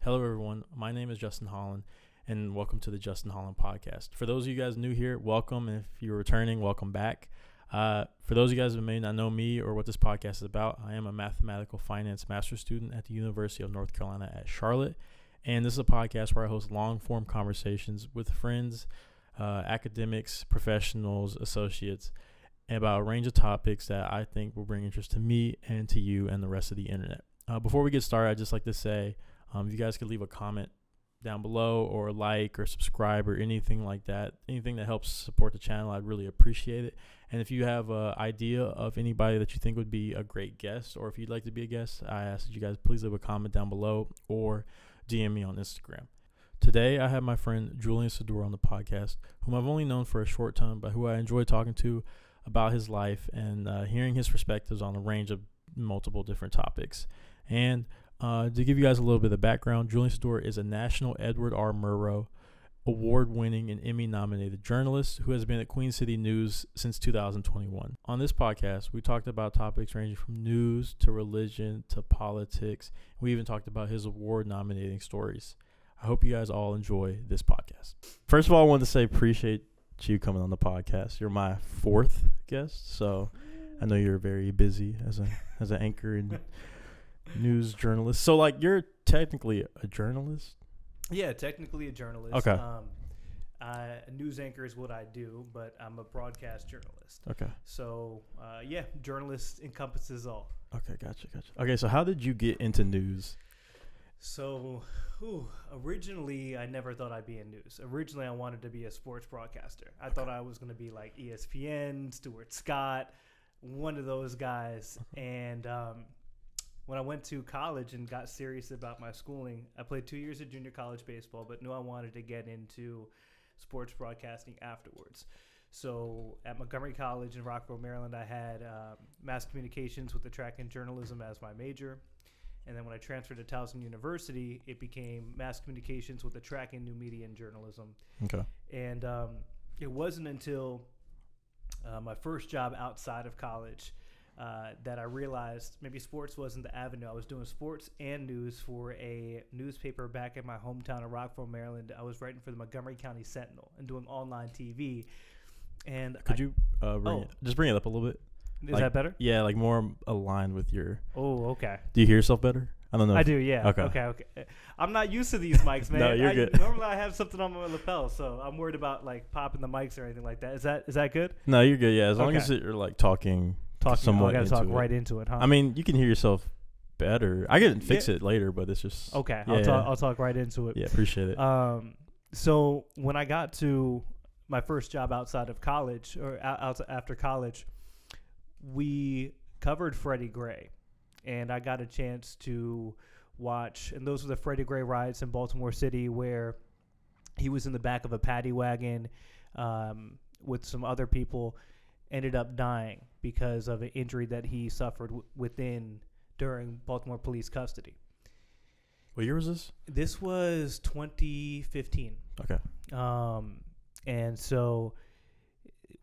Hello, everyone. My name is Justin Hollen, and welcome to the Justin Hollen podcast. For those of you guys new here, welcome. And if you're returning, welcome back. For those of you guys who may not know me or what this podcast is about, I am a mathematical finance master's student at the University of North Carolina at Charlotte. And this is a podcast where I host long-form conversations with friends, academics, professionals, associates, about a range of topics that I think will bring interest to me and to you and the rest of the internet. Before we get started, I'd just like to say, if you guys could leave a comment down below or like or subscribe or anything like that, anything that helps support the channel, I'd really appreciate it. And if you have an idea of anybody that you think would be a great guest, or if you'd like to be a guest, I ask that you guys please leave a comment down below or DM me on Instagram. Today, I have my friend Julian Sadur on the podcast, whom I've only known for a short time, but who I enjoy talking to about his life and hearing his perspectives on a range of multiple different topics. And to give you guys a little bit of background, Julian Sadur is a national Edward R. Murrow Award-Winning and Emmy-nominated journalist who has been at Queen City News since 2021. On this podcast, we talked about topics ranging from news to religion to politics. We even talked about his award-nominating stories. I hope you guys all enjoy this podcast. First of all, I wanted to say appreciate you coming on the podcast. You're my fourth guest, so I know you're very busy as an anchor and news journalist. So, like, you're technically a journalist? Yeah, technically a journalist. Okay. A news anchor is what I do, but I'm a broadcast journalist. Okay. So, journalist encompasses all. Okay, gotcha. Okay, so how did you get into news? So, originally, I never thought I'd be in news. Originally, I wanted to be a sports broadcaster. I thought I was going to be like ESPN, Stuart Scott, one of those guys. And when I went to college and got serious about my schooling, I played 2 years of junior college baseball, but knew I wanted to get into sports broadcasting afterwards. So at Montgomery College in Rockville, Maryland, I had mass communications with the track and journalism as my major. And then when I transferred to Towson University, it became mass communications with the track and new media and journalism. Okay. And it wasn't until my first job outside of college that I realized maybe sports wasn't the avenue. I was doing sports and news for a newspaper back in my hometown of Rockville, Maryland. I was writing for the Montgomery County Sentinel and doing online TV. And could you bring it up a little bit? Is that better? Yeah, like more aligned with your... Oh, okay. Do you hear yourself better? I don't know. I do, yeah. Okay. I'm not used to these mics, man. No, you're good. Normally I have something on my lapel, so I'm worried about like popping the mics or anything like that. Is that good? No, you're good, yeah. As long as you're like talking somewhat I gotta into talk it. right into it, huh? I mean, you can hear yourself better. I can fix it later, but it's just... Okay, Yeah, I'll talk right into it. Yeah, appreciate it. So when I got to my first job outside of college, or after college, we covered Freddie Gray, and I got a chance to watch, and those were the Freddie Gray riots in Baltimore City, where he was in the back of a paddy wagon with some other people, ended up dying because of an injury that he suffered during Baltimore police custody. What year was this? This was 2015. Okay. And so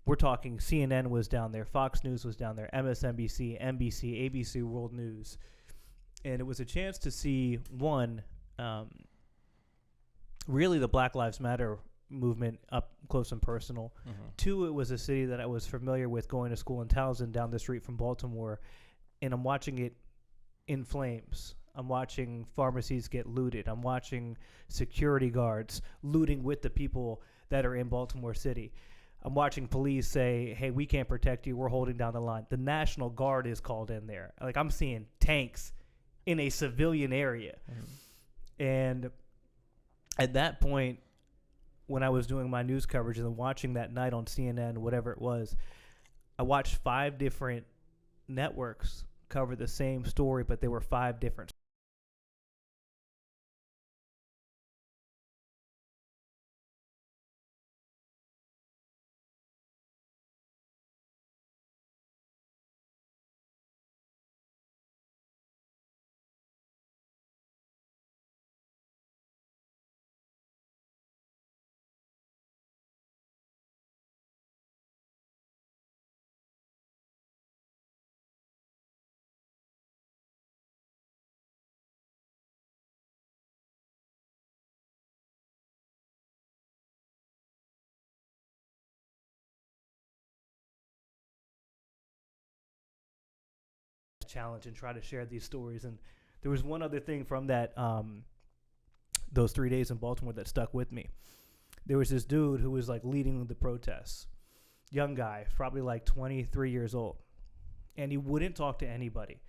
we're talking CNN was down there, Fox News was down there, MSNBC, NBC, ABC World News. And it was a chance to see, one, really the Black Lives Matter movement up close and personal. Mm-hmm. Two, it was a city that I was familiar with, going to school in Towson down the street from Baltimore. And I'm watching it in flames. I'm watching pharmacies get looted. I'm watching security guards looting with the people that are in Baltimore City. I'm watching police say, hey, we can't protect you. We're holding down the line. The National Guard is called in there. Like, I'm seeing tanks in a civilian area. Mm-hmm. And at that point, when I was doing my news coverage and then watching that night on CNN, whatever it was, I watched 5 different networks cover the same story, but they were 5 different challenge and try to share these stories. And there was one other thing from that those 3 days in Baltimore that stuck with me. There was this dude who was like leading the protests, young guy, probably like 23 years old, and he wouldn't talk to anybody.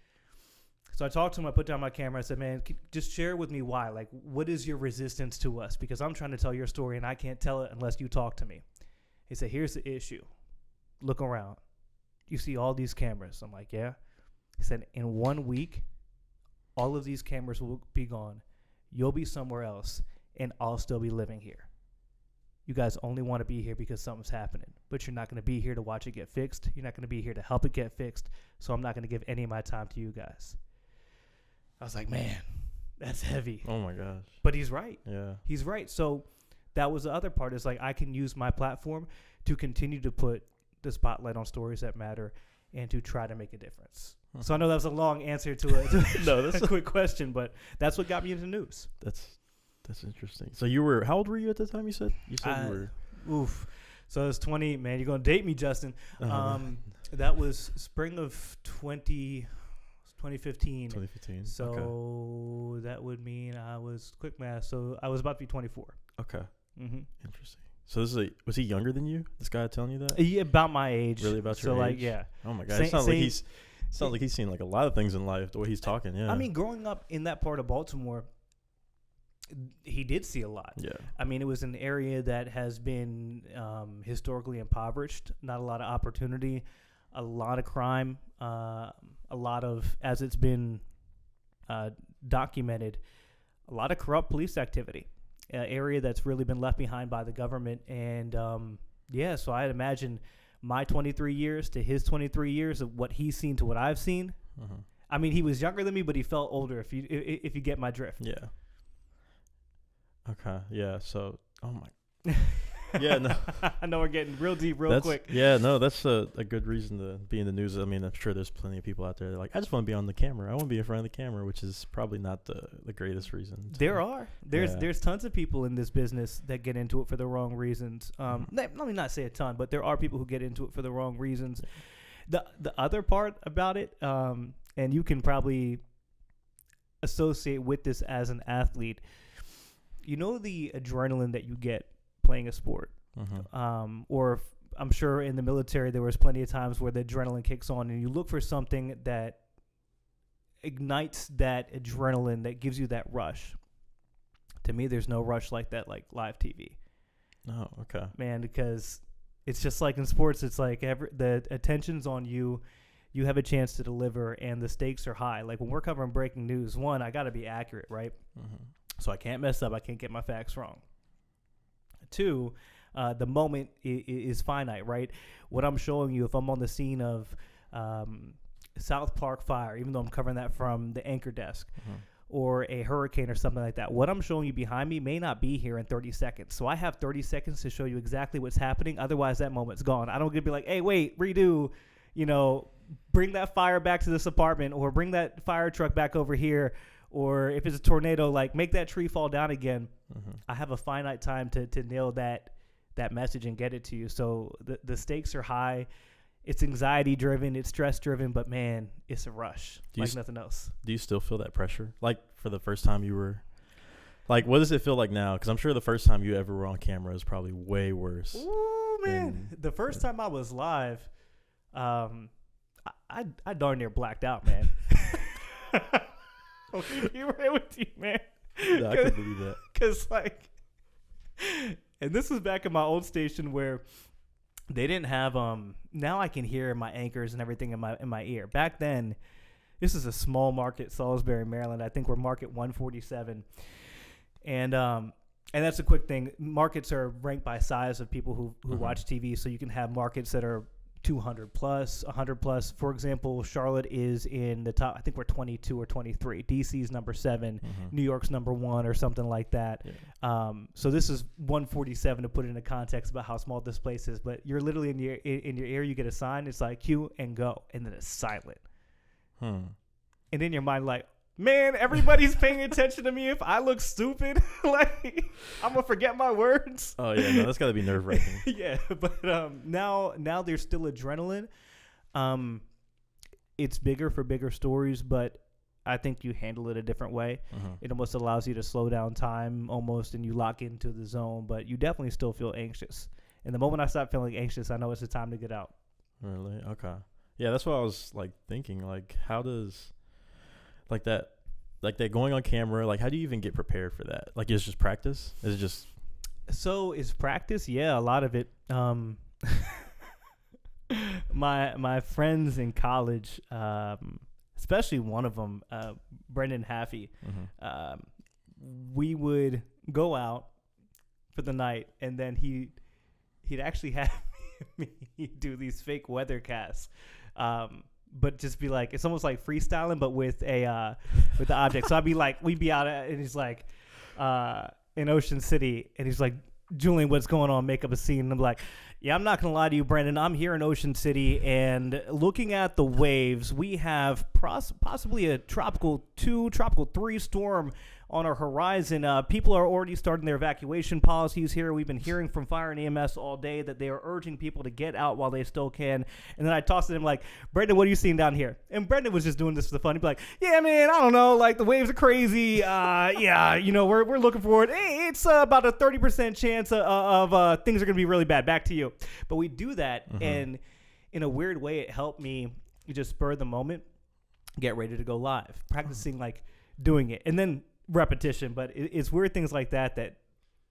So I talked to him, I put down my camera, I said, man, just share with me why. Like, what is your resistance to us? Because I'm trying to tell your story and I can't tell it unless you talk to me. He said, here's the issue. Look around. You see all these cameras. I'm like, yeah. He said, in 1 week, all of these cameras will be gone. You'll be somewhere else, and I'll still be living here. You guys only want to be here because something's happening, but you're not going to be here to watch it get fixed. You're not going to be here to help it get fixed, so I'm not going to give any of my time to you guys. I was like, man, that's heavy. Oh, my gosh. But he's right. Yeah. He's right. So that was the other part, is like I can use my platform to continue to put the spotlight on stories that matter and to try to make a difference. So I know that was a long answer to that's a quick question, but that's what got me into news. That's interesting. So you were, how old were you at the time? You said you were. Oof. So I was 20. Man, you're gonna date me, Justin. That was spring of 2015. 2015. So okay. That would mean I was quick math. So I was about to be 24. Okay. Mm-hmm. Interesting. So was he younger than you? This guy telling you that? Yeah, about my age. Really, about your age? So like, yeah. Oh my God! It sounds like he's seen like a lot of things in life. The way he's talking, yeah. I mean, growing up in that part of Baltimore, he did see a lot. Yeah. I mean, it was an area that has been historically impoverished. Not a lot of opportunity, a lot of crime, a lot of, as it's been documented, a lot of corrupt police activity. Area that's really been left behind by the government. And so I'd imagine my 23 years to his 23 years of what he's seen to what I've seen. Mm-hmm. I mean, he was younger than me, but he felt older, if you get my drift. Yeah. Okay. Yeah. So, oh my. Yeah. No. I know we're getting real deep real quick. Yeah. No, that's a good reason to be in the news. I mean, I'm sure there's plenty of people out there that are like, I just want to be on the camera. I want to be in front of the camera, which is probably not the greatest reason. There's tons of people in this business that get into it for the wrong reasons. Let me not say a ton, but there are people who get into it for the wrong reasons. The other part about it, and you can probably associate with this as an athlete, you know, the adrenaline that you get playing a sport. Mm-hmm. Or I'm sure in the military there was plenty of times where the adrenaline kicks on and you look for something that ignites that adrenaline, that gives you that rush. To me, there's no rush like that, like live TV. Oh, okay. Man, because it's just like in sports, it's like the attention's on you. You have a chance to deliver, and the stakes are high. Like when we're covering breaking news, one, I got to be accurate, right? Mm-hmm. So I can't mess up. I can't get my facts wrong. Two, the moment is finite, right? What I'm showing you, if I'm on the scene of South Park fire, even though I'm covering that from the anchor desk, mm-hmm. or a hurricane or something like that, what I'm showing you behind me may not be here in 30 seconds. So I have 30 seconds to show you exactly what's happening. Otherwise, that moment's gone. I don't get to be like, hey, wait, redo, bring that fire back to this apartment, or bring that fire truck back over here. Or if it's a tornado, like make that tree fall down again. Mm-hmm. I have a finite time to nail that message and get it to you. So the stakes are high. It's anxiety driven. It's stress driven. But man, it's a rush like nothing else. Do you still feel that pressure? Like for the first time you were, like, what does it feel like now? Because I'm sure the first time you ever were on camera is probably way worse. Ooh, man. The first time I was live, I darn near blacked out, man. You were right with you, man. Yeah, I can believe that. Because, and this was back in my old station where they didn't have, now I can hear my anchors and everything in my ear. Back then, this is a small market, Salisbury, Maryland. I think we're market 147. And that's a quick thing. Markets are ranked by size of people who mm-hmm. watch TV. So you can have markets that are 200 plus, 100 plus. For example, Charlotte is in the top. I think we're 22 or 23. DC's number 7. Mm-hmm. New York's number 1 or something like that. Yeah. So this is 147 to put it into context about how small this place is. But you're literally in your ear. You get a sign. It's like cue and go, and then it's silent. And in your mind, like, man, everybody's paying attention to me. If I look stupid, like I'm gonna forget my words. Oh yeah, no, that's gotta be nerve-wracking. Yeah, but now there's still adrenaline. it's bigger for bigger stories, but I think you handle it a different way. It almost allows you to slow down time almost, and you lock into the zone, but you definitely still feel anxious. And the moment I stop feeling anxious, I know it's the time to get out. Really? Okay. Yeah, that's what I was like thinking. Like, how does like that going on camera? Like, how do you even get prepared for that? Like, it's just practice. Is it just? So is practice? Yeah, a lot of it. My friends in college, especially one of them, Brendan Haffey, we would go out for the night, and then he'd actually have me do these fake weather casts, but just be like, it's almost like freestyling, but with the object. So we'd be out, and he's like, in Ocean City, and he's like, Julian, what's going on? Make up a scene. And I'm like, yeah, I'm not going to lie to you, Brandon. I'm here in Ocean City, and looking at the waves, we have possibly a tropical 2, tropical 3 storm on our horizon. People are already starting their evacuation policies here. We've been hearing from fire and EMS all day that they are urging people to get out while they still can. And then I tossed it him like, Brendan, what are you seeing down here? And Brendan was just doing this for the fun. He'd be like, yeah, man, I don't know. Like, the waves are crazy. Yeah, we're looking forward. Hey, it's about a 30% chance of things are going to be really bad. Back to you. But we do that, and in a weird way, it helped me just spur the moment, get ready to go live, practicing like doing it, and then repetition. But it's weird things like that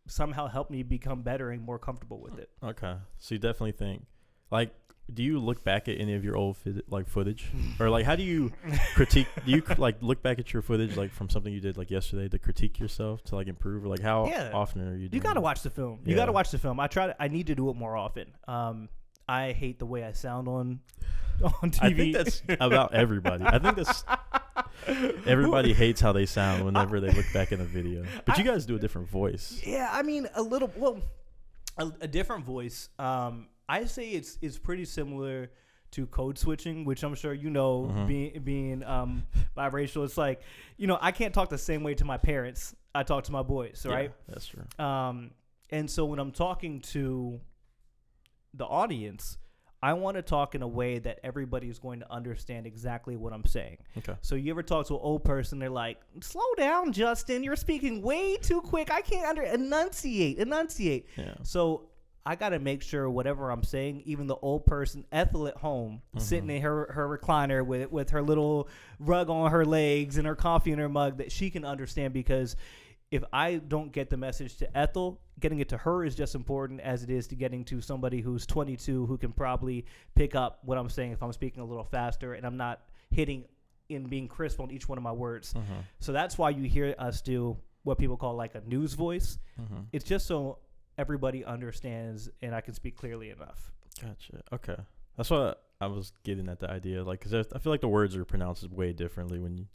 somehow help me become better and more comfortable with it. Okay, so you definitely think, like, do you look back at any of your old footage, or like how do you critique? Do you like look back at your footage like from something you did like yesterday to critique yourself to like improve, or like how often are you doing? You got to watch the film. You got to watch the film. I need to do it more often. I hate the way I sound on TV. I think that's about everybody. I think that's everybody hates how they sound whenever they look back in a video. But you guys do a different voice. Yeah, I mean a different voice. I say it's pretty similar to code switching, which I'm sure being biracial. It's like, I can't talk the same way to my parents I talk to my boys, right? Yeah, that's true. And so when I'm talking to the audience, I want to talk in a way that everybody is going to understand exactly what I'm saying. Okay. So you ever talk to an old person, they're like, slow down, Justin. You're speaking way too quick. I can't enunciate. Yeah. So I got to make sure whatever I'm saying, even the old person, Ethel at home, sitting in her recliner with her little rug on her legs and her coffee in her mug, that she can understand. Because if I don't get the message to Ethel, getting it to her is just important as it is to getting to somebody who's 22 who can probably pick up what I'm saying if I'm speaking a little faster and I'm not hitting and being crisp on each one of my words. So that's why you hear us do what people call like a news voice. It's just so everybody understands and I can speak clearly enough. Gotcha. Okay. That's what I was getting at, the idea. Like, because I feel like the words are pronounced way differently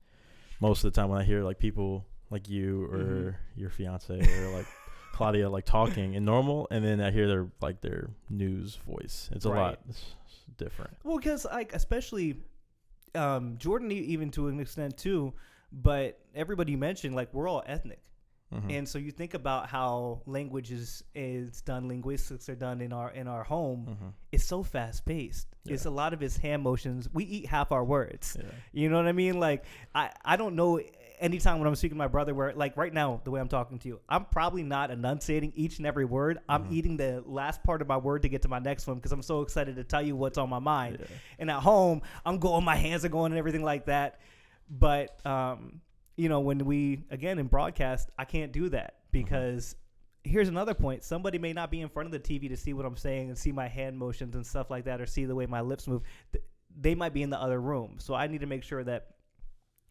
most of the time when I hear like people like you or your fiance or like Claudia like talking in normal, and then I hear their news voice. It's a lot. It's different. Well, because like especially Jordan, even to an extent too, but everybody mentioned like we're all ethnic. And so you think about how language is done, linguistics are done in our home. It's so fast paced. Yeah. It's a lot of his hand motions. We eat half our words. Yeah. You know what I mean? Like I don't know anytime when I'm speaking to my brother where like right now the way I'm talking to you, I'm probably not enunciating each and every word. I'm eating the last part of my word to get to my next one because I'm so excited to tell you what's on my mind. Yeah. And at home I'm going, my hands are going and everything like that. But when we, again, in broadcast, I can't do that because here's another point. Somebody may not be in front of the TV to see what I'm saying and see my hand motions and stuff like that or see the way my lips move. They might be in the other room. So I need to make sure that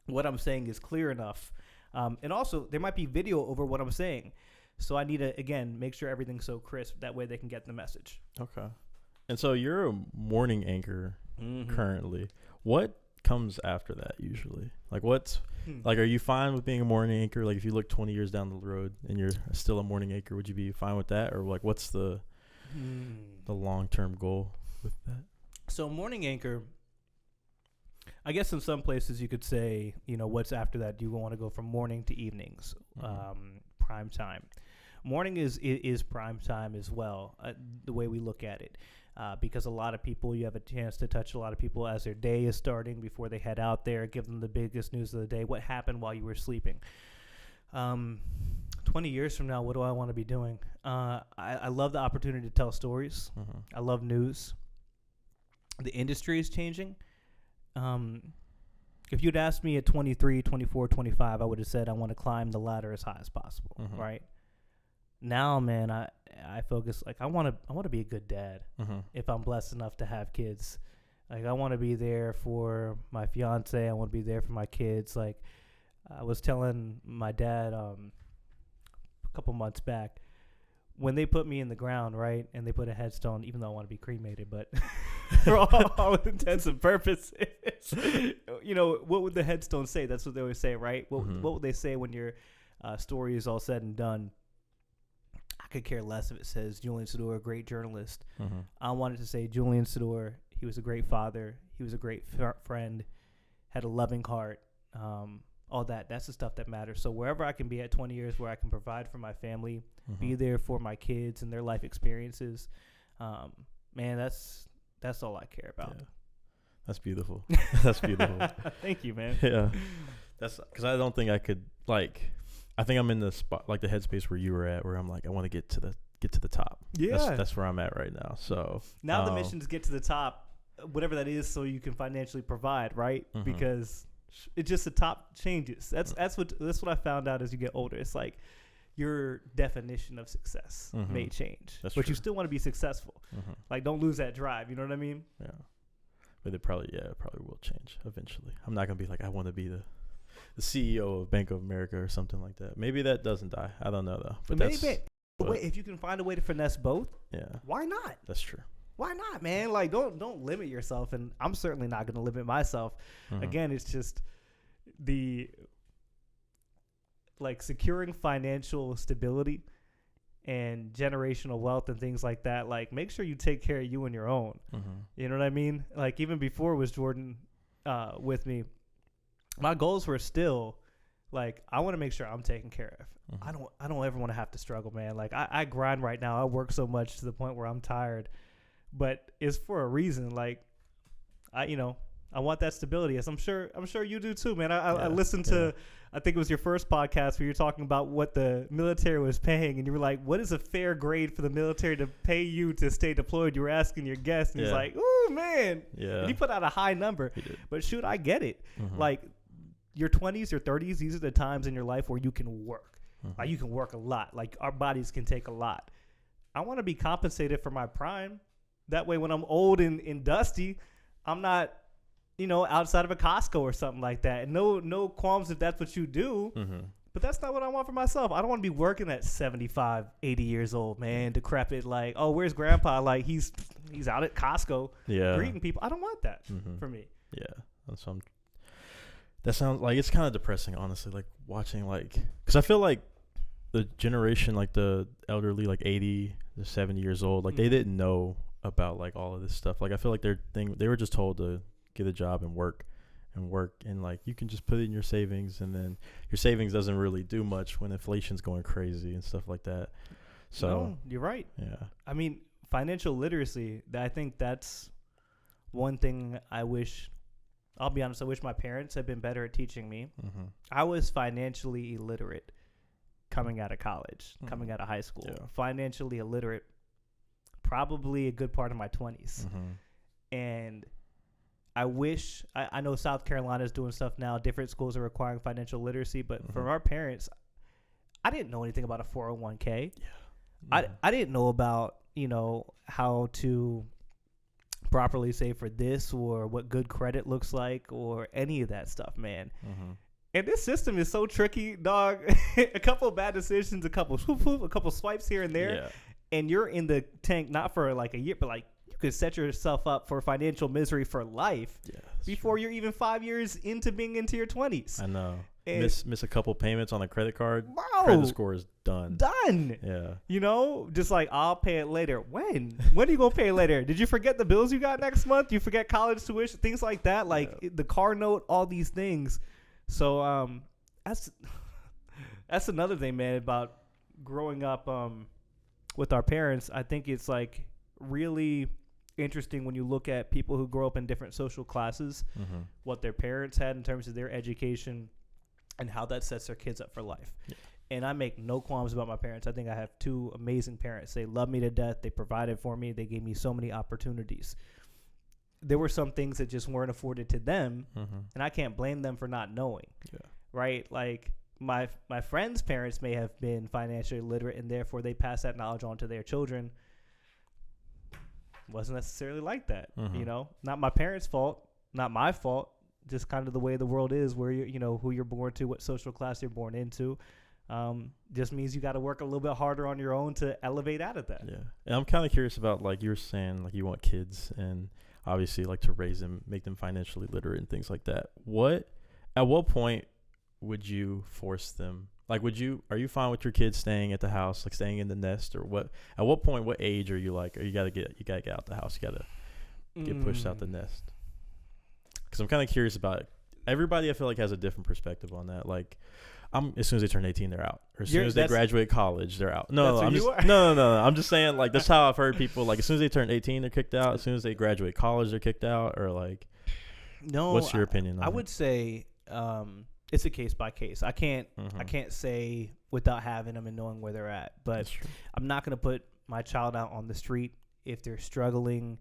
what I'm saying is clear enough. And also, there might be video over what I'm saying. So I need to, again, make sure everything's so crisp. That way they can get the message. Okay. And so you're a morning anchor currently. What comes after that usually? Like like, are you fine with being a morning anchor? Like, if you look 20 years down the road and you're still a morning anchor, would you be fine with that? Or like, what's the long-term goal with that? So morning anchor, I guess in some places you could say, what's after that? Do you want to go from morning to evenings, prime time? Morning is prime time as well, the way we look at it. because a lot of people, you have a chance to touch a lot of people as their day is starting before they head out there, give them the biggest news of the day. What happened while you were sleeping? 20 years from now, what do I want to be doing? I love the opportunity to tell stories. I love news. The industry is changing. If you'd asked me at 23, 24, 25, I would have said I want to climb the ladder as high as possible, right? Now, man, I focus, like, I want to be a good dad if I'm blessed enough to have kids. Like, I want to be there for my fiance. I want to be there for my kids. Like, I was telling my dad a couple months back, when they put me in the ground, right, and they put a headstone, even though I want to be cremated, but for all intents and purposes, what would the headstone say? That's what they always say, right? What would they say when your story is all said and done? I could care less if it says Julian Sadur, a great journalist. I wanted to say Julian Sadur, he was a great father. He was a great friend, had a loving heart. All that's the stuff that matters. So wherever I can be at 20 years, where I can provide for my family, be there for my kids and their life experiences, man, that's all I care about. Yeah. That's beautiful. That's beautiful. Thank you, man. Yeah, that's because I don't think I could, like, I think I'm in the spot, like the headspace where you were at, where I'm like, I want to get to the top. Yeah, that's where I'm at right now. So now the mission is get to the top, whatever that is, so you can financially provide, right? Because it's just the top changes. That's what I found out as you get older. It's like your definition of success may change, but true. You still want to be successful. Like, don't lose that drive. You know what I mean? Yeah, but it probably will change eventually. I'm not gonna be like, I want to be the CEO of Bank of America or something like that. Maybe that doesn't die. I don't know though. But wait, if you can find a way to finesse both, why not? That's true. Why not, man? Like, don't limit yourself, and I'm certainly not going to limit myself. Again, it's just the, like, securing financial stability and generational wealth and things like that. Like, make sure you take care of you and your own. You know what I mean? Like, even before it was Jordan with me, my goals were still, like, I want to make sure I'm taken care of. I don't ever want to have to struggle, man. Like, I grind right now. I work so much to the point where I'm tired. But it's for a reason. Like, I want that stability, as I'm sure you do too, man. I listened to, I think it was your first podcast where you're talking about what the military was paying, and you were like, what is a fair grade for the military to pay you to stay deployed? You were asking your guest, and he's like, ooh, man. Yeah. And he put out a high number. But shoot, I get it. Like, your 20s, your 30s, these are the times in your life where you can work. Like, you can work a lot. Like, our bodies can take a lot. I want to be compensated for my prime. That way, when I'm old and dusty, I'm not, outside of a Costco or something like that. And no qualms if that's what you do. But that's not what I want for myself. I don't want to be working at 75, 80 years old, man, decrepit. Like, oh, where's Grandpa? Like, he's out at Costco greeting people. I don't want that for me. Yeah, that sounds like, it's kind of depressing, honestly. Like, watching, like, because I feel like the generation, like the elderly, like 80 to 70 years old, like they didn't know about, like, all of this stuff. Like, I feel like they were just told to get a job and work, and like, you can just put it in your savings, and then your savings doesn't really do much when inflation's going crazy and stuff like that. So no, you're right. Yeah, I mean, financial literacy, I think that's one thing I'll be honest, I wish my parents had been better at teaching me. I was financially illiterate coming out of college, coming out of high school. Financially illiterate probably a good part of my 20s. And I wish, I know South Carolina is doing stuff now. Different schools are requiring financial literacy. But for our parents, I didn't know anything about a 401k. I didn't know about, how to properly save for this, or what good credit looks like, or any of that stuff, man. And this system is so tricky, dog. A couple of bad decisions, a couple swipes here and there, and you're in the tank not for like a year, but like you could set yourself up for financial misery for life before you're even 5 years into being into your 20s. I know. And miss a couple payments on a credit card, credit score is done. Yeah. Just like, I'll pay it later. When are you gonna pay it later? Did you forget the bills you got next month? You forget college tuition, things like that, like the car note, all these things. So that's another thing, man, about growing up with our parents. I think it's like really interesting when you look at people who grow up in different social classes, what their parents had in terms of their education and how that sets their kids up for life. Yeah. And I make no qualms about my parents. I think I have two amazing parents. They love me to death. They provided for me. They gave me so many opportunities. There were some things that just weren't afforded to them, and I can't blame them for not knowing. Yeah. Right? Like my friends' parents may have been financially literate, and therefore they pass that knowledge on to their children. Wasn't necessarily like that, you know. Not my parents' fault, not my fault. Just kind of the way the world is, where you know who you're born to, what social class you're born into. Just means you got to work a little bit harder on your own to elevate out of that. Yeah, and I'm kind of curious about, like you were saying, like you want kids and obviously like to raise them, make them financially literate and things like that. At what point would you force them? Like, are you fine with your kids staying at the house, like staying in the nest, or what? At what point, what age are you like, or you gotta get out the house, you gotta get pushed out the nest? Because I'm kind of curious about it. Everybody, I feel like, has a different perspective on that. Like, as soon as they turn 18, they're out. Or as soon as they graduate college, they're out. No, I'm just saying, like, that's how I've heard people, like, as soon as they turn 18, they're kicked out. As soon as they graduate college, they're kicked out. Or, like, what's your opinion on that? I would say it's a case by case. I can't say without having them and knowing where they're at. But I'm not going to put my child out on the street if they're struggling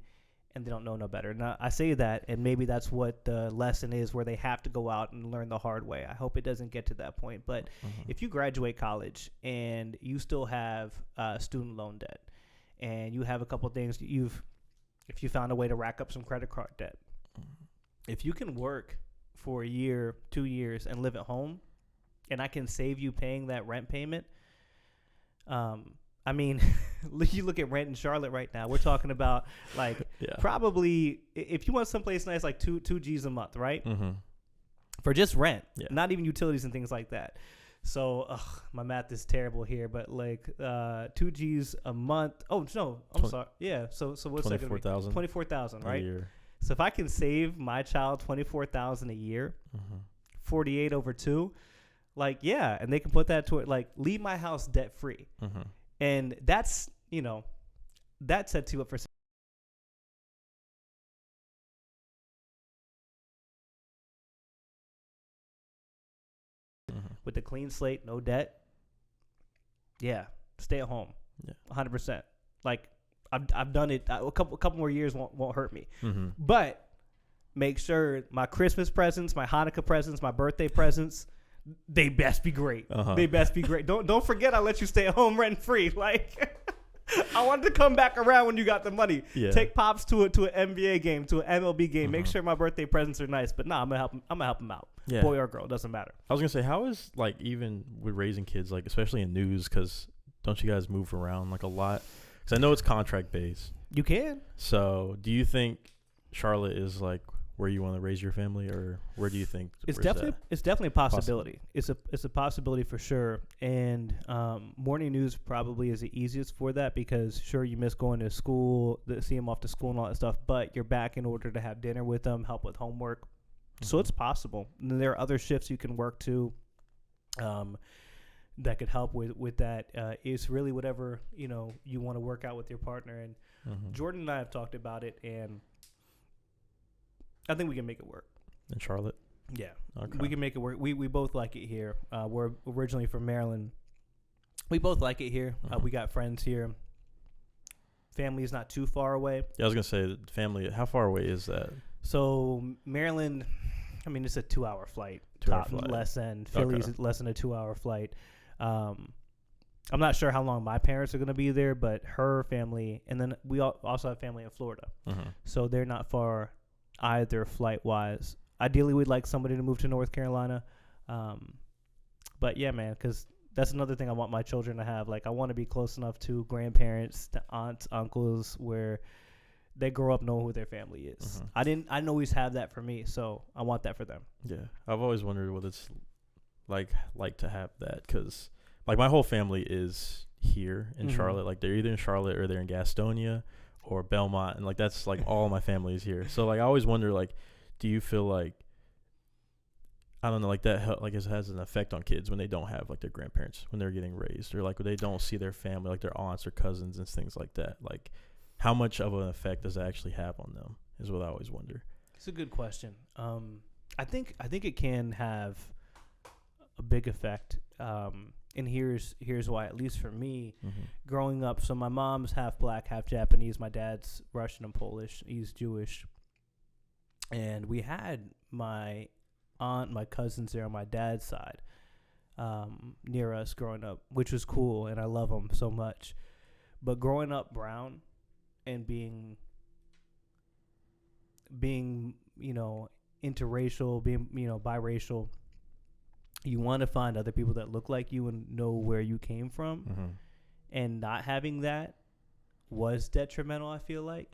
and they don't know no better. Now, I say that, and maybe that's what the lesson is, where they have to go out and learn the hard way. I hope it doesn't get to that point. But if you graduate college and you still have student loan debt, and you have a couple things, if you found a way to rack up some credit card debt, if you can work for a year, 2 years, and live at home, and I can save you paying that rent payment, I mean, you look at rent in Charlotte right now. We're talking about like probably, if you want someplace nice, like two G's a month, right? For just rent, not even utilities and things like that. So my math is terrible here, but like 2 G's a month. Oh no, I'm sorry. Yeah. So what's that? 24,000. 24,000, right? A year. So if I can save my child $24,000 a year, 48 over 2, like and they can put that to it, like leave my house debt free. And that's, that sets you up for with a clean slate, no debt. Yeah, stay at home. 100%. Like I've done it. A couple more years won't hurt me. But make sure my Christmas presents, my Hanukkah presents, my birthday presents, they best be great. They best be great. Don't forget I let you stay at home rent free. Like I wanted to come back around when you got the money. Take pops to an NBA game, to an MLB game. Make sure my birthday presents are nice. But I'm gonna help him out. Boy or girl, doesn't matter. I was gonna say, how is, like, even with raising kids, like especially in news, because don't you guys move around like a lot? Because I know it's contract based. You can. So do you think Charlotte is like where you want to raise your family, or where do you think it's definitely a possibility. It's a possibility for sure. And morning news probably is the easiest for that, because sure, you miss going to school, see them off to school and all that stuff, but you're back in order to have dinner with them, help with homework. So it's possible. And there are other shifts you can work to that could help with that. It's really whatever you want to work out with your partner. And Jordan and I have talked about it, and I think we can make it work. In Charlotte? Yeah. Okay. We can make it work. We both like it here. We're originally from Maryland. We both like it here. We got friends here. Family is not too far away. Yeah, I was going to say, family, how far away is that? So Maryland, I mean, it's a 2-hour flight. Less than Philly's less than a 2-hour flight. I'm not sure how long my parents are going to be there, but her family, and then we also have family in Florida. So they're not far either flight-wise. Ideally, we'd like somebody to move to North Carolina. But yeah, man, because that's another thing I want my children to have. Like, I want to be close enough to grandparents, to aunts, uncles, where they grow up knowing who their family is. I didn't always have that for me, so I want that for them. Yeah, I've always wondered what it's like to have that, because like my whole family is here in Charlotte. Like, they're either in Charlotte or they're in Gastonia or Belmont, and like that's like all my family is here. So like I always wonder, like, do you feel like, I don't know, like that like it has an effect on kids when they don't have like their grandparents when they're getting raised, or like when they don't see their family, like their aunts or cousins and things like that? Like, how much of an effect does it actually have on them is what I always wonder. It's a good question. I think it can have a big effect. And here's why. At least for me, growing up, so my mom's half black, half Japanese. My dad's Russian and Polish. He's Jewish. And we had my aunt, my cousins there on my dad's side, near us growing up, which was cool, and I love them so much. But growing up brown and being interracial, being biracial, you want to find other people that look like you and know where you came from, and not having that was detrimental, I feel like.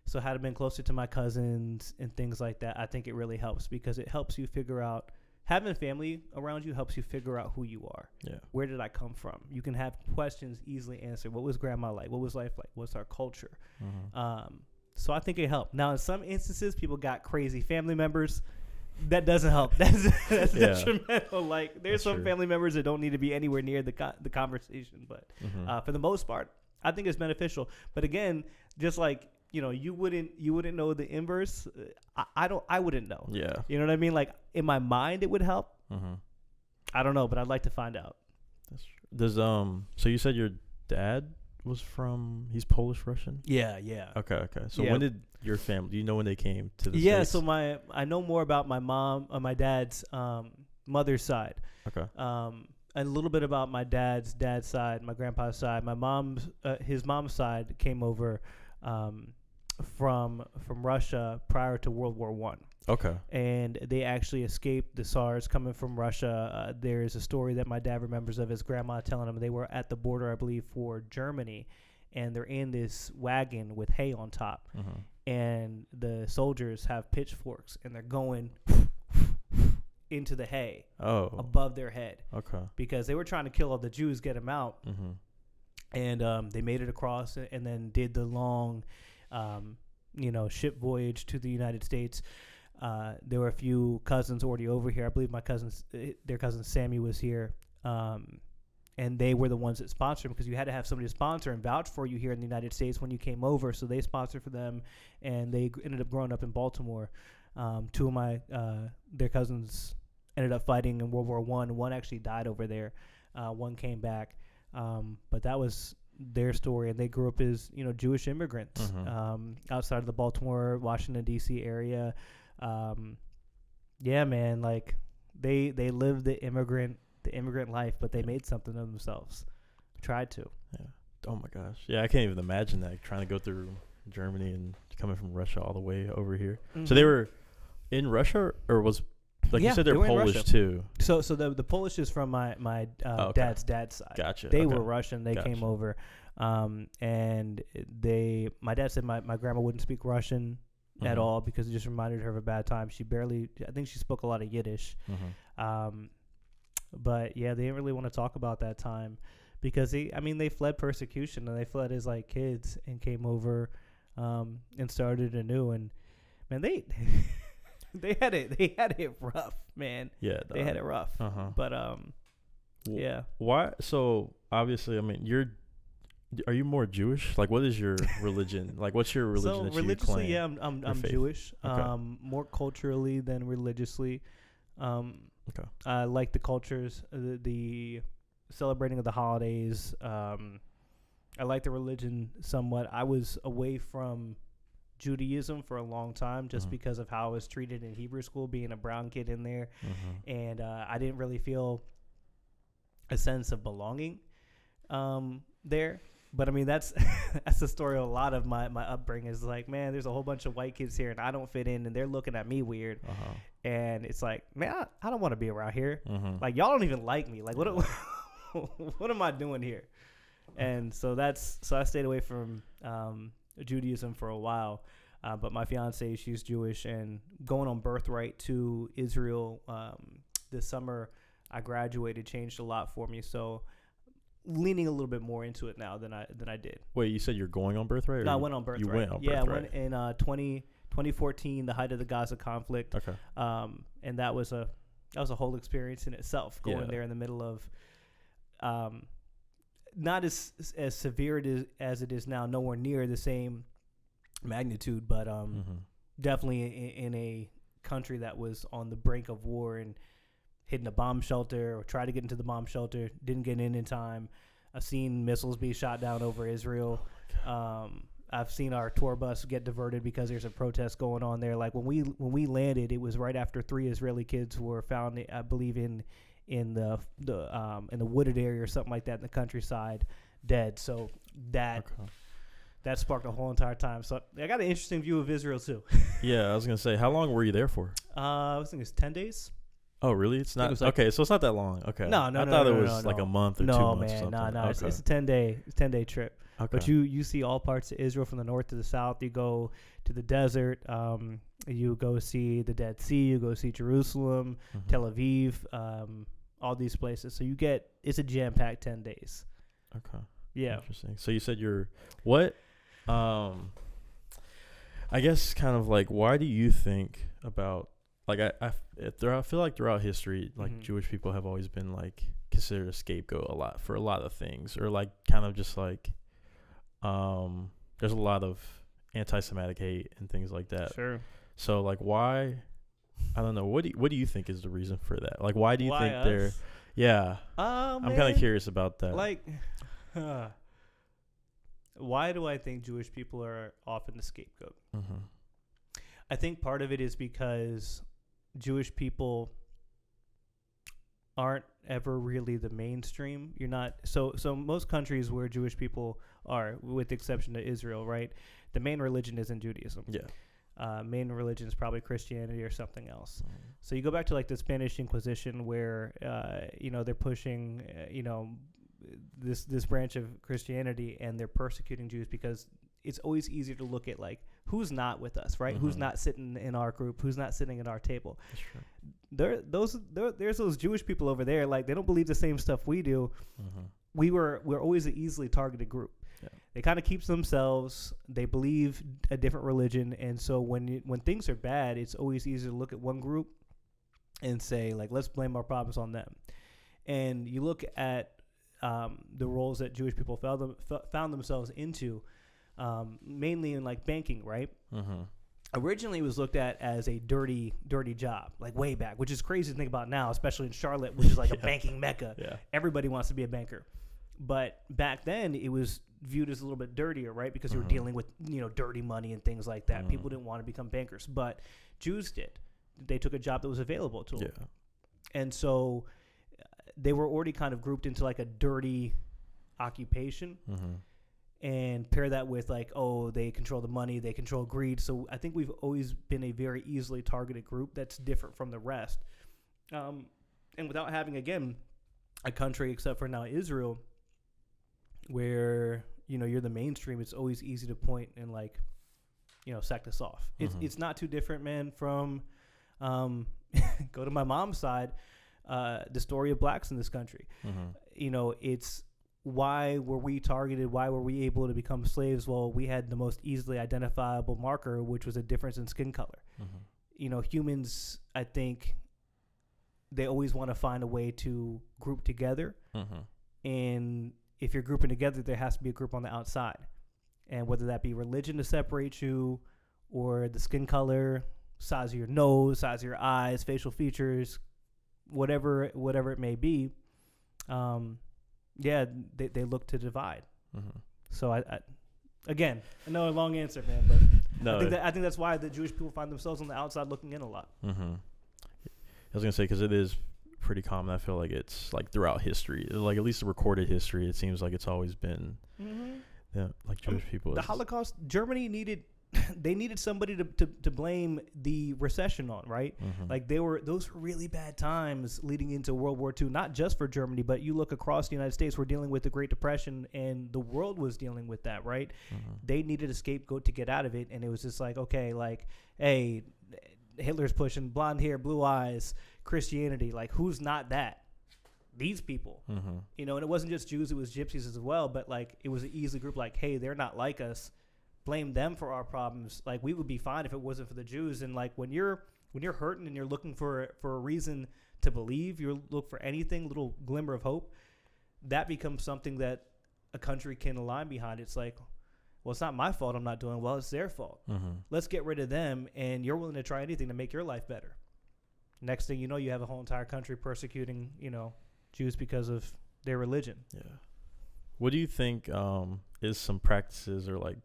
So had I been closer to my cousins and things like that, I think it really helps, because it helps you figure out, having family around you helps you figure out who you are. Yeah. Where did I come from? You can have questions easily answered. What was grandma like? What was life like? What's our culture? So I think it helped. Now, in some instances, people got crazy family members. That doesn't help. That's detrimental. Like, there's some family members that don't need to be anywhere near the conversation. But for the most part, I think it's beneficial. But again, just like, you wouldn't know the inverse. I wouldn't know. Yeah. You know what I mean? Like, in my mind, it would help. I don't know, but I'd like to find out. That's true. Does so you said your dad was he's Polish Russian? Yeah. Okay. So when did your family, do you know when they came to the States? So I know more about my mom, my dad's mother's side. Okay. A little bit about my dad's side, my grandpa's side. My mom's his mom's side came over from Russia prior to World War I. Okay. And they actually escaped the SARS coming from Russia. There's a story that my dad remembers of his grandma telling him they were at the border, I believe, for Germany, and they're in this wagon with hay on top. And the soldiers have pitchforks, and they're going into the hay above their head. Okay. Because they were trying to kill all the Jews, get them out. And they made it across and then did the long, ship voyage to the United States. There were a few cousins already over here. I believe their cousin Sammy was here. And they were the ones that sponsored them, because you had to have somebody to sponsor and vouch for you here in the United States when you came over. So they sponsored for them, and they ended up growing up in Baltimore. Two of their cousins ended up fighting in World War I. One actually died over there. One came back. But that was their story, and they grew up as Jewish immigrants outside of the Baltimore, Washington D.C. area. Yeah, man, like they lived the immigrant life, but they made something of themselves. Tried to. Yeah. Oh my gosh. Yeah, I can't even imagine that, trying to go through Germany and coming from Russia all the way over here. So they were in Russia, or was? Like you said, they're Polish too. So the Polish is from my dad's side. Gotcha. They were Russian. They came over, and my dad said my grandma wouldn't speak Russian at all, because it just reminded her of a bad time. I think she spoke a lot of Yiddish. But yeah, they didn't really want to talk about that time, because they fled persecution, and they fled as like kids and came over, and started anew. And man, They had it rough, man. Yeah, they had it rough. But yeah. Why? So obviously, are you more Jewish? Like, what is your religion? Like, what's your religion? So that religiously, you claim? I'm Jewish. Okay. More culturally than religiously. Okay. I like the cultures, the celebrating of the holidays. I like the religion somewhat. I was away from Judaism for a long time, just because of how I was treated in Hebrew school, being a brown kid in there. And I didn't really feel a sense of belonging there. But that's the story of a lot of my upbringing. Is like, man, there's a whole bunch of white kids here, and I don't fit in, and they're looking at me weird. And it's like, man, I don't want to be around here. Like, y'all don't even like me. Like, what am I doing here? And so I stayed away from Judaism for a while, but my fiance, she's Jewish, and going on birthright to Israel this summer, I graduated, changed a lot for me. So leaning a little bit more into it now than I did. Wait, you said you're going on birthright? No, I went on birthright. You went on birthright. Yeah, I went in 2014, the height of the Gaza conflict. Okay. And that was a whole experience in itself, going there in the middle of not as severe as it is now, nowhere near the same magnitude, but definitely in a country that was on the brink of war and hitting a bomb shelter or tried to get into the bomb shelter, didn't get in time. I've seen missiles be shot down over Israel. I've seen our tour bus get diverted because there's a protest going on there. Like when we landed, it was right after 3 Israeli kids were found, I believe, in the wooded area or something like that in the countryside, dead. So that sparked the whole entire time. So I got an interesting view of Israel too. Yeah, I was gonna say, how long were you there for? I was thinking it's 10 days. Oh, really? It's not okay. So it's not that long. Okay. No. I thought it was like a month or 2 months. No, or man, something. no. It's a 10-day trip. Okay. But you see all parts of Israel from the north to the south. You go to the desert. You go see the Dead Sea. You go see Jerusalem, Tel Aviv, all these places. So it's a jam-packed 10 days. Okay. Yeah. Interesting. So you said what? I guess kind of like, why do you think about, like, I feel like throughout history, like Jewish people have always been like considered a scapegoat for a lot of things, or like kind of just like, there's a lot of anti-Semitic hate and things like that. Sure. So like, why? I don't know. What do you think is the reason for that? Like, why do you think they're? Yeah. I'm kind of curious about that. Like, why do I think Jewish people are often the scapegoat? I think part of it is because Jewish people aren't ever really the mainstream. You're not so most countries where Jewish people are, with the exception of Israel, right? The main religion isn't Judaism. Yeah. Main religion is probably Christianity or something else. So you go back to like the Spanish Inquisition, where they're pushing this branch of Christianity, and they're persecuting Jews because it's always easier to look at like who's not with us, right? Who's not sitting in our group? Who's not sitting at our table? There's those Jewish people over there, like they don't believe the same stuff we do. We're always an easily targeted group. Yeah. They kind of keep to themselves. They believe a different religion, and so when things are bad, it's always easy to look at one group and say like, let's blame our problems on them. And you look at the roles that Jewish people found themselves into, mainly in like banking, right? Originally, it was looked at as a dirty job, like way back, which is crazy to think about now, especially in Charlotte, which is like a banking mecca. Yeah. Everybody wants to be a banker. But back then, it was viewed as a little bit dirtier, right? Because you were dealing with, dirty money and things like that. People didn't want to become bankers, but Jews did. They took a job that was available to them. Yeah. And so they were already kind of grouped into like a dirty occupation. And pair that with like, oh, they control the money, they control greed. So I think we've always been a very easily targeted group that's different from the rest. And without having, again, a country except for now Israel, where, you're the mainstream, it's always easy to point and like, sack this off. It's not too different, man, from go to my mom's side, the story of blacks in this country. It's, why were we targeted? Why were we able to become slaves? Well, we had the most easily identifiable marker, which was a difference in skin color. Humans, I think, they always want to find a way to group together. And if you're grouping together, there has to be a group on the outside. And whether that be religion to separate you, or the skin color, size of your nose, size of your eyes, facial features, whatever it may be, they look to divide. So I again, I know a long answer, man, but I think that's why the Jewish people find themselves on the outside looking in a lot. I was gonna say, because it is pretty common. I feel like it's like throughout history, like at least the recorded history, it seems like it's always been like Jewish people. The Holocaust, Germany needed somebody to blame the recession on, right? Like those were really bad times leading into World War II, not just for Germany, but you look across the United States, we're dealing with the Great Depression, and the world was dealing with that, right? They needed a scapegoat to get out of it, and it was just like, okay, like, hey, Hitler's pushing blonde hair, blue eyes, Christianity, like who's not that? These people, and it wasn't just Jews, it was gypsies as well, but like it was an easy group, like, hey, they're not like us. Blame them for our problems. Like we would be fine if it wasn't for the Jews. And like when you're hurting and you're looking for a reason to believe, you look for anything, little glimmer of hope, that becomes something that a country can align behind. It's like, well, it's not my fault I'm not doing well. It's their fault. Let's get rid of them, and you're willing to try anything to make your life better. Next thing you know, you have a whole entire country persecuting, Jews because of their religion. Yeah. What do you think is some practices or like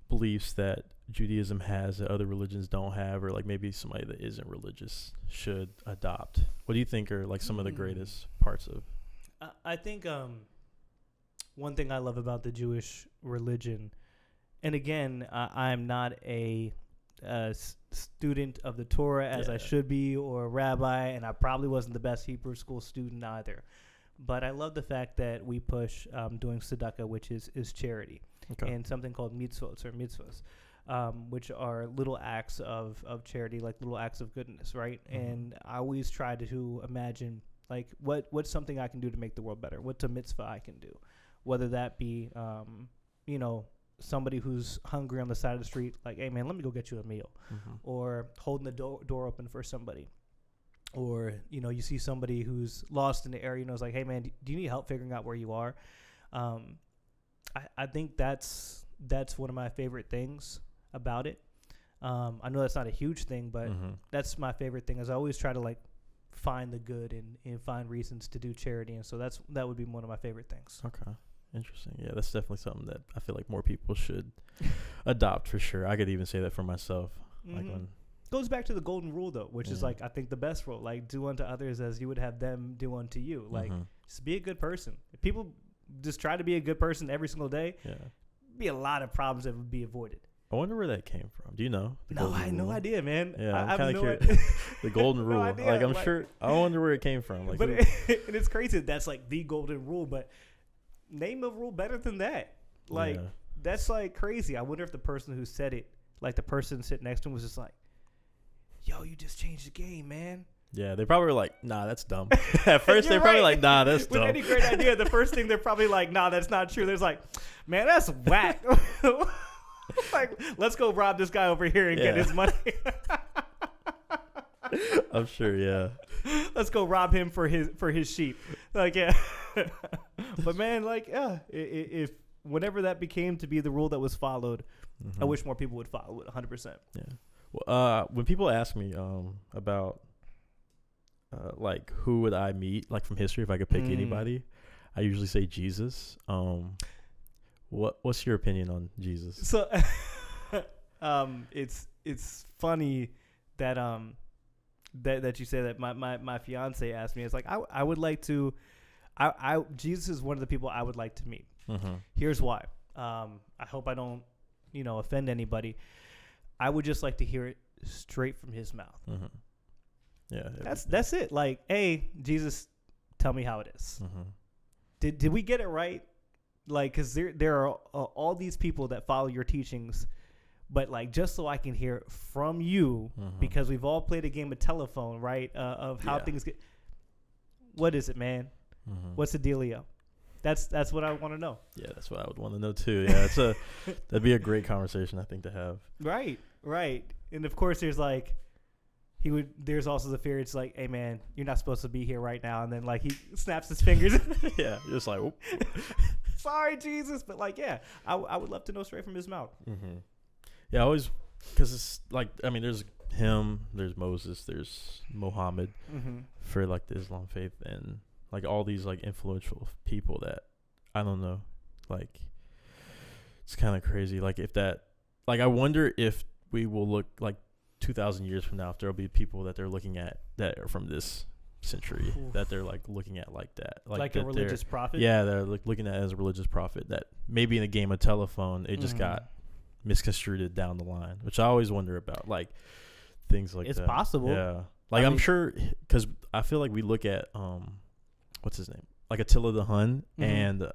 beliefs that Judaism has that other religions don't have, or like maybe somebody that isn't religious should adopt? What do you think are like some of the greatest parts of? I think one thing I love about the Jewish religion, and again, I'm not a student of the Torah as I should be, or a rabbi, and I probably wasn't the best Hebrew school student either. But I love the fact that we push doing tzedakah, which is charity, and something called mitzvot, which are little acts of charity, like little acts of goodness, right? And I always try to imagine, like, what's something I can do to make the world better? What's a mitzvah I can do? Whether that be, somebody who's hungry on the side of the street, like, hey, man, let me go get you a meal. Or holding the door open for somebody. Or, you see somebody who's lost in the area, it's like, hey, man, do you need help figuring out where you are? I think that's one of my favorite things about it. I know that's not a huge thing, but that's my favorite thing, is I always try to, like, find the good and find reasons to do charity. And so that would be one of my favorite things. Okay. Interesting. Yeah, that's definitely something that I feel like more people should adopt for sure. I could even say that for myself. Like when goes back to the golden rule, though, which is, like, I think the best rule, like, do unto others as you would have them do unto you. Like, just be a good person. If people just try to be a good person every single day, be a lot of problems that would be avoided. I wonder where that came from. Do you know? No, I have no idea, man. Yeah, I'm kind of curious. The golden rule. Idea. Like, I'm sure. I wonder where it came from. Like, but and it's crazy. That's like the golden rule, but name a rule better than that. Like, that's like crazy. I wonder if the person who said it, like the person sitting next to him, was just like, "Yo, you just changed the game, man." Yeah, they probably were like, "Nah, that's dumb." At first, they're probably like, "Nah, that's dumb." With any great idea, the first thing they're probably like, "Nah, that's not true." There's like, "Man, that's whack." Like, let's go rob this guy over here and get his money. I'm sure, yeah. Let's go rob him for his sheep. Like, yeah. But man, like, if whenever that became to be the rule that was followed, I wish more people would follow it 100%. Yeah. Well, when people ask me about like who would I meet, like from history, if I could pick anybody, I usually say Jesus. What's your opinion on Jesus? So, it's funny that that you say that. My fiance asked me. It's like I would like to. Jesus is one of the people I would like to meet. Here's why. I hope I don't, offend anybody. I would just like to hear it straight from his mouth. Yeah, that's it. Like, hey, Jesus, tell me how it is. Did we get it right? Like, because there are all these people that follow your teachings, but like, just so I can hear it from you, because we've all played a game of telephone, right? Of how things get. What is it, man? What's the dealio? That's what I want to know. Yeah, that's what I would want to know too. Yeah, that'd be a great conversation, I think, to have. Right. And of course, there's also the fear. It's like, hey man, you're not supposed to be here right now. And then like he snaps his fingers. Yeah, just like, whoop. Sorry, Jesus. But like, yeah, I would love to know straight from his mouth. Yeah, I always, because it's like, I mean, there's him, there's Moses, there's Muhammad for like the Islam faith, and like all these like influential people that, I don't know, like it's kind of crazy. Like if that, like I wonder if we will look like 2,000 years from now, if there'll be people that they're looking at that are from this century that they're like looking at like that, like a religious prophet. Yeah, they're looking at it as a religious prophet that maybe in a game of telephone it just got misconstrued down the line, which I always wonder about, like things like it's that. It's possible. Yeah, like I'm sure, because I feel like we look at what's his name, like Attila the Hun and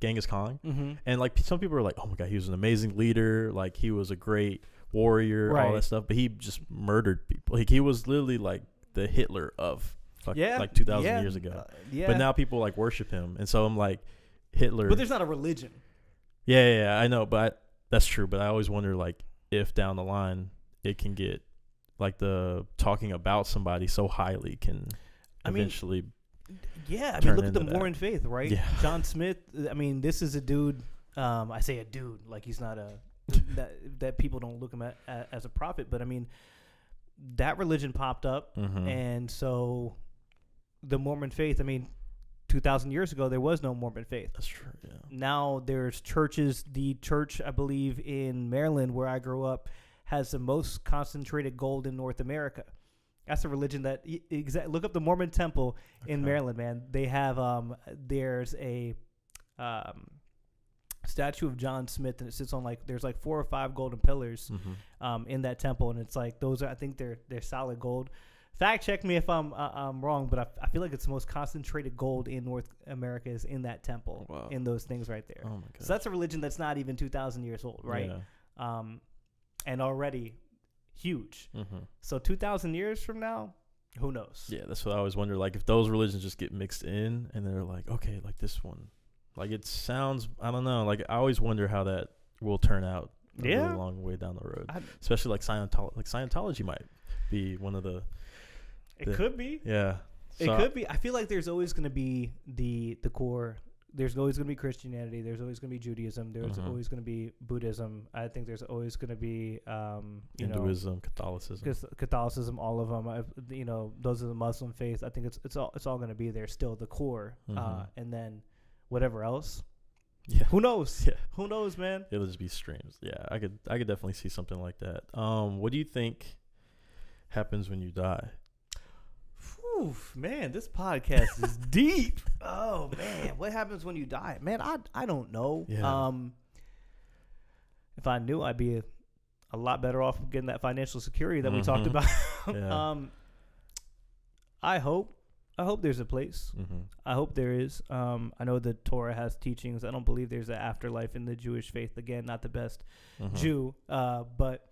Genghis Khan, and like some people are like, oh my god, he was an amazing leader, like he was a great warrior, all that stuff, but he just murdered people. Like he was literally like the Hitler of like 2,000 years ago. But now people like worship him, and so I'm like, Hitler. But there's not a religion. Yeah, I know, but that's true. But I always wonder, like, if down the line it can get like the talking about somebody so highly can eventually Yeah, I turn mean, look at the into that. Mormon faith, right? Yeah. John Smith. I mean, this is a dude. I say a dude like he's not that people don't look him at as a prophet, but I mean, that religion popped up, and so the Mormon faith. I mean, 2,000 years ago there was no Mormon faith. That's true. Yeah. Now there's churches. The church, I believe, in Maryland, where I grew up, has the most concentrated gold in North America. That's a religion that look up the Mormon temple in Maryland, man. They have there's a statue of John Smith, and it sits on there's 4 or 5 golden pillars in that temple, and it's like those are, I think they're solid gold. Fact check me if I'm wrong, but I feel like it's the most concentrated gold in North America is in that temple. Wow. In those things right there. Oh my gosh. So that's a religion that's not even 2,000 years old, right? Yeah. And already huge. So 2,000 years from now, who knows? Yeah, that's what I always wonder. Like, if those religions just get mixed in, and they're like, okay, like this one, like it sounds, I don't know. Like, I always wonder how that will turn out. A really long way down the road, especially like Scientology. Like Scientology might be one of the. It could be. Yeah, it could be. I feel like there's always going to be the core. There's always going to be Christianity. There's always going to be Judaism. There's always going to be Buddhism. I think there's always going to be Hinduism, Catholicism, all of them. Those are the Muslim faith. I think it's all going to be there still, the core, and then whatever else. Yeah. Who knows? Yeah. Who knows, man? It'll just be streams. Yeah, I could definitely see something like that. What do you think happens when you die? Oof, man, this podcast is deep. Oh man, what happens when you die? Man, I don't know. Yeah. If I knew, I'd be a lot better off getting that financial security that we talked about. Yeah. I hope there's a place. I hope there is. I know the Torah has teachings. I don't believe there's an afterlife in the Jewish faith. Again, not the best Jew, but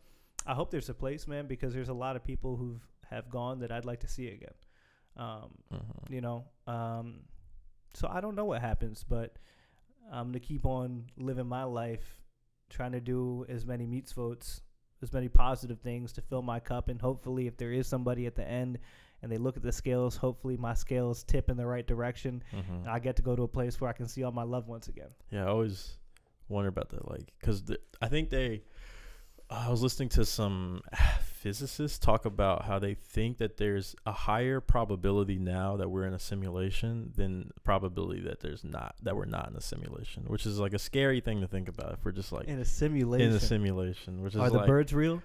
I hope there's a place, man, because there's a lot of people who have gone that I'd like to see again. So I don't know what happens, but I'm going to keep on living my life, trying to do as many mitzvot, as many positive things to fill my cup. And hopefully if there is somebody at the end and they look at the scales, hopefully my scales tip in the right direction. And I get to go to a place where I can see all my loved ones again. Yeah, I always wonder about that. Like, because I think I was listening to some physicists talk about how they think that there's a higher probability now that we're in a simulation than the probability that we're not in a simulation, which is like a scary thing to think about. If we're just like in a simulation, which is are the birds real?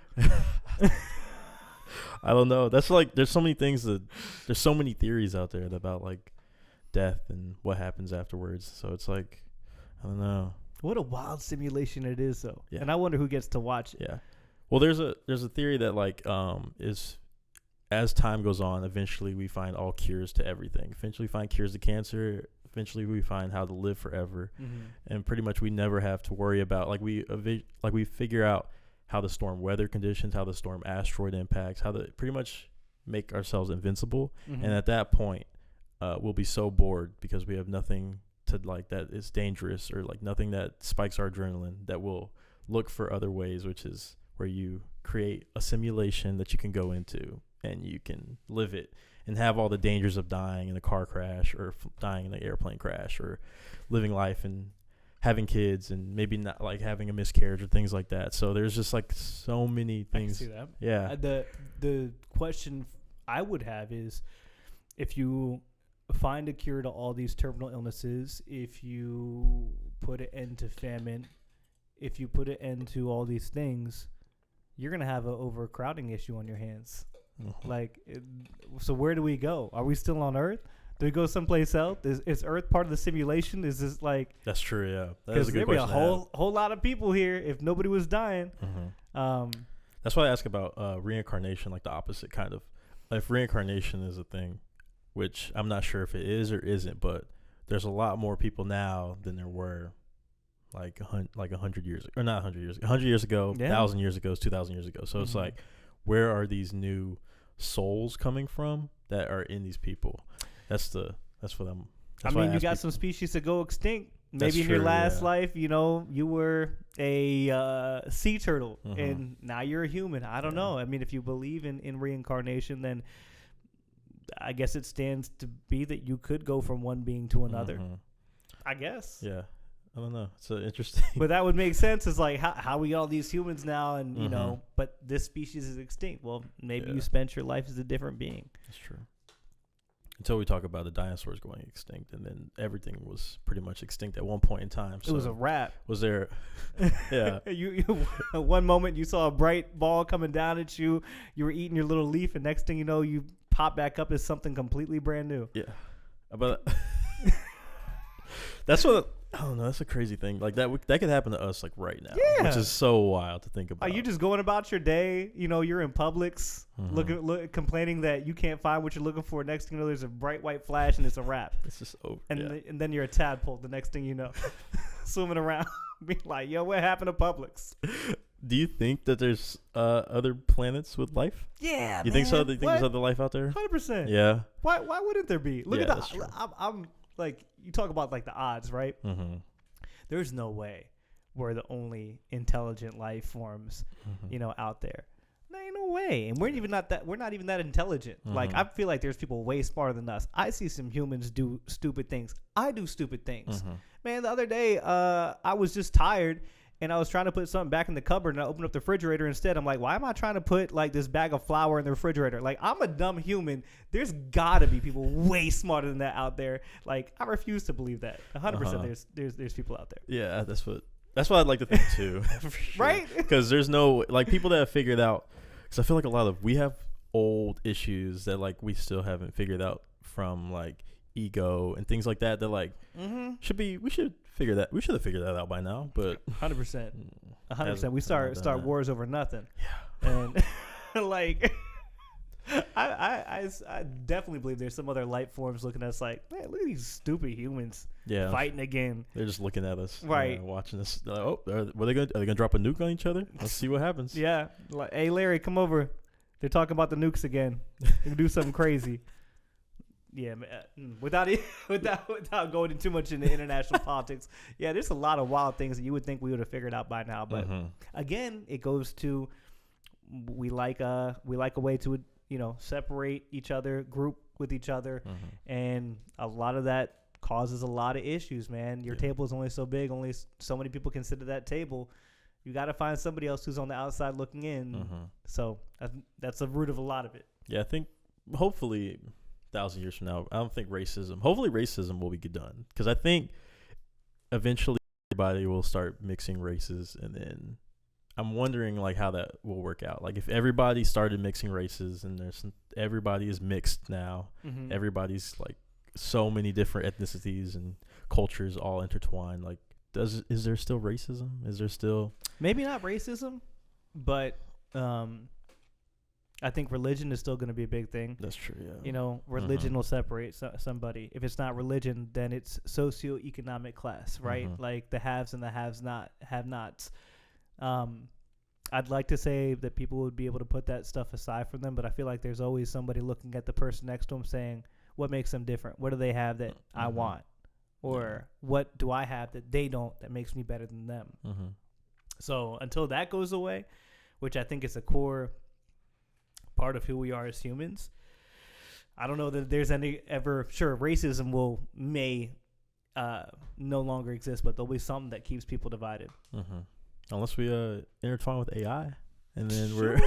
I don't know. That's like, there's so many theories out there about like death and what happens afterwards. So it's like, I don't know. What a wild simulation it is, though. Yeah. And I wonder who gets to watch it. Yeah. Well, there's a theory that like is as time goes on, eventually we find all cures to everything. Eventually we find cures to cancer. Eventually we find how to live forever, and pretty much we never have to worry about we figure out how the storm weather conditions, how the storm asteroid impacts, how to pretty much make ourselves invincible. And at that point, we'll be so bored because we have nothing to like that is dangerous, or like nothing that spikes our adrenaline, that will look for other ways, which is where you create a simulation that you can go into and you can live it and have all the dangers of dying in a car crash or dying in an airplane crash or living life and having kids and maybe not like having a miscarriage or things like that. So there's just like so many things. I can see that. Yeah. The question I would have is, if you find a cure to all these terminal illnesses, if you put an end to famine, if you put an end to all these things, you're going to have an overcrowding issue on your hands. So where do we go? Are we still on Earth? Do we go someplace else? Is Earth part of the simulation? Is this like... That's true, yeah. That is a good question. There'd be a whole lot of people here if nobody was dying. That's why I ask about reincarnation, like the opposite kind of. If reincarnation is a thing, which I'm not sure if it is or isn't, but there's a lot more people now than there were like 100 years, or not 100 years, 100 years ago, 1,000 years ago, 2,000 years ago. So it's like, where are these new souls coming from that are in these people? That's what I'm. I mean, you got some species that go extinct. Maybe in your last life, you were a sea turtle, and now you're a human. I don't know. I mean, if you believe in reincarnation, then I guess it stands to be that you could go from one being to another. I guess. Yeah. I don't know. It's interesting. But that would make sense. It's like, how we all these humans now, and, you know, but this species is extinct. Well, maybe you spent your life as a different being. That's true. Until we talk about the dinosaurs going extinct, and then everything was pretty much extinct at one point in time. So it was a wrap. Was there? Yeah. you one moment you saw a bright ball coming down at you. You were eating your little leaf, and next thing you know, you pop back up as something completely brand new. Yeah. But that's what. I don't know. That's a crazy thing. Like that could happen to us like right now, which is so wild to think about. Are you just going about your day? You know, you're in Publix, complaining that you can't find what you're looking for. Next thing you know, there's a bright white flash and it's a wrap. It's just over. And then you're a tadpole. The next thing you know, swimming around, being like, "Yo, what happened to Publix?" Do you think that there's other planets with life? Yeah, you think so? Do you think there's other life out there? 100%. Yeah. Why wouldn't there be? Look at that. I'm like, you talk about like the odds, right? There's no way we're the only intelligent life forms, you know, out there. There ain't no way. And we're not even that intelligent. Like, I feel like there's people way smarter than us. I see some humans do stupid things. I do stupid things. Man, the other day, I was just tired. And I was trying to put something back in the cupboard, and I opened up the refrigerator instead. I'm like, why am I trying to put like this bag of flour in the refrigerator? Like, I'm a dumb human. There's gotta be people way smarter than that out there. Like, I refuse to believe that. 100%. There's people out there. Yeah, that's what I'd like to think too. For sure. Right? Because there's no like people that have figured out. Because I feel like we have old issues that like we still haven't figured out from like ego and things like that. That like we should figure that. We should have figured that out by now, but 100%. We start wars over nothing. Yeah. And like, I definitely believe there's some other life forms looking at us like, man, look at these stupid humans fighting again. They're just looking at us, right? Watching us. Like, oh, are they gonna drop a nuke on each other? Let's see what happens. Yeah. Like, hey, Larry, come over. They're talking about the nukes again. They can do something crazy. Yeah, without going too much into international politics, yeah, there's a lot of wild things that you would think we would have figured out by now. But again, it goes to we like a way to, you know, separate each other, group with each other, and a lot of that causes a lot of issues. Man, your table is only so big, only so many people can sit at that table. You got to find somebody else who's on the outside looking in. So that's the root of a lot of it. Yeah, I think hopefully 1,000 years from now, I don't think hopefully racism will be done, because I think eventually everybody will start mixing races, and then I'm wondering like how that will work out. Like if everybody started mixing races, and everybody is mixed now, everybody's like so many different ethnicities and cultures all intertwined. Like, is there still racism? Is there still maybe not racism, but I think religion is still going to be a big thing. That's true, yeah. You know, religion will separate somebody. If it's not religion, then it's socioeconomic class, right? Like the haves and the have-nots. I'd like to say that people would be able to put that stuff aside from them, but I feel like there's always somebody looking at the person next to them saying, what makes them different? What do they have that I want? Or what do I have that they don't that makes me better than them? So until that goes away, which I think is a core part of who we are as humans, I don't know that there's racism may no longer exist, but there'll be something that keeps people divided. Unless we intertwine with AI, and then we're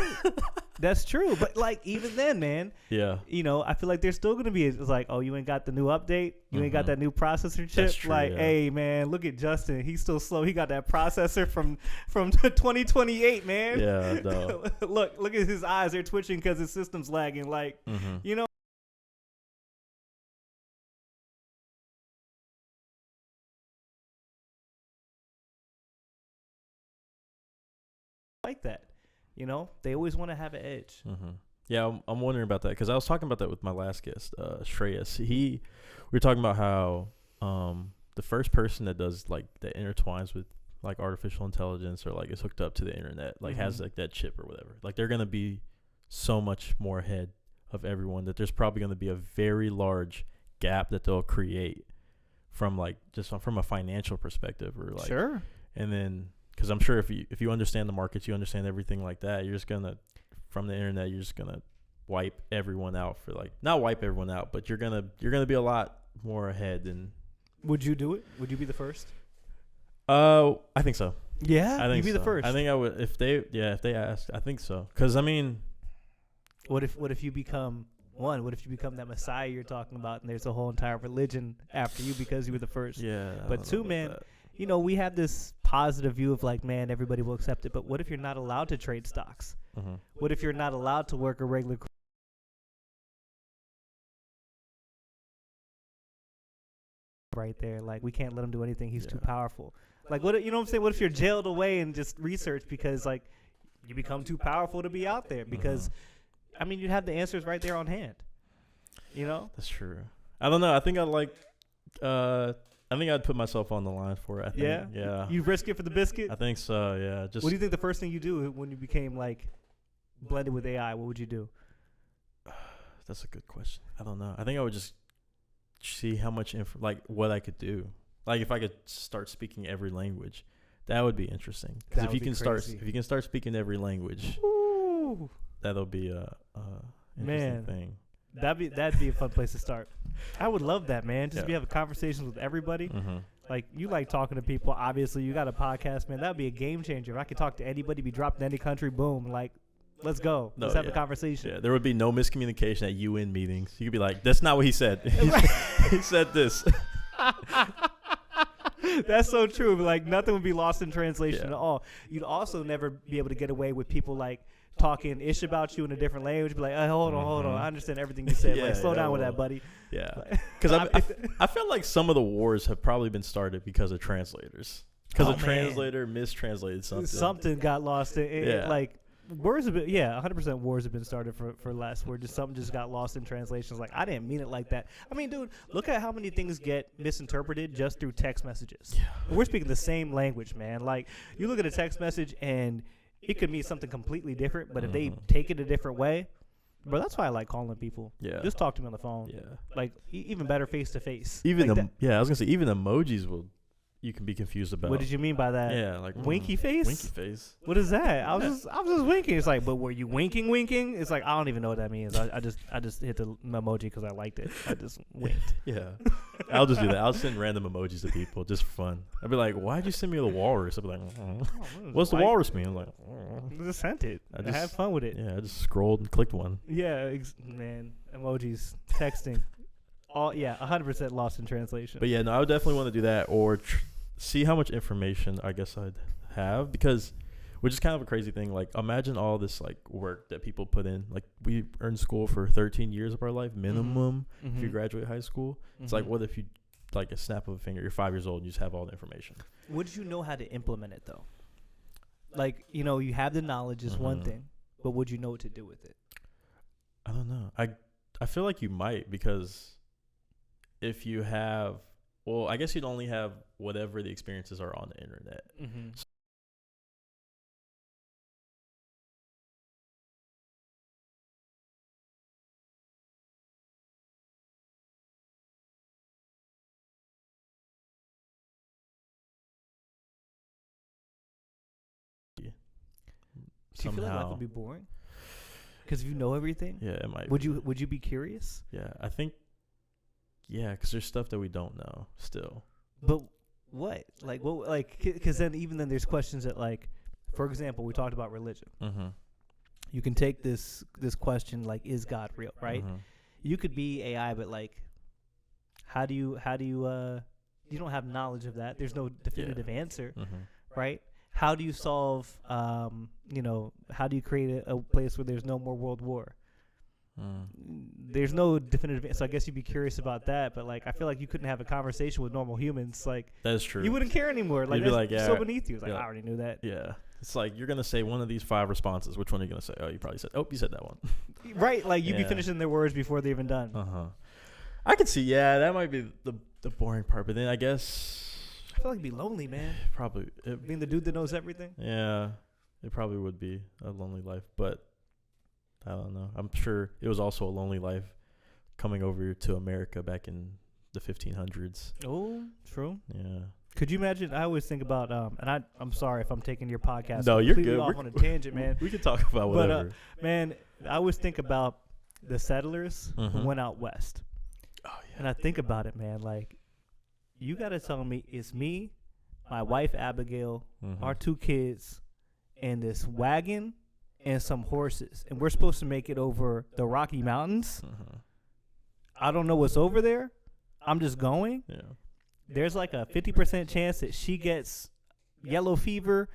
that's true. But like even then, man, you know, I feel like there's still gonna be it's like, oh, you ain't got the new update, you ain't got that new processor chip. True, like, hey man, look at Justin, he's still slow. He got that processor from 2028, man. Yeah, no. look at his eyes, they're twitching because his system's lagging. Like, you know. Like that, you know, they always want to have an edge. Yeah, I'm wondering about that, because I was talking about that with my last guest, Shreyas. We were talking about how the first person that does like that intertwines with like artificial intelligence or like is hooked up to the internet, like has like that chip or whatever, like they're gonna be so much more ahead of everyone that there's probably gonna be a very large gap that they'll create from like just from a financial perspective or like and then. Because I'm sure if you understand the markets, you understand everything like that, you're just gonna, from the internet, you're just gonna wipe everyone out for like, not wipe everyone out, but you're gonna be a lot more ahead than. Would you do it? Would you be the first? I think so. Yeah, I think you'd be the so. first. I think I would if they asked. I think so. Because I mean, what if you become one? What if you become that Messiah you're talking about, and there's a whole entire religion after you because you were the first? yeah. But two, man, you know, we have this positive view of like, man, everybody will accept it. But what if you're not allowed to trade stocks? Mm-hmm. What if you're not allowed to work a regular right there? Like, we can't let him do anything. He's too powerful. Like, what, you know what I'm saying? What if you're jailed away and just research because, like, you become too powerful to be out there? Because, I mean, you have the answers right there on hand. You know? That's true. I don't know. I think I'd put myself on the line for it. I think. Yeah? Yeah. You risk it for the biscuit? I think so, yeah. Just. What do you think the first thing you do when you became, like, blended with AI? What would you do? That's a good question. I don't know. I think I would just see how much what I could do. Like if I could start speaking every language, that would be interesting. Because if you can start speaking every language, ooh, that'll be a interesting thing. That'd be a fun place to start. I would love that, man. Just be having conversations with everybody. Mm-hmm. Like, you like talking to people. Obviously, you got a podcast, man. That would be a game changer. If I could talk to anybody, be dropped in any country, boom, like, let's go. Let's have a conversation. Yeah, there would be no miscommunication at UN meetings. You could be like, that's not what he said. He said this. That's so true. Like, nothing would be lost in translation at all. You'd also never be able to get away with people, like, talking ish about you in a different language. Be like, hold on. I understand everything you said. Slow down with that, buddy. Yeah. Because I feel like some of the wars have probably been started because of translators. Because a translator mistranslated something. Something got lost. Like, wars have been, 100% wars have been started for less, where just something just got lost in translations. Like, I didn't mean it like that. I mean, dude, look at how many things get misinterpreted just through text messages. Yeah. We're speaking the same language, man. Like, you look at a text message and it could mean something completely different, but if they take it a different way, bro, that's why I like calling people. Yeah. Just talk to me on the phone. Yeah. Like, even better face to face. I was gonna say, even emojis you can be confused about. What did you mean by that? Yeah, like winky face. Winky face. What is that? I was just winking. It's like, but were you winking? It's like, I don't even know what that means. I just hit the emoji because I liked it. I just winked. Yeah, I'll just do that. I'll send random emojis to people just for fun. I'll be like, why'd you send me the walrus? I'll be like, what's the walrus mean? I'm like, I just sent it. I had fun with it. Yeah, I just scrolled and clicked one. Yeah, man, emojis, texting. 100% lost in translation. But yeah, no, I would definitely want to do that or see how much information I guess I'd have, because which is kind of a crazy thing. Like, imagine all this like work that people put in. Like, we are in school for 13 years of our life minimum. If you graduate high school, it's like, what if you like a snap of a finger, you're 5 years old and you just have all the information? Would you know how to implement it though? Like, you know, you have the knowledge is one thing, but would you know what to do with it? I don't know. I feel like you might, because if you have, well, I guess you'd only have whatever the experiences are on the internet. So do you feel like life would be boring? Because if you know everything, yeah, it might. Would you be curious? Yeah, I think. Yeah, because there's stuff that we don't know still. But what? Like, what? Like, because then there's questions that, like, for example, we talked about religion. You can take this question, like, is God real? Right? You could be AI, but like, how do you you don't have knowledge of that. There's no definitive answer, right? How do you solve? How do you create a place where there's no more world war? There's no definitive answer. So I guess you'd be curious about that, but like, I feel like you couldn't have a conversation with normal humans. Like, that is true. You wouldn't care anymore. Like, you'd be like, so beneath you. It's like, I already knew that. Yeah. It's like, you're going to say one of these 5 responses. Which one are you going to say? Oh, you probably said, you said that one. Right. Like, you'd be finishing their words before they're even done. I could see, that might be the boring part. But then I guess, I feel like it'd be lonely, man. Probably. Being the dude that knows everything. Yeah. It probably would be a lonely life. But I don't know. I'm sure it was also a lonely life coming over to America back in the 1500s. Oh, true. Yeah. Could you imagine? I always think about, and I'm sorry if I'm taking your podcast. No, you're good. Off on a tangent, man. We can talk about whatever. But man, I always think about the settlers went out west. Oh yeah. And I think about it, man. Like, you got to tell me it's me, my wife Abigail, our 2 kids, and this wagon and some horses, and we're supposed to make it over the Rocky Mountains. I don't know what's over there. I'm just going. Yeah. There's like a 50% chance that she gets yellow fever.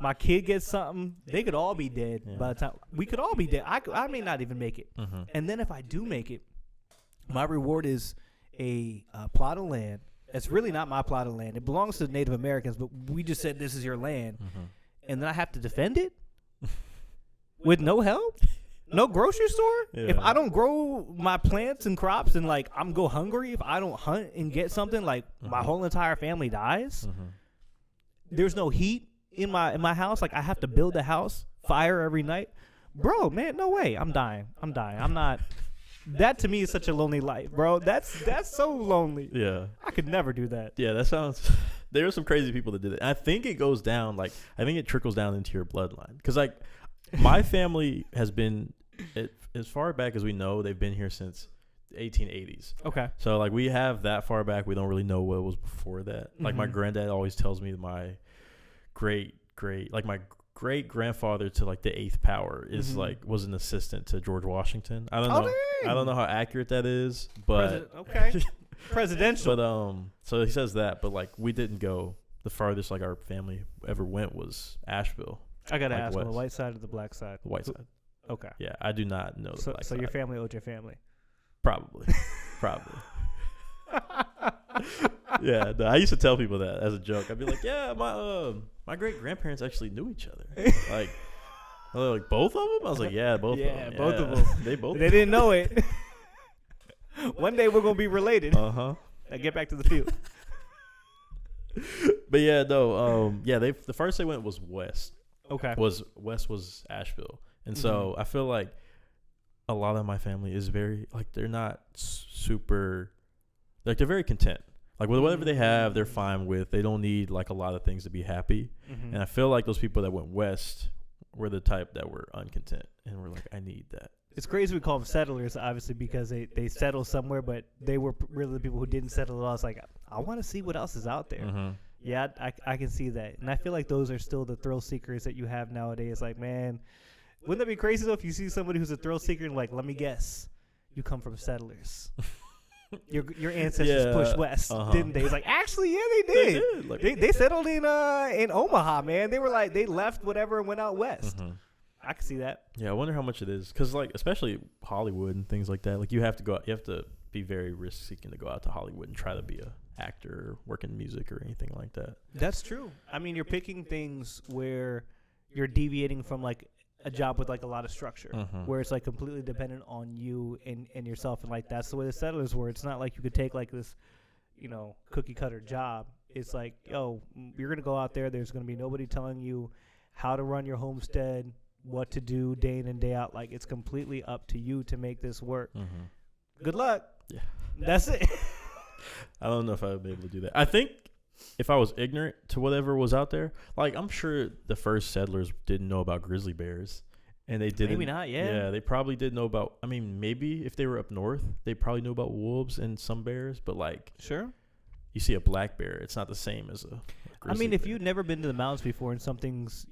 My kid gets something. They could all be dead by the time. We could all be dead. I may not even make it. And then if I do make it, my reward is a plot of land. It's really not my plot of land. It belongs to the Native Americans, but we just said this is your land. And then I have to defend it with no help? No grocery store? Yeah. If I don't grow my plants and crops and, like, I'm go hungry, if I don't hunt and get something, like, my whole entire family dies. There's no heat in my house. Like, I have to build a house, fire every night. Bro, man, no way. I'm dying. I'm not. That to me is such a lonely life, bro. That's so lonely. Yeah. I could never do that. Yeah, that sounds. There are some crazy people that did it. I think it goes down. Like, I think it trickles down into your bloodline. Because, like, my family has been, as far back as we know, they've been here since the 1880s. Okay. So, like, we have that far back. We don't really know what was before that. Like, my granddad always tells me that my great grandfather to, like, the 8th power is was an assistant to George Washington. I don't know. Dang. I don't know how accurate that is, but Presidential. But so he says that, but, like, we didn't go. The farthest, like, our family ever went was Asheville. I gotta like, ask, west. on the white side or the black side? The white side. Okay. Yeah, I do not know the black side. So your family owed your family. Probably. Yeah, no, I used to tell people that as a joke. I'd be like, yeah, my great grandparents actually knew each other. Like both of them? I was like, yeah, both of them. Yeah, both of them. They didn't know it. One day we're gonna be related. Now get back to the field. But yeah, no, the first they went was west. Okay. West was Asheville. And so I feel like a lot of my family is very, like, they're not super, like, they're very content. Like, with whatever they have, they're fine with. They don't need, like, a lot of things to be happy. And I feel like those people that went west were the type that were uncontent and were like, I need that. It's crazy we call them settlers, obviously, because they settle somewhere, but they were really the people who didn't settle at all. It's like, I want to see what else is out there. Yeah, I can see that. And I feel like those are still the thrill seekers that you have nowadays. Like, man, wouldn't that be crazy, though, if you see somebody who's a thrill seeker and, like, let me guess, you come from settlers. Your ancestors pushed west, didn't they? It's like, actually, yeah, they did. Like, they settled in Omaha, man. They were like, they left whatever and went out west. I can see that. Yeah, I wonder how much it is, because, like, especially Hollywood and things like that. Like, you have to be very risk seeking to go out to Hollywood and try to be a actor or work in music or anything like that. That's true. I mean, you're picking things where you're deviating from, like, a job with, like, a lot of structure, where it's, like, completely dependent on you and yourself, and, like, that's the way the settlers were. It's not like you could take, like, this, cookie cutter job. It's like, yo, you're gonna go out there. There's gonna be nobody telling you how to run your homestead, what to do day in and day out. Like, it's completely up to you to make this work. Good luck. Yeah, that's it. I don't know if I would be able to do that. I think if I was ignorant to whatever was out there, like, I'm sure the first settlers didn't know about grizzly bears, and they didn't. Maybe not. Yeah, they probably did know about. I mean, maybe if they were up north, they probably knew about wolves and some bears. But, like, sure, you see a black bear, it's not the same as a. I mean, if you've never been to the mountains before and something's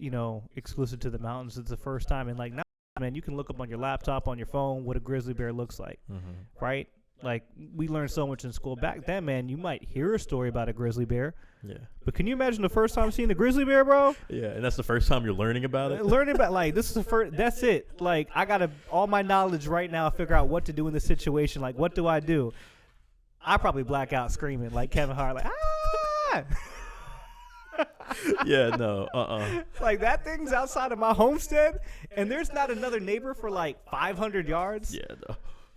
exclusive to the mountains, it's the first time. And, like, now, man, you can look up on your laptop, on your phone, what a grizzly bear looks like, right? Like, we learned so much in school. Back then, man, you might hear a story about a grizzly bear. Yeah. But can you imagine the first time seeing a grizzly bear, bro? Yeah, and that's the first time you're learning about it? Learning about, like, this is the first, that's it. Like, I got to, all my knowledge right now, figure out what to do in this situation. Like, what do I do? I probably black out screaming like Kevin Hart, like, ah! Yeah, no, Like, that thing's outside of my homestead, and there's not another neighbor for, like, 500 yards. Yeah, no.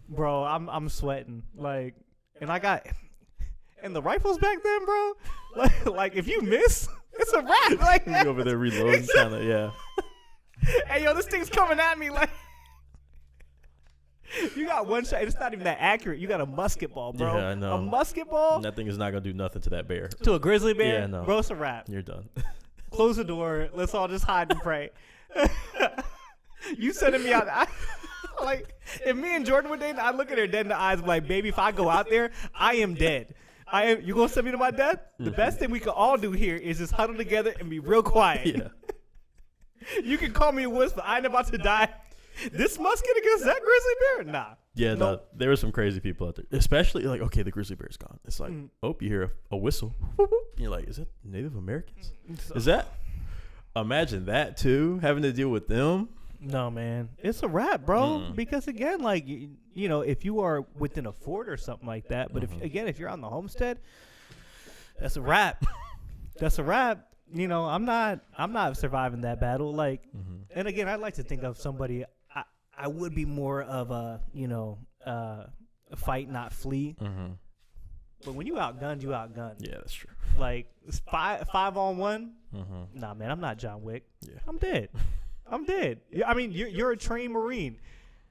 Bro, I'm sweating. Like, and the rifles back then, bro. Like if you miss, it's a wrap. Like, you over there reloading, kind of, yeah. Hey, yo, this thing's coming at me. Like, you got one shot. It's not even that accurate. You got a musket ball, bro. Yeah, I know. A musket ball. And that thing is not gonna do nothing to that bear. To a grizzly bear, yeah, no. Bro, it's a wrap. You're done. Close the door. Let's all just hide and pray. You sending me out? Like, if me and Jordan were dating, I'd look at her dead in the eyes, like, baby, if I go out there, I am dead. You gonna send me to my death? The best thing we could all do here is just huddle together and be real quiet. Yeah. You can call me a wuss, but I ain't about to die. This musket against that grizzly bear? Nah. Yeah, no, there were some crazy people out there. Especially, like, okay, the grizzly bear's gone. It's like, oh, you hear a whistle. And you're like, is it Native Americans? Is that? Imagine that, too, having to deal with them. No, man. It's a wrap, bro. Because, again, like, you know, if you are within a fort or something like that, but if you're on the homestead, that's a wrap. That's a wrap. You know, I'm not surviving that battle. Like, and again, I'd like to think of somebody. I would be more of a, you know, a fight, not flee. But when you outgunned, you outgunned. Yeah, that's true. Like, it's 5-on-1. Nah, man, I'm not John Wick. Yeah. I'm dead. I'm dead. I mean, you're a trained Marine.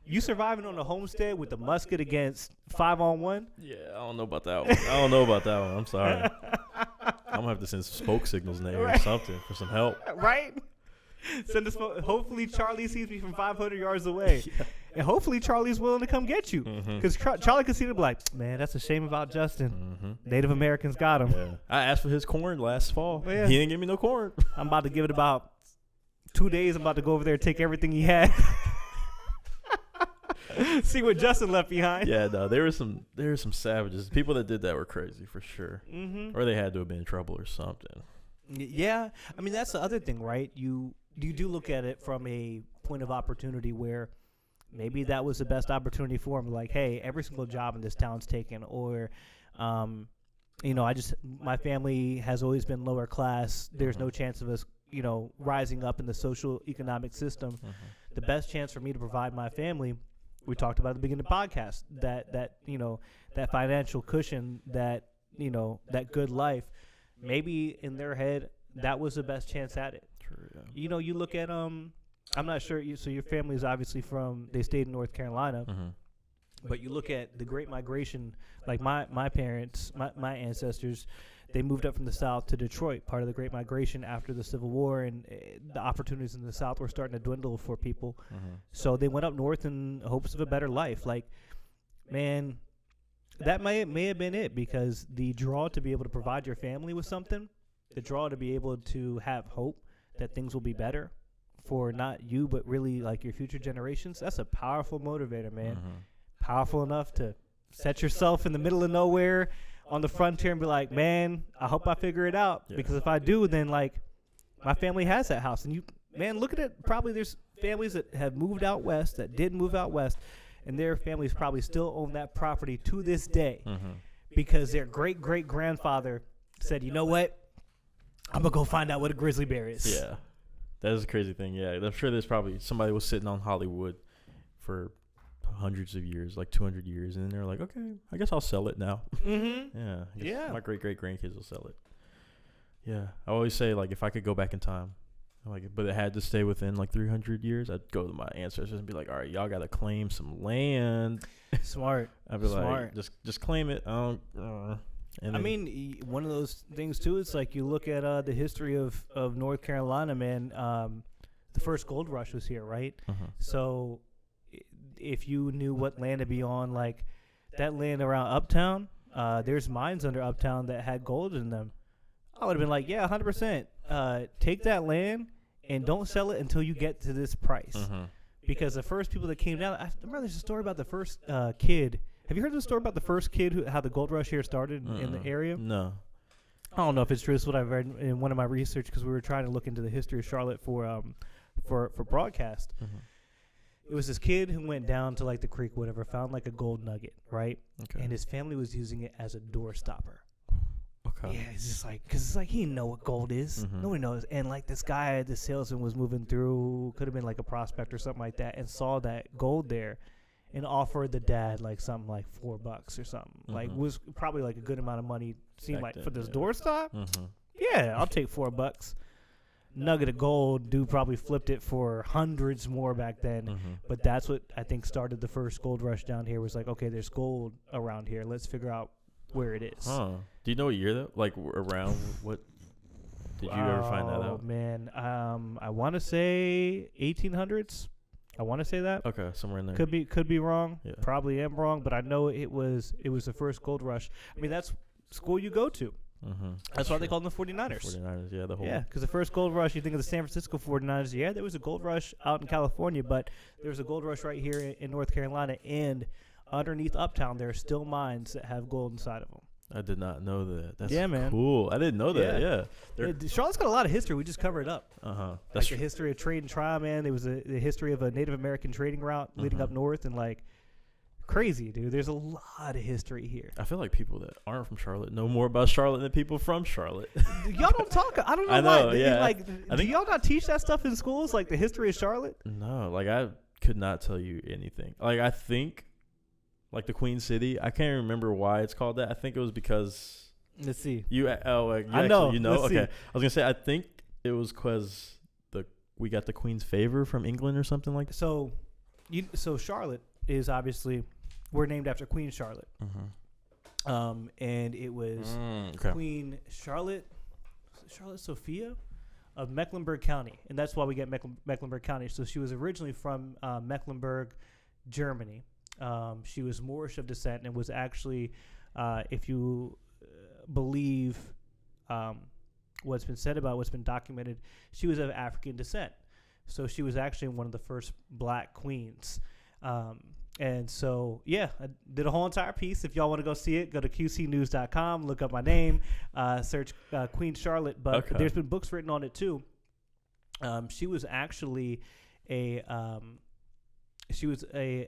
You surviving on a homestead with a musket against 5-on-1? Yeah, I don't know about that one. I'm sorry. I'm gonna have to send some smoke signals in there or something for some help. Right? Send a smoke. Hopefully Charlie sees me from 500 yards away. Yeah. And hopefully Charlie's willing to come get you. Because Charlie could see it and be like, man, that's a shame about Justin. Native Americans got him. Yeah. I asked for his corn last fall. Yeah. He didn't give me no corn. I'm about to give it about 2 days. I'm about to go over there and take everything he had. See what Justin left behind. Yeah, no, there were some savages. People that did that were crazy for sure. Or they had to have been in trouble or something. Yeah. I mean, that's the other thing, right? You do look at it from a point of opportunity where maybe that was the best opportunity for him. Like, hey, every single job in this town's taken. Or, you know, my family has always been lower class. There's no chance of us, you know, rising up in the social economic system. The best chance for me to provide my family, we talked about at the beginning of the podcast, that you know, that financial cushion, that, you know, that good life, maybe in their head that was the best chance at it. True, yeah. You know, you look at I'm not sure, so your family is obviously they stayed in North Carolina, but you look at the Great Migration, like my parents, my ancestors, they moved up from the South to Detroit, part of the Great Migration after the Civil War, and the opportunities in the South were starting to dwindle for people. So they went up north in hopes of a better life. Like, man, that may have been it, because the draw to be able to provide your family with something, the draw to be able to have hope that things will be better for not you, but really like your future generations, that's a powerful motivator, man. Powerful enough to set yourself in the middle of nowhere on the frontier and be like, man, I hope I figure it out. Yeah. Because if I do, then like my family has that house. And you, man, look at it. Probably there's families that have moved out west, that did move out west, and their families probably still own that property to this day because their great-great-grandfather said, you know what? I'm going to go find out what a grizzly bear is. Yeah. That is a crazy thing. Yeah. I'm sure there's probably somebody was sitting on Hollywood for hundreds of years, like 200 years, and then they're like, okay, I guess I'll sell it now. Yeah. My great-great-grandkids will sell it. Yeah. I always say, like, if I could go back in time, but it had to stay within like 300 years, I'd go to my ancestors and be like, all right, y'all got to claim some land. Smart. I'd be like, just claim it. And I mean, one of those things too, it's like you look at the history of North Carolina, man. The first gold rush was here, right? So if you knew what land to be on, like that land around Uptown, there's mines under Uptown that had gold in them. I would have been like, yeah, 100%. Take that land and don't sell it until you get to this price. Because the first people that came down, I remember there's a story about the first kid. Have you heard the story about the first kid how the gold rush here started in the area? No. I don't know if it's true. It's what I've read in one of my research, because we were trying to look into the history of Charlotte for broadcast. It was this kid who went down to like the creek, whatever, found like a gold nugget, right? Okay. And his family was using it as a door stopper. Okay. Yeah, it's just like, because it's like he didn't know what gold is. Nobody knows. And like this guy, this salesman was moving through, could have been like a prospect or something like that, and saw that gold there and offered the dad like something like $4 or something. Like, was probably like a good amount of money, seemed like, for this doorstop. Yeah, I'll take $4. Nugget of gold, dude probably flipped it for hundreds more back then. But that's what I think started the first gold rush down here, was like, okay, there's gold around here. Let's figure out where it is. Do you know what year though? Like around what? Did you ever find that out? Oh man, I want to say 1800s. I want to say that. Okay, somewhere in there. Could be wrong. Yeah. Probably am wrong, but I know it was the first gold rush. I mean, that's school you go to. Mm-hmm. That's why they call them the 49ers. The 49ers, yeah, the whole. Yeah, because the first gold rush, you think of the San Francisco 49ers. Yeah, there was a gold rush out in California, but there was a gold rush right here in North Carolina, and underneath Uptown, there are still mines that have gold inside of them. I did not know that. That's man. Cool. I didn't know that. Yeah. Charlotte's got a lot of history. We just covered it up. That's the history of trade and trial, man. There was the history of a Native American trading route leading up north, and like crazy, dude. There's a lot of history here. I feel like people that aren't from Charlotte know more about Charlotte than people from Charlotte. Y'all don't talk. I don't know. I know. Why. Yeah. Like, do y'all not teach that stuff in schools, like the history of Charlotte? No. Like I could not tell you anything. Like I think, like the Queen City. I can't remember why it's called that. I think it was because. Let's see. I know. You know. Let's Okay. see. I was gonna say I think it was because we got the Queen's favor from England or something like that. So Charlotte is obviously we're named after Queen Charlotte. Mm-hmm. And it was Queen Charlotte Sophia of Mecklenburg County, and that's why we get Mecklenburg County. So she was originally from Mecklenburg, Germany. She was Moorish of descent and was actually, if you believe what's been documented, she was of African descent. So she was actually one of the first black queens. And so, I did a whole entire piece. If y'all want to go see it, go to qcnews.com, look up my name, search Queen Charlotte. But there's been books written on it too. She was actually a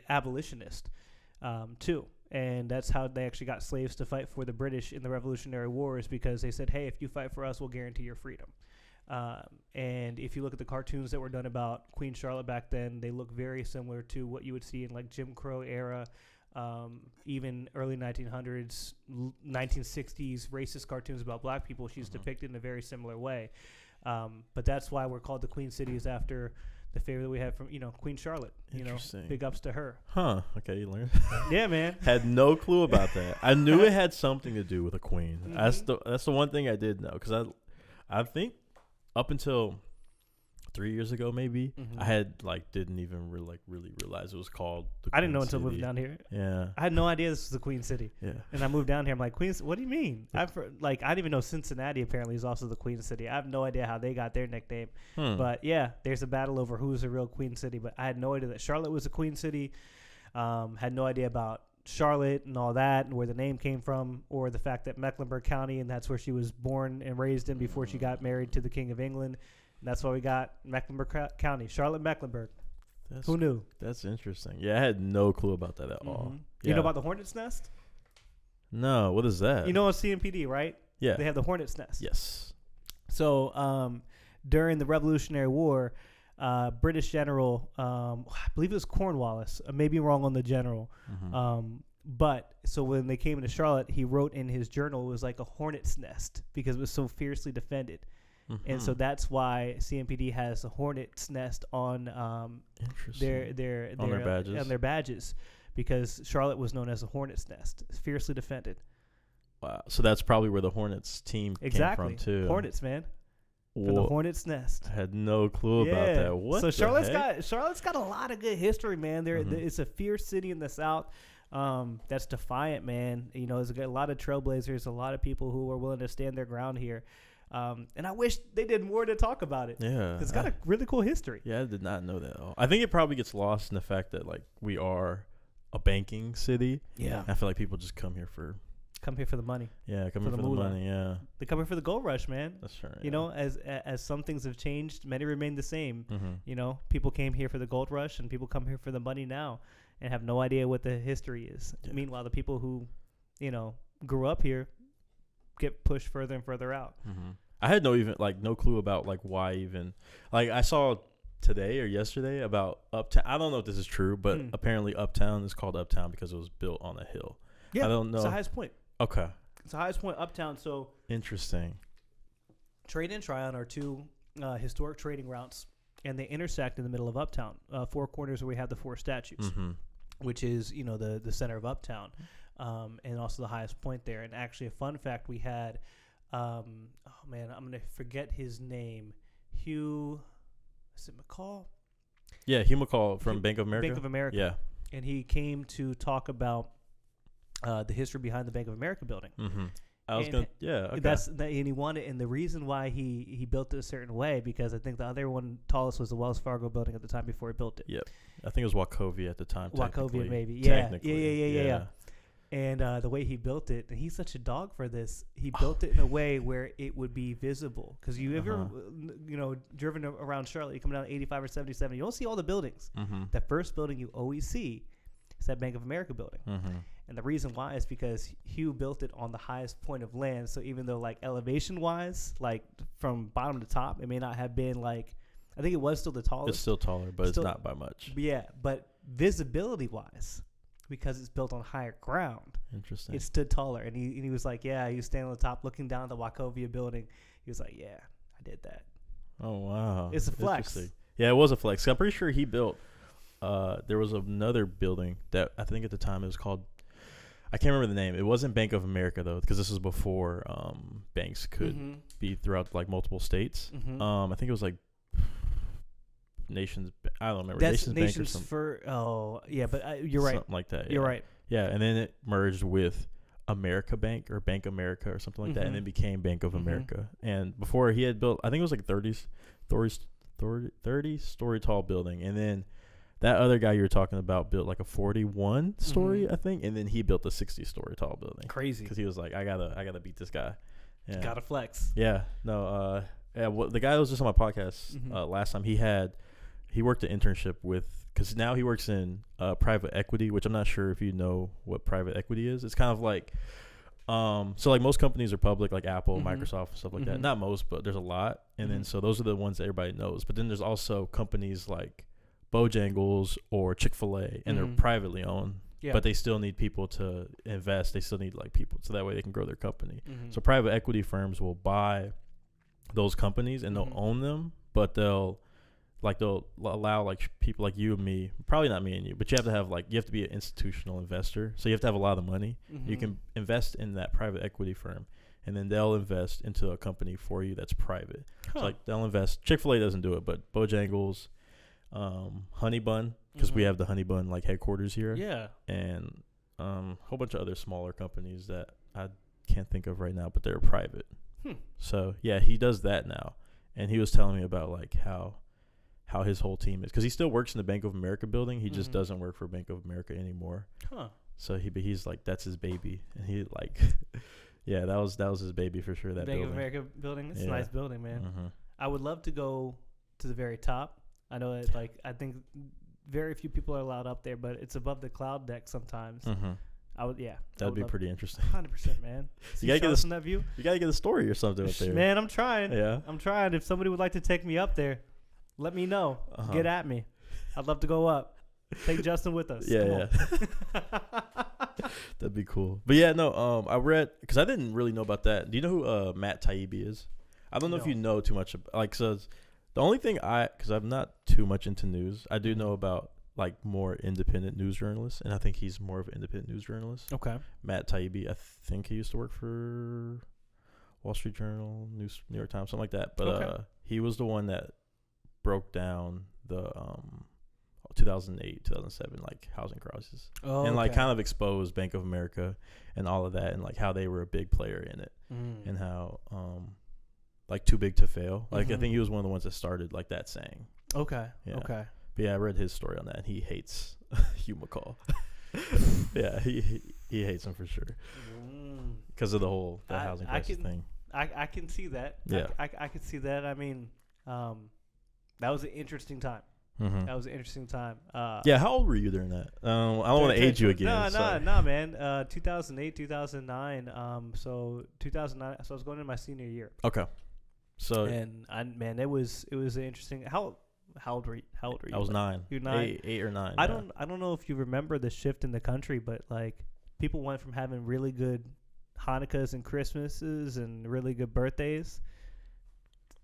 abolitionist too. And that's how they actually got slaves to fight for the British in the Revolutionary Wars, because they said, hey, if you fight for us, we'll guarantee your freedom. And if you look at the cartoons that were done about Queen Charlotte back then, they look very similar to what you would see in like Jim Crow era, even early 1900s, 1960s racist cartoons about black people. She's depicted in a very similar way. But that's why we're called the Queen City, is after the favor that we had from, Queen Charlotte. Big ups to her. Huh. Okay, you learned. Yeah, man. Had no clue about that. I knew it had something to do with a queen. Mm-hmm. That's the one thing I did know, because I think up until 3 years ago, maybe I had didn't even really realize it was called the Queen I didn't know until City. moving down here. Yeah, I had no idea this was the Queen City. Yeah, and I moved down here. I'm like, Queen. What do you mean? I didn't even know Cincinnati apparently is also the Queen City. I have no idea how they got their nickname. But yeah, there's a battle over who's the real Queen City. But I had no idea that Charlotte was a Queen City. Had no idea about Charlotte and all that, and where the name came from, or the fact that Mecklenburg County, and that's where she was born and raised in before she got married to the King of England. And that's why we got Mecklenburg County, Charlotte Mecklenburg. Who knew? That's interesting. Yeah, I had no clue about that at all. You know about the Hornet's Nest? No, what is that? You know CMPD, right? Yeah. They have the Hornet's Nest. Yes. So during the Revolutionary War, British general, I believe it was Cornwallis. I may be wrong on the general. But so when they came into Charlotte, he wrote in his journal it was like a hornet's nest because it was so fiercely defended. And so that's why CMPD has a hornet's nest on their badges, because Charlotte was known as a hornet's nest, fiercely defended. Wow. So that's probably where the Hornets team came from too. Hornets, man. For the Hornets Nest. I had no clue about that. What? So Charlotte's got a lot of good history, man. It's a fierce city in the South. That's defiant, man. There's a lot of trailblazers, a lot of people who are willing to stand their ground here. And I wish they did more to talk about it. Yeah. It's got a really cool history. Yeah, I did not know that at all. I think it probably gets lost in the fact that we are a banking city. Yeah. I feel like people just come here for the money. Yeah, come here for the money, yeah. They come here for the gold rush, man. That's right. As some things have changed, many remain the same. People came here for the gold rush, and people come here for the money now and have no idea what the history is. Yeah. Meanwhile, the people who, grew up here get pushed further and further out. I had no clue about why even. I saw today or yesterday about Uptown. I don't know if this is true, but apparently Uptown is called Uptown because it was built on a hill. Yeah, I don't know. It's the highest point. Okay. It's the highest point Uptown. So interesting. Trade and Tryon are two historic trading routes, and they intersect in the middle of Uptown. Four corners where we have the four statues, which is the center of Uptown, and also the highest point there. And actually, a fun fact we had. I'm gonna forget his name. Hugh, is it McCall? Yeah, Hugh McCall from Bank of America. Bank of America. Yeah. And he came to talk about the history behind the Bank of America building. Mm-hmm. Okay. Okay. And he wanted, and the reason why he built it a certain way, because I think the other one tallest was the Wells Fargo building at the time before he built it. Yep. I think it was Wachovia at the time. Wachovia, maybe. Yeah. And the way he built it, and he's such a dog for this. He built it in a way where it would be visible. Because you ever, driven around Charlotte, you come down 85 or 77, you don't see all the buildings. Mm-hmm. The first building you always see is that Bank of America building. Mm-hmm. And the reason why is because Hugh built it on the highest point of land. So even though like elevation wise, like from bottom to top, it may not have been like, I think it was still the tallest. It's still taller, but it's not by much. Yeah, but visibility wise, because it's built on higher ground, interesting, it stood taller. And he was like, yeah, he was standing on the top looking down at the Wachovia building. He was like, yeah, I did that. Oh, wow. It's a flex. Yeah, it was a flex. I'm pretty sure he built, there was another building that I think at the time it was called, I can't remember the name. It wasn't Bank of America though, because this was before banks could be throughout like multiple states. Mm-hmm. I think it was like Nations. I don't remember. That's Nations Bank or something. But you're right. Something like that. You're right. Yeah, and then it merged with America Bank or Bank America or something like that, and then became Bank of America. And before he had built, I think it was like 30 story tall building, and then that other guy you were talking about built like a 41 story, I think, and then he built a 60 story tall building. Crazy, because he was like, I gotta beat this guy. Yeah. Gotta flex. Yeah, no, the guy that was just on my podcast last time, he worked an internship with, because now he works in private equity, which I'm not sure if you know what private equity is. It's kind of like, so like most companies are public, like Apple, Microsoft, stuff like that. Not most, but there's a lot, and then so those are the ones that everybody knows. But then there's also companies like Bojangles or Chick-fil-A, and they're privately owned, but they still need people to invest. They still need like people, so that way they can grow their company. So private equity firms will buy those companies and they'll own them, but they'll allow like people like you and me, probably not me and you, but you have to be an institutional investor. So you have to have a lot of money. You can invest in that private equity firm, and then they'll invest into a company for you that's private. So like they'll invest. Chick-fil-A doesn't do it, but Bojangles, Honey Bun, because we have the Honey Bun like headquarters here. Yeah. And a whole bunch of other smaller companies that I can't think of right now, but they're private. So yeah, he does that now, and he was telling me about like how his whole team is, because he still works in the Bank of America building. He just doesn't work for Bank of America anymore. So he's like, that's his baby, and he like, yeah, that was his baby for sure. That Bank of America building. It's a nice building, man. I would love to go to the very top. I know that I think very few people are allowed up there, but it's above the cloud deck sometimes. That'd be pretty interesting. 100%, man. You gotta get that view. You gotta get a story or something up there. Man, I'm trying. Yeah, I'm trying. If somebody would like to take me up there, let me know. Get at me. I'd love to go up. Take Justin with us. Yeah. That'd be cool. But yeah, no. I read, because I didn't really know about that. Do you know who Matt Taibbi is? I don't know if you know too much about, so the only thing because I'm not too much into news, I do know about like more independent news journalists, and I think he's more of an independent news journalist. Okay. Matt Taibbi, I think he used to work for Wall Street Journal, New York Times, something like that. But he was the one that broke down the 2008, 2007 like housing crisis, and like kind of exposed Bank of America and all of that, and like how they were a big player in it, and how like too big to fail. Like I think he was one of the ones that started like that saying. Okay. Yeah. Okay. But yeah, I read his story on that, and he hates Hugh McCall. Yeah, he hates him for sure because of the housing crisis thing. I can see that. Yeah, I can see that. I mean, that was an interesting time. That was an interesting time. Yeah, how old were you during that? I don't want to age you again. No, man. 2008, 2009. So 2009. So I was going into my senior year. Okay. So it was an interesting. How old were you? I was 9. You're 9. 8 or 9. I don't know if you remember the shift in the country, but like people went from having really good Hanukkahs and Christmases and really good birthdays.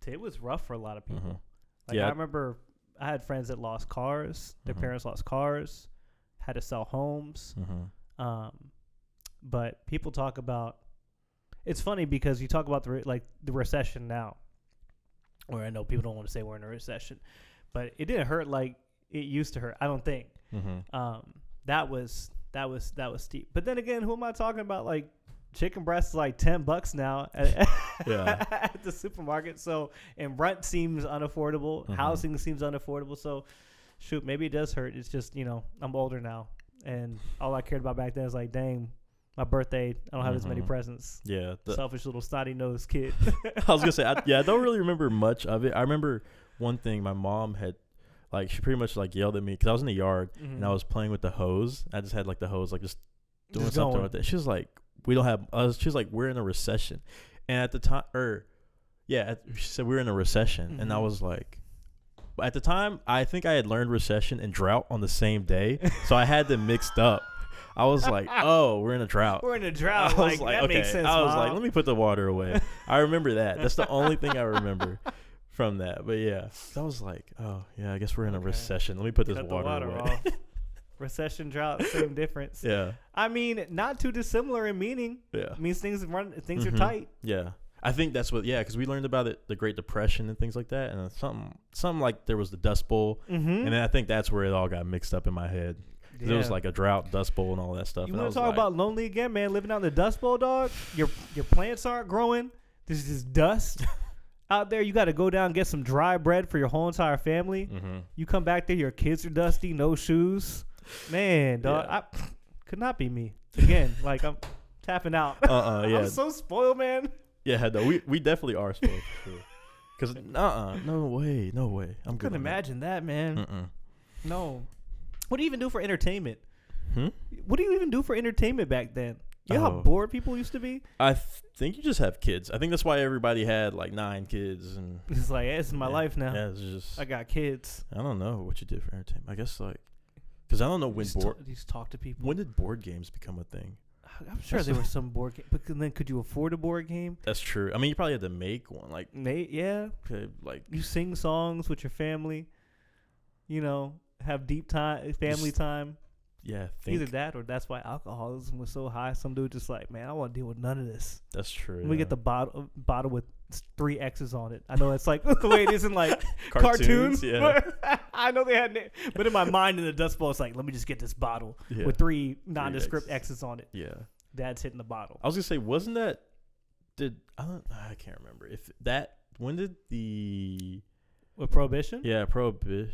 It was rough for a lot of people. Like I remember I had friends that lost cars. Their parents lost cars, had to sell homes. But people talk about, it's funny because you talk about the recession now, or I know people don't want to say we're in a recession, but it didn't hurt like it used to hurt. I don't think. That was steep. But then again, who am I talking about? Like, chicken breast is like $10 now at the supermarket. So, and rent seems unaffordable. Housing seems unaffordable. So, shoot, maybe it does hurt. It's just, I'm older now, and all I cared about back then is like, dang, my birthday, I don't have as many presents. Yeah, selfish little snotty nosed kid. I was gonna say, I don't really remember much of it. I remember one thing. My mom had, like, she pretty much like yelled at me because I was in the yard and I was playing with the hose. I just had like the hose, like just doing something with it. She was like, "We don't have us." She was like, "We're in a recession," and at the time, she said we're in a recession, and I was like, at the time, I think I had learned recession and drought on the same day, so I had them mixed up. I was like, "Oh, we're in a drought." We're in a drought. I was like, that okay. makes sense, I was Mom. like, let me put the water away. I remember that. That's the only thing I remember from that. But yeah, that was like, oh yeah, I guess we're in a recession. Let me put this water away. Off. Recession, drought, same difference. Yeah. I mean, not too dissimilar in meaning. Yeah. It means things are tight. Yeah. I think that's what. Yeah, because we learned about it, the Great Depression and things like that, and something like there was the Dust Bowl, and then I think that's where it all got mixed up in my head. Yeah. It was like a drought, Dust Bowl, and all that stuff. You want to talk about lonely again, man? Living out in the Dust Bowl, dog. Your plants aren't growing. There's just dust out there. You got to go down and get some dry bread for your whole entire family. You come back there, your kids are dusty, no shoes. Man, dog, I could not be me again. Like, I'm tapping out. Yeah. I'm so spoiled, man. Yeah, no, we definitely are spoiled for sure. Because no way. I'm good. Couldn't imagine that, man. No. What do you even do for entertainment? What do you even do for entertainment back then? You know how bored people used to be? I think you just have kids. I think that's why everybody had like 9 kids. And it's like, this is my life now. Yeah, it's just. I got kids. I don't know what you did for entertainment. I guess like, because I don't know when you talk to people. When did board games become a thing? I'm sure there was some board game, but then could you afford a board game? That's true. I mean, you probably had to make one. Like, yeah. Like you sing songs with your family. Have deep time, family time. Yeah, either that or that's why alcoholism was so high. Some dude just like, man, I want to deal with none of this. That's true. Let me get the bottle with 3 X's on it. I know it's like the way it is in like cartoons. Yeah. I know they had, but in my mind in the Dust Bowl, it's like, let me just get this bottle with 3 nondescript X's on it. Yeah. Dad's hitting the bottle. I was gonna say, wasn't that? I can't remember if that. When did the? With Prohibition? Yeah, Prohibition.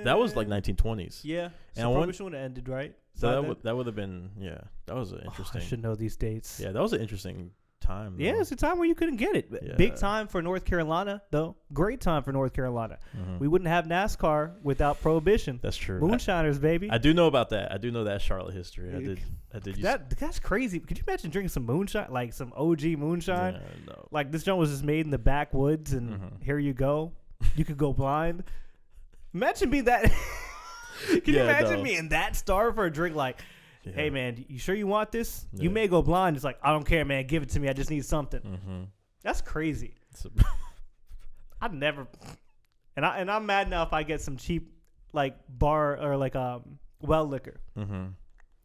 That was like 1920s. Yeah. So Prohibition would have ended, right? So that would have been, that was an interesting. I should know these dates. Yeah, that was an interesting time. Yeah, it's a time where you couldn't get it. Yeah. Big time for North Carolina, though. Great time for North Carolina. We wouldn't have NASCAR without Prohibition. That's true. Moonshiners, baby. I do know about that. I do know that Charlotte history. I did. That's crazy. Could you imagine drinking some moonshine, like some OG moonshine? Yeah, no. Like this joint was just made in the backwoods, and here you go. You could go blind. Imagine being that. Can you imagine being that starved for a drink? Like, hey man, you sure you want this? Yeah. You may go blind. It's like, I don't care, man. Give it to me. I just need something. That's crazy. I'd never. And I'm mad now if I get some cheap like bar or like well liquor.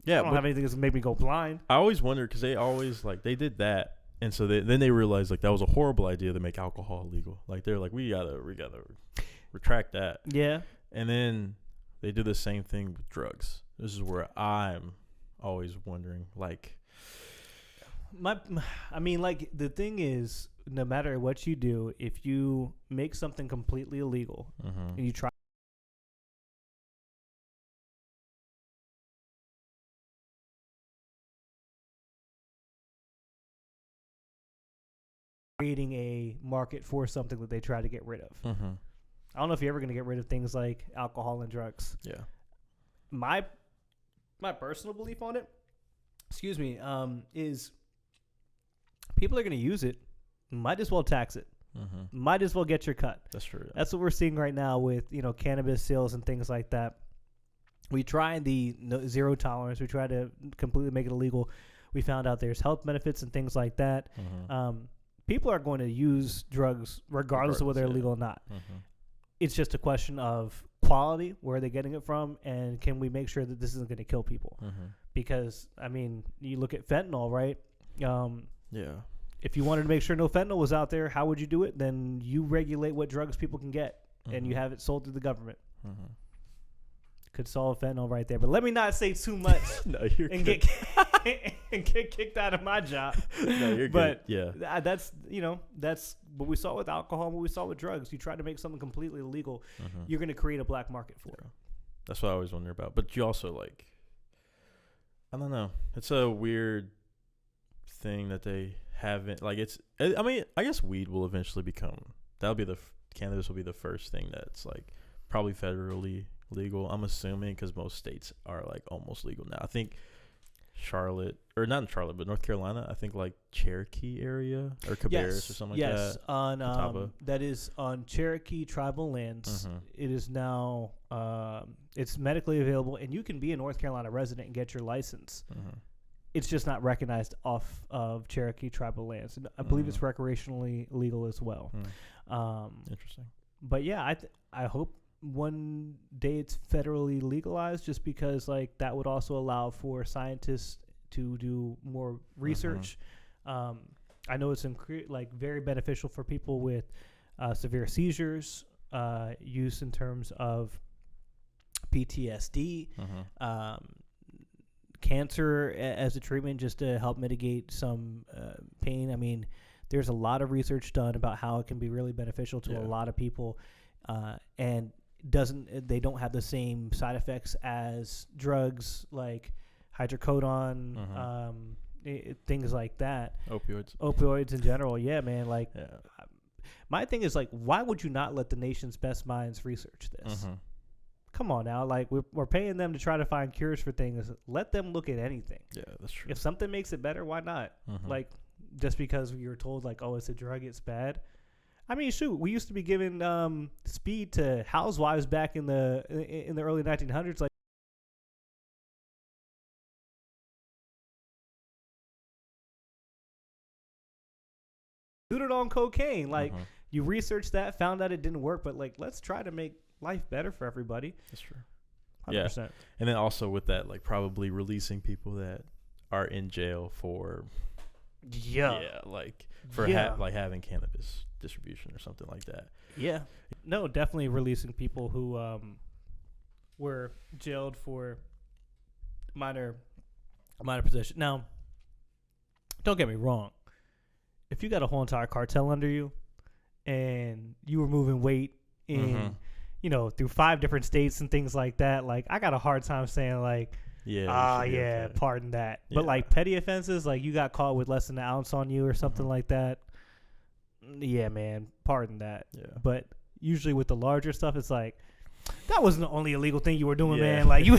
Yeah, I don't have anything that's make me go blind. I always wonder because they always like they did that, and so then they realized like that was a horrible idea to make alcohol illegal. Like they're like we gotta retract that. Yeah. And then they do the same thing with drugs. This is where I'm always wondering, like, I mean, like the thing is, no matter what you do, if you make something completely illegal and you try creating a market for something that they try to get rid of. I don't know if you're ever going to get rid of things like alcohol and drugs. Yeah. My personal belief on it, is people are going to use it. Might as well tax it. Might as well get your cut. That's true. Yeah. That's what we're seeing right now with cannabis sales and things like that. We tried the zero tolerance. We tried to completely make it illegal. We found out there's health benefits and things like that. People are going to use drugs regardless of whether they're legal or not. It's just a question of quality, where are they getting it from, and can we make sure that this isn't going to kill people? Because, I mean, you look at fentanyl, right? If you wanted to make sure no fentanyl was out there, how would you do it? Then you regulate what drugs people can get. and you have it sold to the government. Mm-hmm. Could solve fentanyl right there. But let me not say too much No, you're and good. get kicked out of my job. No, you're But good. Yeah. that's what we saw with alcohol and what we saw with drugs. You try to make something completely illegal, you're going to create a black market for it. That's what I always wonder about. But you also I don't know. It's a weird thing that they haven't I mean, I guess weed will eventually become. That'll be cannabis will be the first thing that's probably federally legal. I'm assuming because most states are almost legal now. I think Charlotte, or not in Charlotte, but North Carolina. I think Cherokee area or Cabarrus or something like that. Yes, on that is on Cherokee tribal lands. It is now it's medically available, and you can be a North Carolina resident and get your license. It's just not recognized off of Cherokee tribal lands. And I believe it's recreationally legal as well. Interesting. But yeah, I hope one day it's federally legalized, just because that would also allow for scientists to do more research. I know it's very beneficial for people with severe seizures, use in terms of PTSD, cancer as a treatment, just to help mitigate some pain. I mean, there's a lot of research done about how it can be really beneficial to a lot of people, and they don't have the same side effects as drugs like hydrocodone, things like that. Opioids in general. Yeah, man. My thing is why would you not let the nation's best minds research this? Come on now, we're paying them to try to find cures for things. Let them look at anything. Yeah, that's true. If something makes it better, why not? Just because you're told oh, it's a drug, it's bad. I mean, shoot, we used to be giving speed to housewives back in the early 1900s. Put it on cocaine. You researched that, found out it didn't work, but let's try to make life better for everybody. That's true. 100%. Yeah, and then also with that, probably releasing people that are in jail for having cannabis distribution or something like that. Yeah, no, definitely releasing people who were jailed for minor possession. Now, don't get me wrong. If you got a whole entire cartel under you, and you were moving weight in, through 5 different states and things like that, I got a hard time saying pardon that. Yeah. But petty offenses, you got caught with less than an ounce on you or something like that. Yeah, man, pardon that. Yeah. But usually with the larger stuff, it's that wasn't the only illegal thing you were doing, man. You,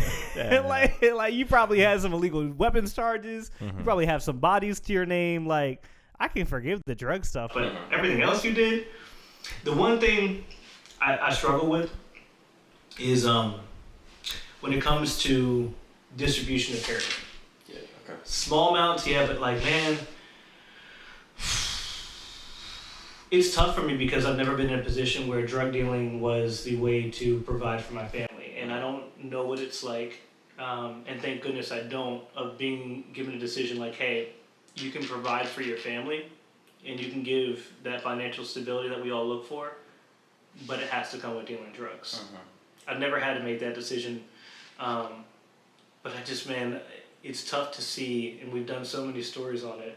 you probably had some illegal weapons charges. You probably have some bodies to your name. I can forgive the drug stuff, but everything else you did. The one thing I struggle with is when it comes to distribution of heroin. Yeah, okay. Small amounts, yeah, but man, it's tough for me because I've never been in a position where drug dealing was the way to provide for my family, and I don't know what it's like. And thank goodness I don't, of being given a decision hey, you can provide for your family, and you can give that financial stability that we all look for, but it has to come with dealing drugs. I've never had to make that decision, but it's tough to see, and we've done so many stories on it,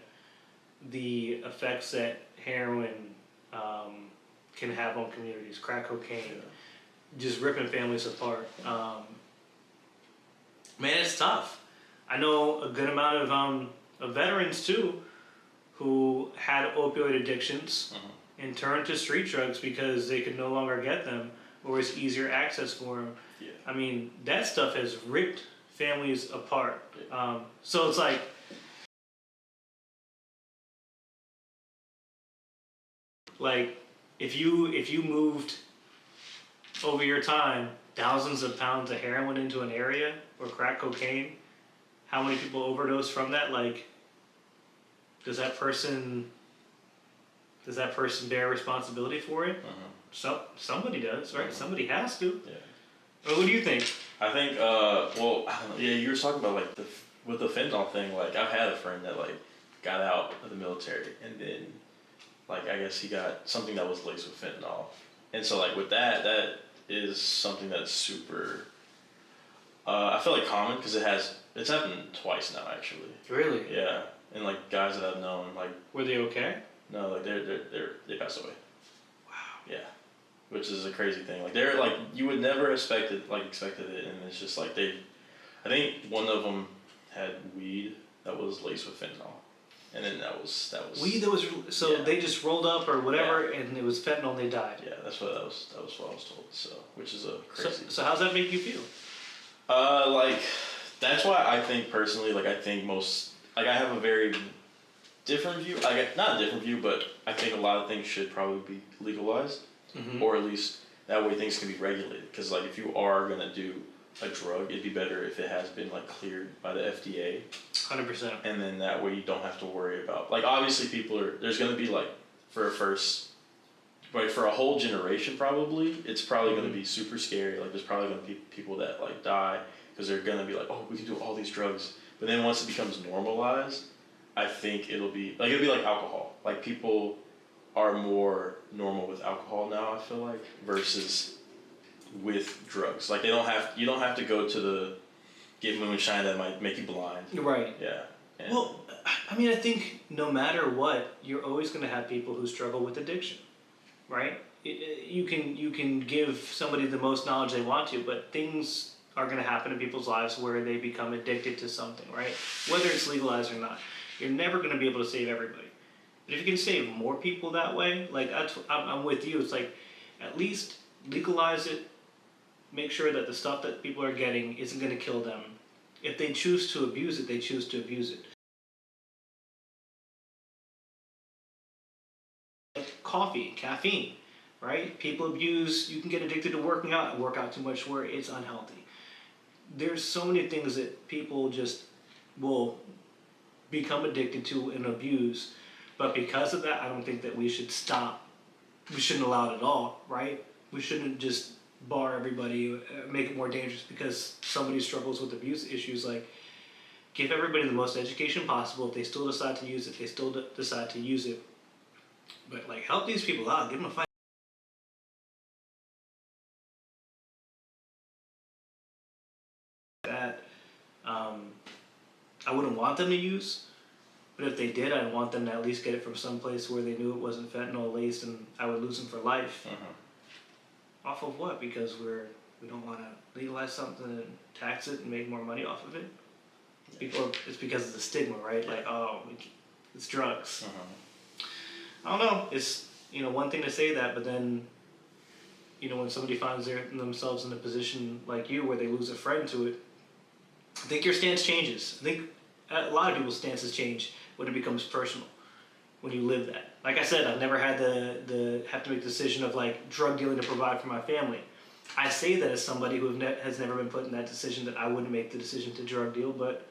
the effects that heroin can have on communities, crack cocaine, just ripping families apart. It's tough. I know a good amount of veterans too, who had opioid addictions and turned to street drugs because they could no longer get them, or it's easier access for them. Yeah. I mean, that stuff has ripped families apart. So it's if you moved over your time thousands of pounds of heroin into an area, or crack cocaine, how many people overdose from that? Does that person bear responsibility for it? So somebody does, right? Somebody has to. Yeah. Well, what do you think? I think I don't know. Yeah, you were talking about with the fentanyl thing. I've had a friend that got out of the military, and then I guess he got something that was laced with fentanyl, And so like with that is something that's super, I feel like common because it's happened twice now actually. Really? Yeah. And like guys that I've known, like. Were they okay? No, like they passed away. Wow. Yeah. Which is a crazy thing. Like they're like, you would never expected it, and it's just like I think one of them had weed that was laced with fentanyl. And then that was weed that was they just rolled up or whatever, and it was fentanyl and they died. Yeah, that was what I was told. So, which is a crazy. So how's that make you feel? Like that's why I think personally, like I think most, like I have a very different view. Not a different view, but I think a lot of things should probably be legalized, or at least that way things can be regulated. Because like if you are gonna do a drug, it'd be better if it has been like cleared by the FDA. 100%. And then that way you don't have to worry about, like obviously there's gonna be like for a whole generation probably, it's probably gonna be super scary. Like there's probably gonna be people that like die because they're gonna be like, oh, we can do all these drugs. But then once it becomes normalized, I think it'll be like alcohol. Like people are more normal with alcohol now, I feel like, versus with drugs. Like you don't have to go to get moonshine that might make you blind. Right. Yeah. And well, I mean, I think no matter what, you're always going to have people who struggle with addiction, right? You can give somebody the most knowledge they want to, but things are going to happen in people's lives where they become addicted to something, right? Whether it's legalized or not, you're never going to be able to save everybody. But if you can save more people that way, like I'm with you. It's like at least legalize it. Make sure that the stuff that people are getting isn't going to kill them. If they choose to abuse it, they choose to abuse it. Like coffee, caffeine, right? People abuse, you can get addicted to working out and work out too much where it's unhealthy. There's so many things that people just will become addicted to and abuse. But because of that, I don't think that we should stop. We shouldn't allow it at all, right? We shouldn't just bar everybody, make it more dangerous because somebody struggles with abuse issues. Like, give everybody the most education possible. If they still decide to use it, they still decide to use it. But like, help these people out. Give them a fight. That I wouldn't want them to use, but if they did, I'd want them to at least get it from some place where they knew it wasn't fentanyl laced, and I would lose them for life. Off of what? Because we don't want to legalize something and tax it and make more money off of it? Or it's because of the stigma, right? Yeah. Like, oh, it's drugs. I don't know. It's, one thing to say that, but then, when somebody finds themselves in a position like you where they lose a friend to it, I think your stance changes. I think a lot of people's stances change when it becomes personal, when you live that. Like I said, I've never had the have to make the decision of like drug dealing to provide for my family. I say that as somebody who has never been put in that decision, that I wouldn't make the decision to drug deal, but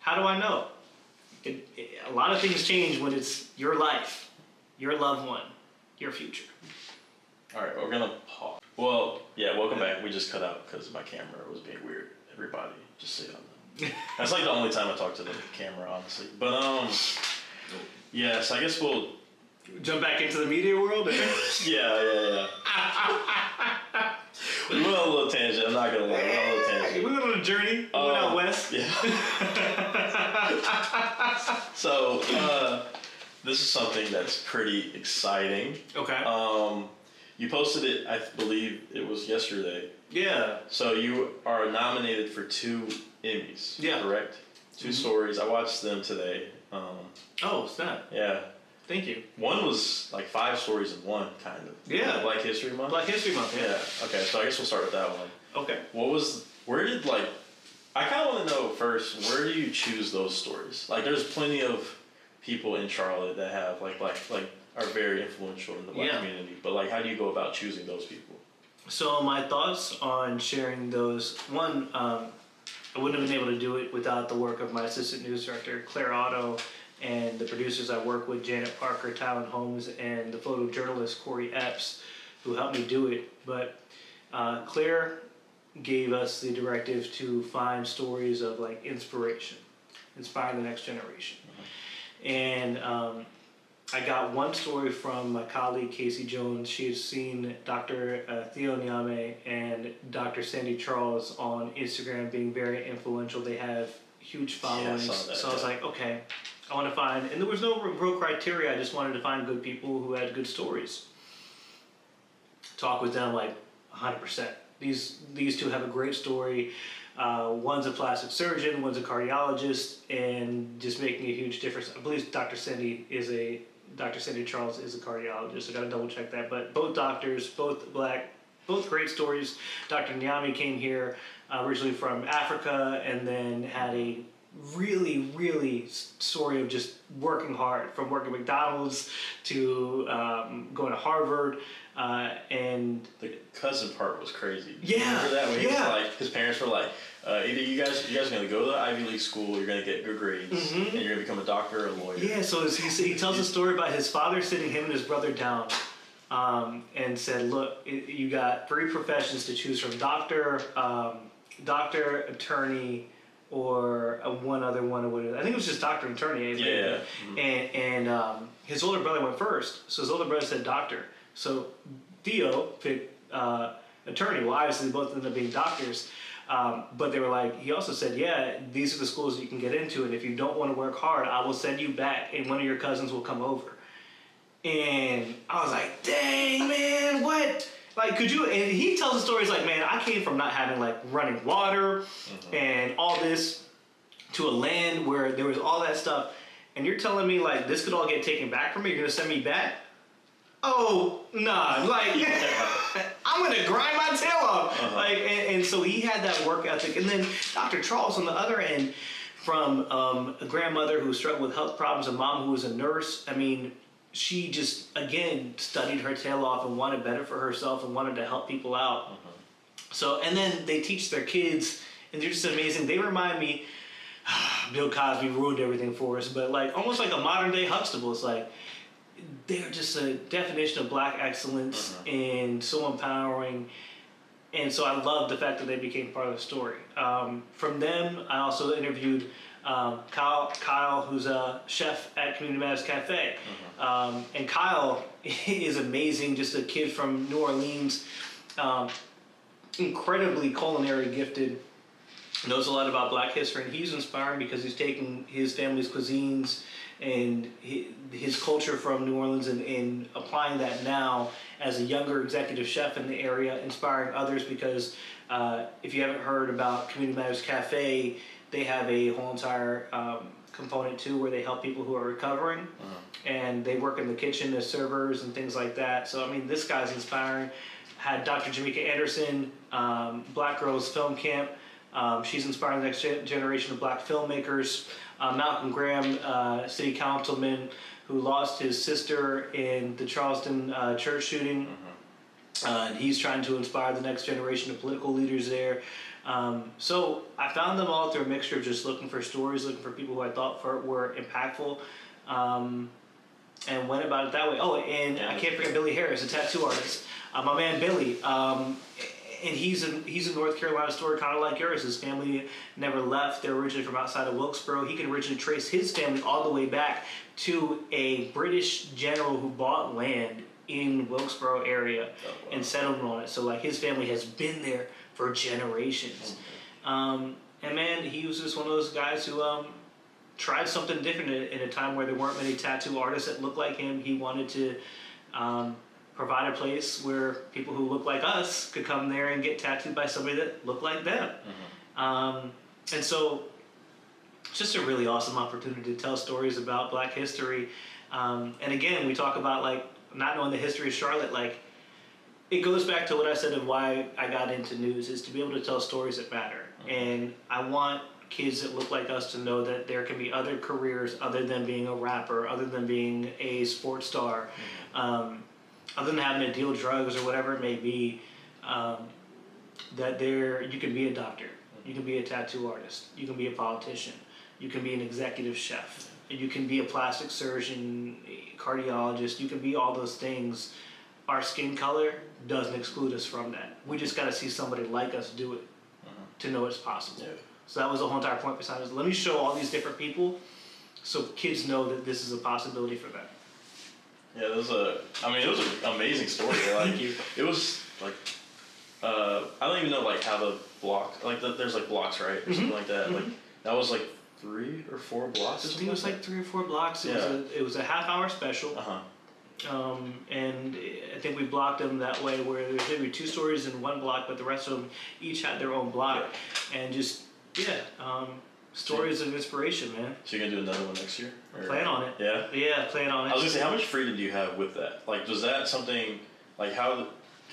how do I know? A lot of things change when it's your life, your loved one, your future. All right, we're going to pause. Well, yeah, welcome back. We just cut out because my camera was being weird. Everybody, just sit on that. That's like the only time I talk to the camera, honestly. But, yeah, so I guess we'll jump back into the media world? Yeah. We went on a little tangent, I'm not going to lie. We went on a little tangent. We went on a journey. We went out west. Yeah. So, this is something that's pretty exciting. Okay. You posted it, I believe it was yesterday. Yeah. So you are nominated for 2 Emmys. Yeah. Correct? 2 stories. I watched them today. Oh, snap. Yeah. Thank you. One was like 5 stories in one, kind of. Yeah. Black History Month? Black History Month, yeah. Okay, so I guess we'll start with that one. Okay. I kind of want to know first, where do you choose those stories? Like, there's plenty of people in Charlotte that have, are very influential in the black community. But, how do you go about choosing those people? So, my thoughts on sharing those, one, I wouldn't have been able to do it without the work of my assistant news director, Claire Otto, and the producers I work with, Janet Parker, Talon Holmes, and the photojournalist, Corey Epps, who helped me do it. But Claire gave us the directive to find stories of inspiration, inspiring the next generation. And I got one story from my colleague Casey Jones. She had seen Dr. Theo Nyame and Dr. Sandy Charles on Instagram being very influential. They have huge followings. Yeah, I saw that, so I was like, okay, I want to find, and there was no real criteria. I just wanted to find good people who had good stories. Talk with them like 100%. These two have a great story. One's a plastic surgeon, one's a cardiologist, and just making a huge difference. I believe Dr. Sandy Charles is a cardiologist. I got to double check that. But both doctors, both black, both great stories. Dr. Nyame came here originally from Africa, and then had a really, really story of just working hard, from working at McDonald's to going to Harvard. And the cousin part was crazy. Yeah, remember that when he was like, his parents were like, either you guys are gonna go to the Ivy League school, you're gonna get good grades, and you're gonna become a doctor or a lawyer. Yeah, so he tells a story about his father sitting him and his brother down, and said, "Look, you got 3 professions to choose from: doctor, attorney, or one other one. I think it was just doctor and attorney. Yeah. And his older brother went first, so his older brother said doctor. So Theo picked attorney. Well, obviously both ended up being doctors. But they were like, he also said, yeah, these are the schools that you can get into, and if you don't want to work hard, I will send you back, and one of your cousins will come over. And I was like, dang, man, what? Like, could you? And he tells the stories like, man, I came from not having like running water and all this to a land where there was all that stuff, and you're telling me like this could all get taken back from me? You're gonna send me back? Oh, nah, like, I'm going to grind my tail off. Like, and so he had that work ethic. And then Dr. Charles on the other end, from a grandmother who struggled with health problems, a mom who was a nurse. I mean, she just, again, studied her tail off and wanted better for herself and wanted to help people out. So, and then they teach their kids, and they're just amazing. They remind me, Bill Cosby ruined everything for us, but like almost like a modern day Huxtable. It's like, they're just a definition of black excellence and so empowering. And so I love the fact that they became part of the story. From them, I also interviewed Kyle, who's a chef at Community Matters Cafe. And Kyle is amazing, just a kid from New Orleans, incredibly culinary gifted, knows a lot about black history, and he's inspiring because he's taking his family's cuisines and his culture from New Orleans and applying that now as a younger executive chef in the area, inspiring others because if you haven't heard about Community Matters Cafe, they have a whole entire component too where they help people who are recovering, and they work in the kitchen as servers and things like that. So, I mean, this guy's inspiring. Had Dr. Jamaica Anderson, Black Girls Film Camp. She's inspiring the next generation of black filmmakers. Malcolm Graham, city councilman who lost his sister in the Charleston church shooting. And he's trying to inspire the next generation of political leaders there. So I found them all through a mixture of just looking for stories, looking for people who I thought were impactful, and went about it that way. Oh, and I can't forget Billy Harris, a tattoo artist. My man Billy. And he's a North Carolina story, kind of like yours. His family never left. They're originally from outside of Wilkesboro. He can originally trace his family all the way back to a British general who bought land in Wilkesboro area and settled on it. So like his family has been there for generations. And man, he was just one of those guys who tried something different in a time where there weren't many tattoo artists that looked like him. He wanted to provide a place where people who look like us could come there and get tattooed by somebody that looked like them. And so it's just a really awesome opportunity to tell stories about black history. And again, we talk about like not knowing the history of Charlotte. Like, it goes back to what I said of why I got into news, is to be able to tell stories that matter. And I want kids that look like us to know that there can be other careers other than being a rapper, other than being a sports star, other than having to deal drugs or whatever it may be, that you can be a doctor, you can be a tattoo artist, you can be a politician, you can be an executive chef, you can be a plastic surgeon, a cardiologist, you can be all those things. Our skin color doesn't exclude us from that. We just got to see somebody like us do it to know it's possible. So that was the whole entire point behind it. Let me show all these different people so kids know that this is a possibility for them. Yeah, it was an amazing story. Like, Thank you. It was like, I don't even know like how the block, like there's like blocks, right, or something like that. Like that was like 3 or 4 blocks. I think it was like 3 or 4 blocks. It was a half-hour special. And I think we blocked them that way where there's maybe 2 stories in one block, but the rest of them each had their own block, and just stories of inspiration, man. So you're gonna do another one next year? Or? Plan on it. Yeah, plan on it. I was gonna say, how much freedom do you have with that? Like, was that something? Like, how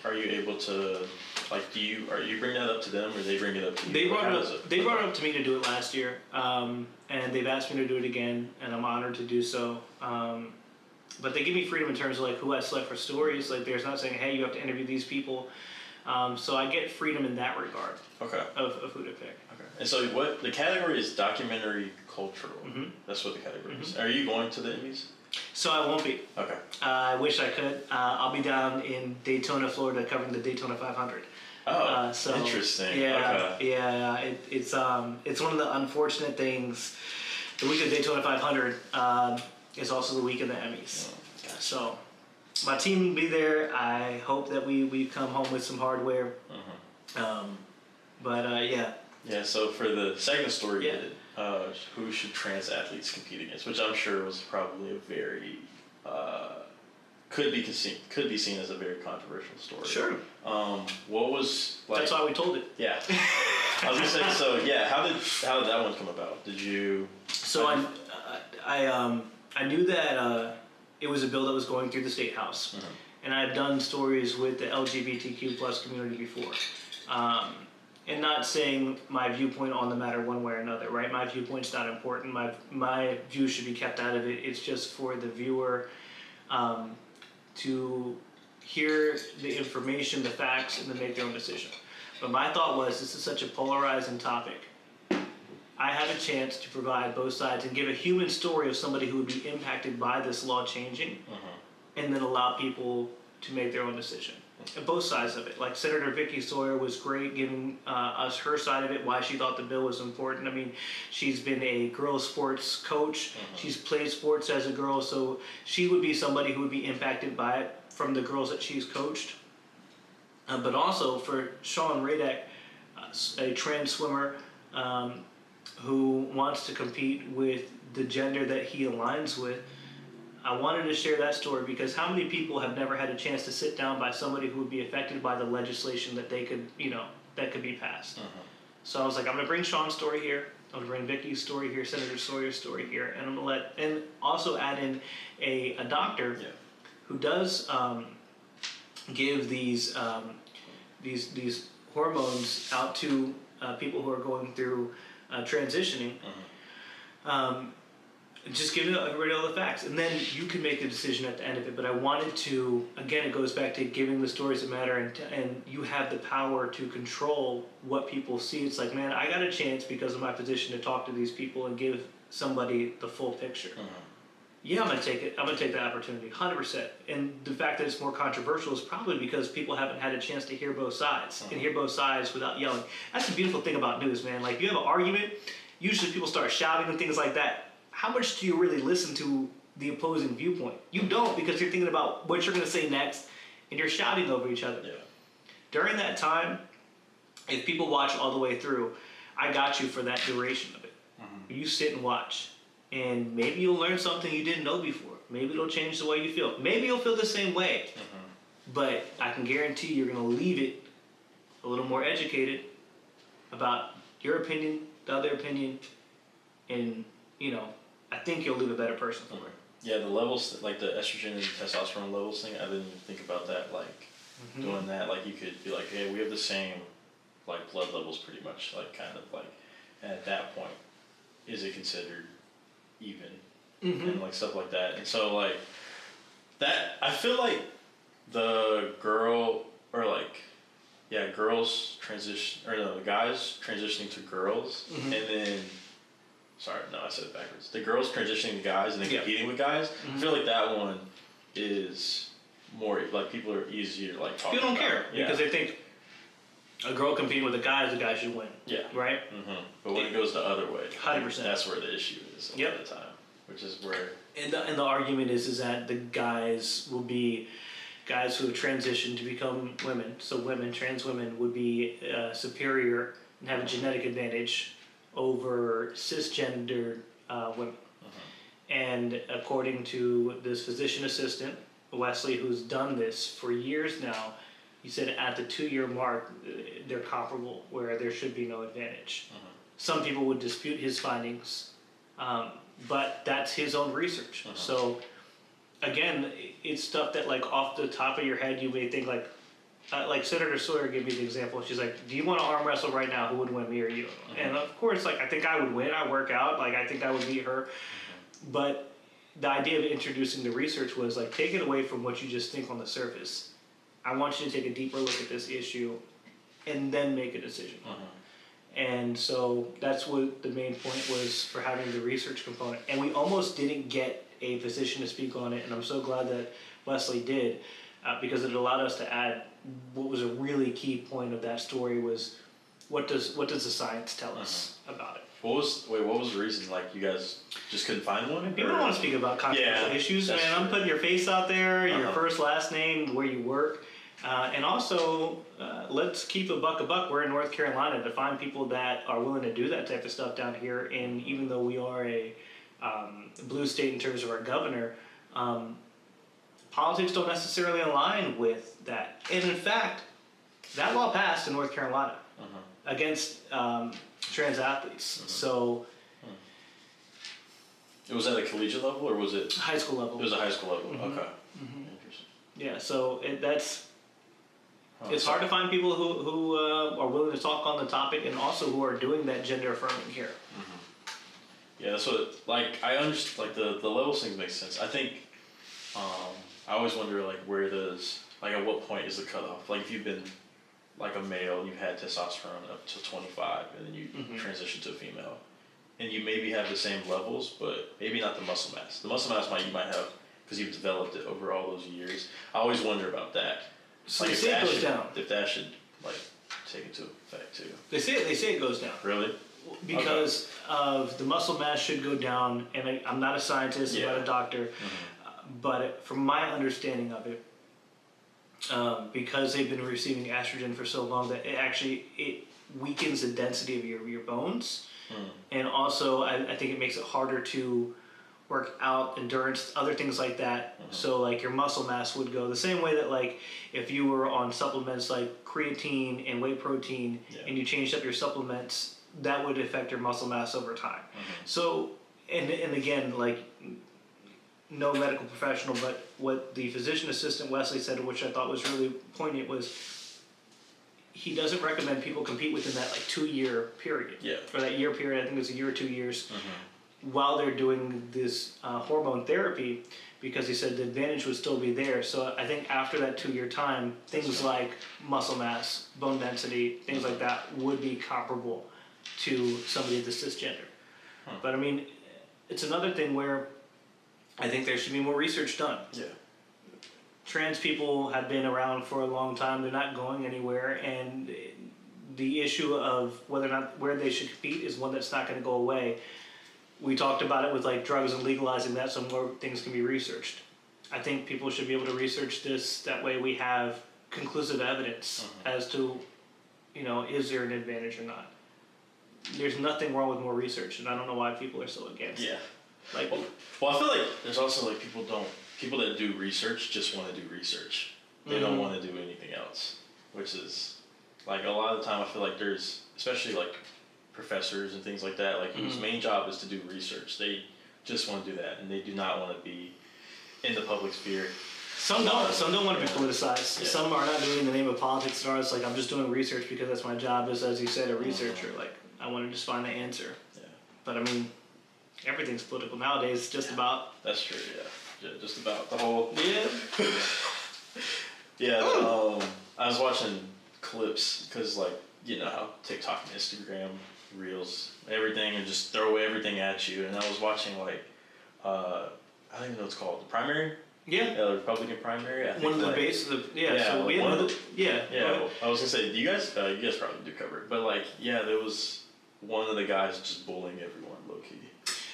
are you able to? Like, are you bring that up to them, or they bring it up to you? They brought it up to me to do it last year, and they've asked me to do it again, and I'm honored to do so. But they give me freedom in terms of like who I select for stories. Like, there's not saying, hey, you have to interview these people. So I get freedom in that regard. Okay. Of who to pick. Okay. And so what the category is documentary cultural. That's what the category is. Are you going to the Emmys? So I won't be. Okay. I wish I could. I'll be down in Daytona, Florida, covering the Daytona 500. Oh, so, interesting. Yeah, okay. yeah. It's one of the unfortunate things. The week of Daytona 500 is also the week of the Emmys. Oh, gotcha. So my team will be there. I hope that we come home with some hardware. Yeah. Yeah. So for the second story you did, who should trans athletes compete against? Which I'm sure was probably a very could be seen as a very controversial story. Sure. What was like? That's why we told it. Yeah. I was gonna say, so yeah. How did that one come about? Did you? So I knew that it was a bill that was going through the State House, and I've done stories with the LGBTQ plus community before, and not saying my viewpoint on the matter one way or another. Right, my viewpoint's not important. My view should be kept out of it. It's just for the viewer to hear the information, the facts, and then make their own decision. But my thought was, this is such a polarizing topic. I have a chance to provide both sides and give a human story of somebody who would be impacted by this law changing, and then allow people to make their own decision. And both sides of it. Like Senator Vicky Sawyer was great giving us her side of it, why she thought the bill was important. I mean, she's been a girls sports coach. She's played sports as a girl, so she would be somebody who would be impacted by it from the girls that she's coached. But also for Sean Radek, a trans swimmer who wants to compete with the gender that he aligns with, I wanted to share that story because how many people have never had a chance to sit down by somebody who would be affected by the legislation that they could, that could be passed. So I was like, I'm going to bring Sean's story here. I'm going to bring Vicky's story here, Senator Sawyer's story here, and I'm going to and also add in a doctor who does give these hormones out to people who are going through transitioning. Just give everybody all the facts, and then you can make the decision at the end of it. But I wanted to, again, it goes back to giving the stories that matter, and you have the power to control what people see. It's like, man, I got a chance because of my position to talk to these people and give somebody the full picture. Yeah, I'm gonna take it. I'm gonna take that opportunity, 100%. And the fact that it's more controversial is probably because people haven't had a chance to hear both sides and hear both sides without yelling. That's the beautiful thing about news, man. Like, you have an argument, usually people start shouting and things like that. How much do you really listen to the opposing viewpoint? You don't, because you're thinking about what you're going to say next, and you're shouting over each other. During that time, if people watch all the way through, I got you for that duration of it. You sit and watch, and maybe you'll learn something you didn't know before. Maybe it'll change the way you feel. Maybe you'll feel the same way, but I can guarantee you're going to leave it a little more educated about your opinion, the other opinion, and, I think you'll leave a better person for it. Yeah, the levels, like the estrogen and testosterone levels thing, I didn't even think about that, like, doing that. Like, you could be like, hey, we have the same, like, blood levels pretty much, like, kind of, like, and at that point, is it considered even? And, like, stuff like that. And so, like, that, I feel like the girl, or, like, girls transition, or no, the guys transitioning to girls, and then... Sorry, no, I said it backwards. The girls transitioning to guys and then competing with guys. I feel like that one is more, like, people are easier to, like, talk about. People don't care because they think a girl competing with a guy should win. Yeah. Right? But when it goes the other way, 100%. That's where the issue is a lot of the time, which is where... And the argument is that the guys will be guys who have transitioned to become women. So trans women would be superior and have a genetic advantage over cisgender women. And according to this physician assistant, Wesley, who's done this for years now, he said at the 2-year mark, they're comparable, where there should be no advantage. Some people would dispute his findings, but that's his own research. So, again, it's stuff that, like, off the top of your head, you may think, like Senator Sawyer gave me the example. She's like, do you want to arm wrestle right now? Who would win, me or you? And, of course, like, I think I would win. I work out. Like, I think I would beat her. But the idea of introducing the research was, like, take it away from what you just think on the surface. I want you to take a deeper look at this issue and then make a decision. And so that's what the main point was for having the research component. And we almost didn't get a physician to speak on it, and I'm so glad that Wesley did, because it allowed us to add what was a really key point of that story was what does the science tell us about it? What was the reason? Like, you guys just couldn't find one? People don't want to speak about controversial issues, man. True. I'm putting your face out there, your first, last name, where you work. And also, let's keep a buck. We're in North Carolina. To find people that are willing to do that type of stuff down here, and even though we are a blue state in terms of our governor, politics don't necessarily align with that. And in fact, that law passed in North Carolina against trans athletes. So it was at a collegiate level, or was it high school level? It was a high school level. Okay. Interesting. Yeah. So it's hard to find people who are willing to talk on the topic, and also who are doing that gender affirming here. Yeah, that's what, like, I understand, like, the levels things make sense. I think, I always wonder, like, where does, like, at what point is the cutoff? Like, if you've been, like, a male, you've had testosterone up to 25, and then you transition to a female, and you maybe have the same levels, but maybe not the muscle mass. The muscle mass you might have, because you've developed it over all those years. I always wonder about that. So like, they say it goes down. If that should, like, take into effect, too. They say it goes down. Really? Because of the muscle mass should go down, and I'm not a scientist, I'm not a doctor, but from my understanding of it, because they've been receiving estrogen for so long, that it weakens the density of your bones, and also I think it makes it harder to work out, endurance, other things like that. So like your muscle mass would go the same way that, like, if you were on supplements like creatine and whey protein and you changed up your supplements, that would affect your muscle mass over time. So, and again, like, no medical professional, but what the physician assistant Wesley said, which I thought was really poignant, was he doesn't recommend people compete within that, like, 2-year period. Or that year period, I think it's a year or 2 years, while they're doing this hormone therapy, because he said the advantage would still be there. So I think after that 2-year time, things like muscle mass, bone density, things like that would be comparable to somebody that's cisgender. But I mean, it's another thing where I think there should be more research done. Trans people have been around for a long time. They're not going anywhere, and the issue of whether or not where they should compete is one that's not going to go away. We talked about it with, like, drugs and legalizing that, so more things can be researched. I think people should be able to research this. That way we have conclusive evidence as to, is there an advantage or not. There's nothing wrong with more research, and I don't know why people are so against it. Like, well, I feel like there's also, like, people that do research just want to do research. They don't want to do anything else, which is, like, a lot of the time I feel like there's, especially, like, professors and things like that, like, whose main job is to do research. They just want to do that, and they do not want to be in the public sphere. Some don't want to be politicized. Some are not doing it in the name of politics. It's like, I'm just doing research because that's my job, as you said, a researcher. Like, I want to just find the answer. But I mean, everything's political nowadays. Just about. That's true. Yeah, just about the whole. I was watching clips because, like, you know how TikTok and Instagram Reels, everything, and just throw everything at you. And I was watching, like, I don't even know what it's called, the primary. The Republican primary. I think one of the I was gonna say, you guys probably do cover it, but, like, there was one of the guys just bullying everyone low key.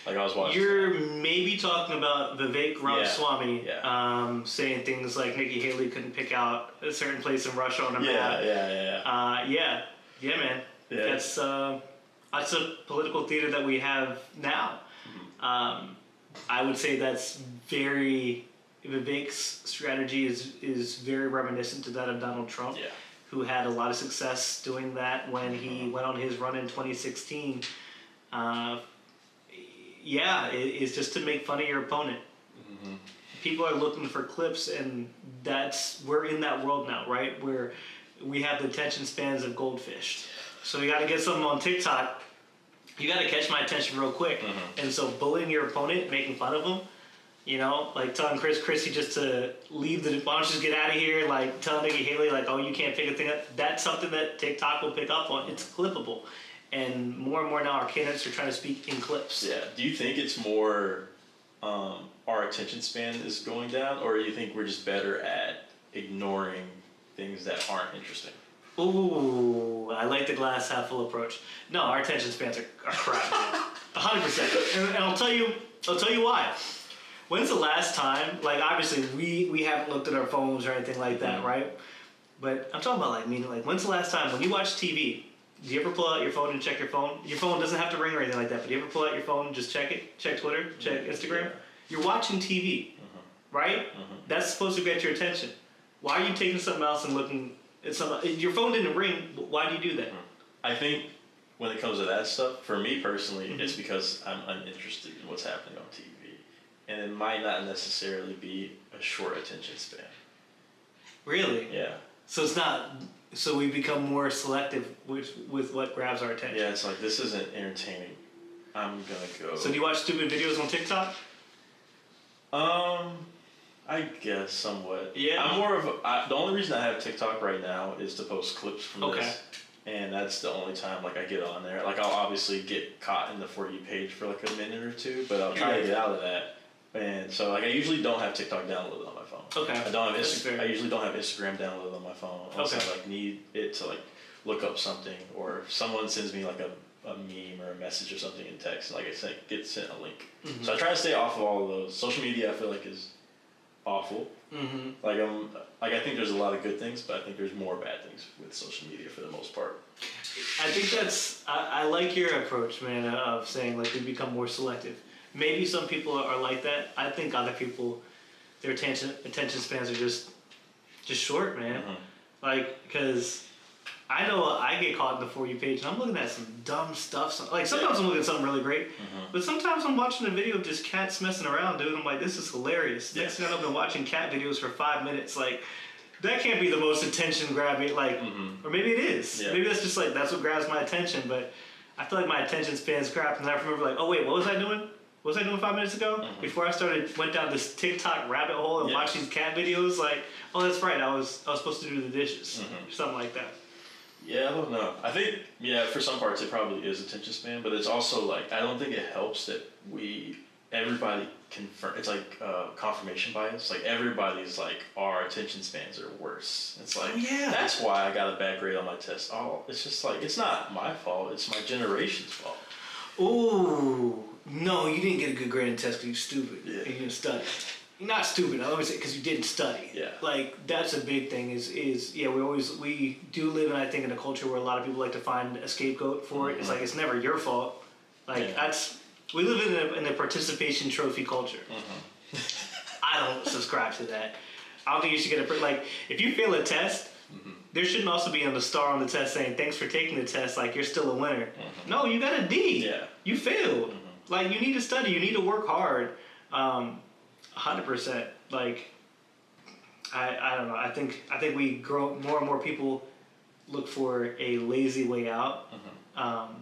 Like I was watching. You're maybe talking about Vivek Ramaswamy Yeah. saying things like Nikki Haley couldn't pick out a certain place in Russia on a map. Yeah, man. Yeah. That's a political theater that we have now. Mm-hmm. I would say that's Vivek's strategy is very reminiscent to that of Donald Trump, who had a lot of success doing that when he went on his run in 2016. It's just to make fun of your opponent. Mm-hmm. People are looking for clips, and we're in that world now, right? Where we have the attention spans of goldfish. So you got to get something on TikTok. You got to catch my attention real quick. Mm-hmm. And so bullying your opponent, making fun of them, like telling Chrissy just to leave why don't you just get out of here? Like telling Nikki Haley, like, oh, you can't pick a thing up. That's something that TikTok will pick up on. It's clippable. And more now our candidates are trying to speak in clips. Yeah. Do you think it's more our attention span is going down, or do you think we're just better at ignoring things that aren't interesting? Ooh, I like the glass half full approach. No, our attention spans are crap, 100%. And I'll tell you why. When's the last time? Like, obviously, we haven't looked at our phones or anything like that, mm-hmm. right? But I'm talking about when's the last time when you watch TV? Do you ever pull out your phone and check your phone? Your phone doesn't have to ring or anything like that, but do you ever pull out your phone and just check it? Check Twitter? Check Instagram? Yeah. You're watching TV, mm-hmm. right? Mm-hmm. That's supposed to get your attention. Why are you taking something else and looking at something? Your phone didn't ring. Why do you do that? Mm-hmm. I think when it comes to that stuff, for me personally, mm-hmm. it's because I'm uninterested in what's happening on TV. And it might not necessarily be a short attention span. Really? Yeah. So it's not... So we become more selective with what grabs our attention. Yeah, it's like, this isn't entertaining. I'm gonna go. So do you watch stupid videos on TikTok? I guess somewhat. Yeah. I'm more of the only reason I have TikTok right now is to post clips from this. And that's the only time I get on there. I'll obviously get caught in the For You page for a minute or two, but I'll try to get out of that. And so I usually don't have TikTok downloaded on my phone. Okay. I usually don't have Instagram downloaded on my phone unless I need it to look up something, or if someone sends me a meme or a message or something in text, and I get sent a link. Mm-hmm. So I try to stay off of all of those. Social media I feel is awful. Mm-hmm. I think there's a lot of good things, but I think there's more bad things with social media for the most part. I think I like your approach, man, of saying we become more selective. Maybe some people are like that. I think other people, their attention spans are just short, man. Mm-hmm. Because I know I get caught in the For You page and I'm looking at some dumb stuff. Sometimes I'm looking at something really great, mm-hmm. but sometimes I'm watching a video of just cats messing around, dude. I'm like, this is hilarious. Yeah. Next thing I've been watching cat videos for 5 minutes. That can't be the most attention grabbing. Mm-hmm. Or maybe it is. Yeah. Maybe that's just that's what grabs my attention. But I feel like my attention span's crap, and I remember oh wait, what was I doing? What was I doing 5 minutes ago? Mm-hmm. Before I went down this TikTok rabbit hole and watched these cat videos. Oh, that's right. I was supposed to do the dishes, mm-hmm. or something like that. Yeah, I don't know. I think for some parts it probably is attention span, but it's also I don't think it helps that everybody confirm. It's confirmation bias. Everybody's our attention spans are worse. It's that's why I got a bad grade on my test. Oh, it's just it's not my fault. It's my generation's fault. Ooh. No, you didn't get a good grade in test because you're stupid and you didn't study. You're not stupid. I always say because you didn't study. Yeah. That's a big thing. We do live in, I think, in a culture where a lot of people like to find a scapegoat for it. Mm-hmm. It's it's never your fault. We live in a participation trophy culture. Mm-hmm. I don't subscribe to that. I don't think you should get if you fail a test. Mm-hmm. There shouldn't also be a star on the test saying thanks for taking the test. You're still a winner. Mm-hmm. No, you got a D. Yeah. You failed. Mm-hmm. You need to study. You need to work hard. 100%. I don't know. I think we grow more and more people look for a lazy way out. Mm-hmm.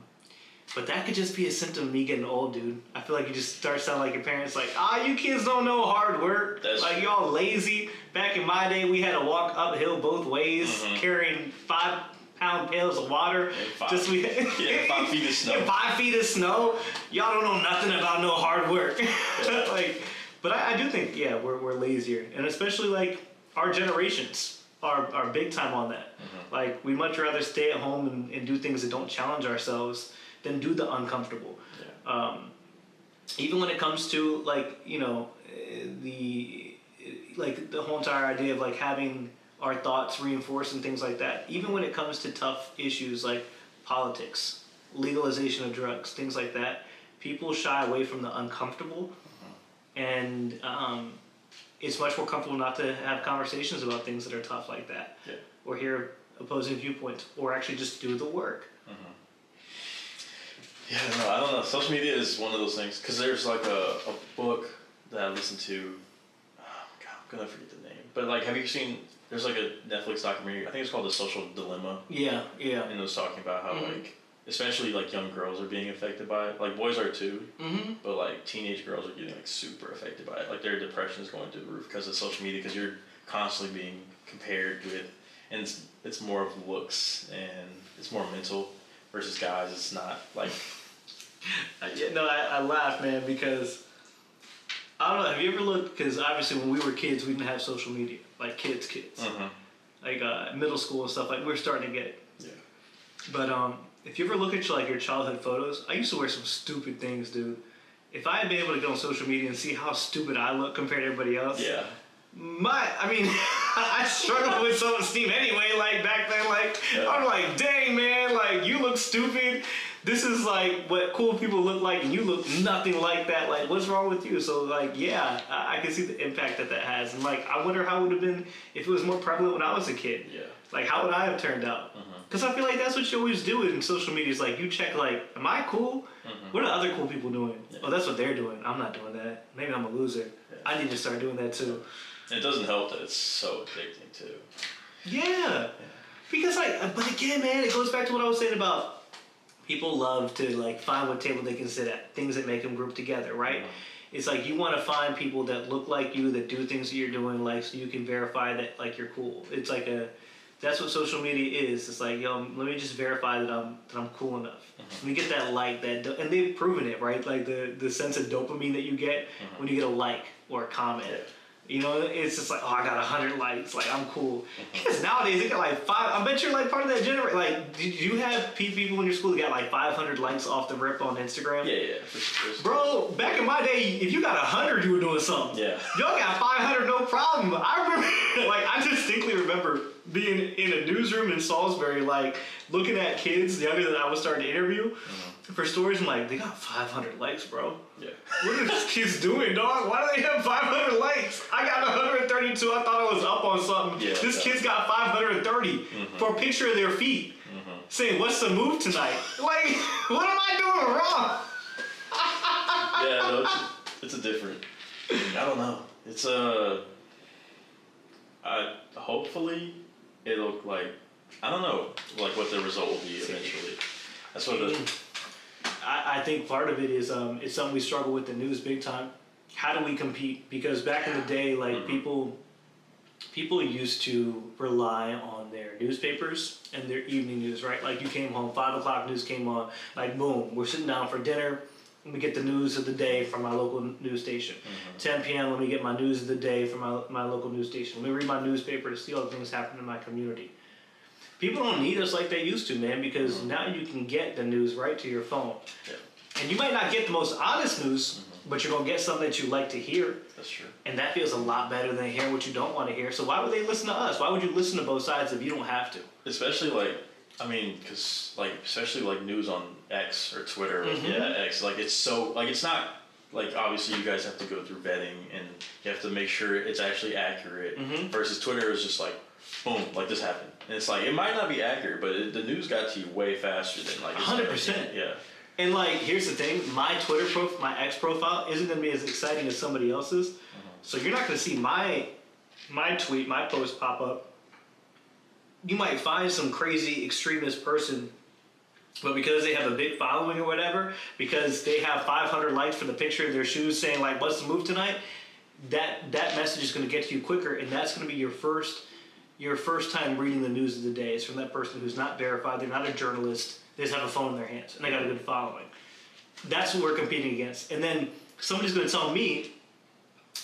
But that could just be a symptom of me getting old, dude. I feel you just start sounding like your parents, you kids don't know hard work. Y'all lazy. Back in my day, we had to walk uphill both ways, mm-hmm. carrying 5-pound pails of water. 5 feet of snow. 5 feet of snow. Y'all don't know nothing about no hard work. But I do think, we're lazier. And especially, our generations are big time on that. Mm-hmm. We'd much rather stay at home and do things that don't challenge ourselves than do the uncomfortable. Yeah. even when it comes to like, you know, the whole entire idea of like having our thoughts reinforced and things like that, even when it comes to tough issues like politics, legalization of drugs, things like that, people shy away from the uncomfortable. And it's much more comfortable not to have conversations about things that are tough like that, or hear opposing viewpoints, or actually just do the work. Yeah, no, I don't know. Social media is one of those things, because there's like a book that I listened to. Oh my God, I'm gonna forget the name. But like, have you seen? There's like a Netflix documentary. I think it's called The Social Dilemma. Yeah. And it was talking about how like, especially like young girls are being affected by it. Like boys are too, but like teenage girls are getting like super affected by it. Like their depression is going through the roof because of social media. Because you're constantly being compared with, and it's more of looks and it's more mental versus guys. It's not like. I laugh, man, because I don't know. Have you ever looked? Because obviously when we were kids, we didn't have social media. Like kids, like middle school and stuff. Like we were starting to get it. Yeah. But if you ever look at your childhood photos, I used to wear some stupid things, dude. If I had been able to go on social media and see how stupid I look compared to everybody else, I struggled with self-esteem anyway. Like back then, I'm like, dang man, like you look stupid. This is like what cool people look like, and you look nothing like that. Like, what's wrong with you? So, like, yeah, I can see the impact that has. And, like, I wonder how it would have been if it was more prevalent when I was a kid. Yeah. Like, how would I have turned out? Because I feel like that's what you always do in social media. Is like, you check, like, am I cool? What are other cool people doing? Yeah. Oh, that's what they're doing. I'm not doing that. Maybe I'm a loser. Yeah. I need to start doing that, too. And it doesn't help that it's so addicting, too. Yeah. Because, like, but again, man, it goes back to what I was saying about people love to like find what table they can sit at, things that make them group together, right? It's like you want to find people that look like you, that do things that you're doing, like so you can verify that like you're cool. It's like that's what social media is. It's like, yo, let me just verify that I'm cool enough. Let me get that like, and they've proven it, right? Like the sense of dopamine that you get when you get a like or a comment. Yeah. You know, it's just like, oh, I got 100 likes. Like, I'm cool. Because nowadays, they got like 5. I bet you're like part of that generation. Like, did you have people in your school that got like 500 likes off the rip on Instagram? Yeah. For sure. Bro, back in my day, if you got 100, you were doing something. Yeah. Y'all got 500, no problem. I remember, like, I distinctly remember being in a newsroom in Salisbury, like, looking at kids younger than I was starting to interview for stories. I'm like, they got 500 likes, bro. Yeah. What are these kids doing, dog? Why do they have 500 likes? I got 132. I thought I was up on something. Yeah, this kid's got 530 for a picture of their feet, saying, "What's the move tonight?" Like, what am I doing wrong? Yeah, no, it's a different. I don't know. It's hopefully it'll like I don't know like what the result will be eventually. That's what I think part of it is it's something we struggle with the news big time. How do we compete? Because back in the day, like people used to rely on their newspapers and their evening news, right? Like you came home, 5 o'clock news came on, like boom, we're sitting down for dinner. Let me get the news of the day from my local news station. 10 p.m. Let me get my news of the day from my local news station. Let me read my newspaper to see all the things happening in my community. People don't need us like they used to, man, because now you can get the news right to your phone. Yeah. And you might not get the most honest news, but you're going to get something that you like to hear. That's true. And that feels a lot better than hearing what you don't want to hear. So why would they listen to us? Why would you listen to both sides if you don't have to? Especially because especially like news on X or Twitter, X, like it's so, like it's not, like obviously you guys have to go through vetting and you have to make sure it's actually accurate versus Twitter is just like, boom, like this happened. And it's like, it might not be accurate, but the news got to you way faster than like... 100%. Yeah. And like, here's the thing, my my X profile isn't going to be as exciting as somebody else's. So you're not going to see my tweet, my post pop up. You might find some crazy extremist person, but because they have a big following or whatever, because they have 500 likes for the picture of their shoes saying like, what's the move tonight? That message is going to get to you quicker, and that's going to be your first time reading the news of the day. Is from that person who's not verified, they're not a journalist, they just have a phone in their hands, and they got a good following. That's what we're competing against. And then somebody's going to tell me,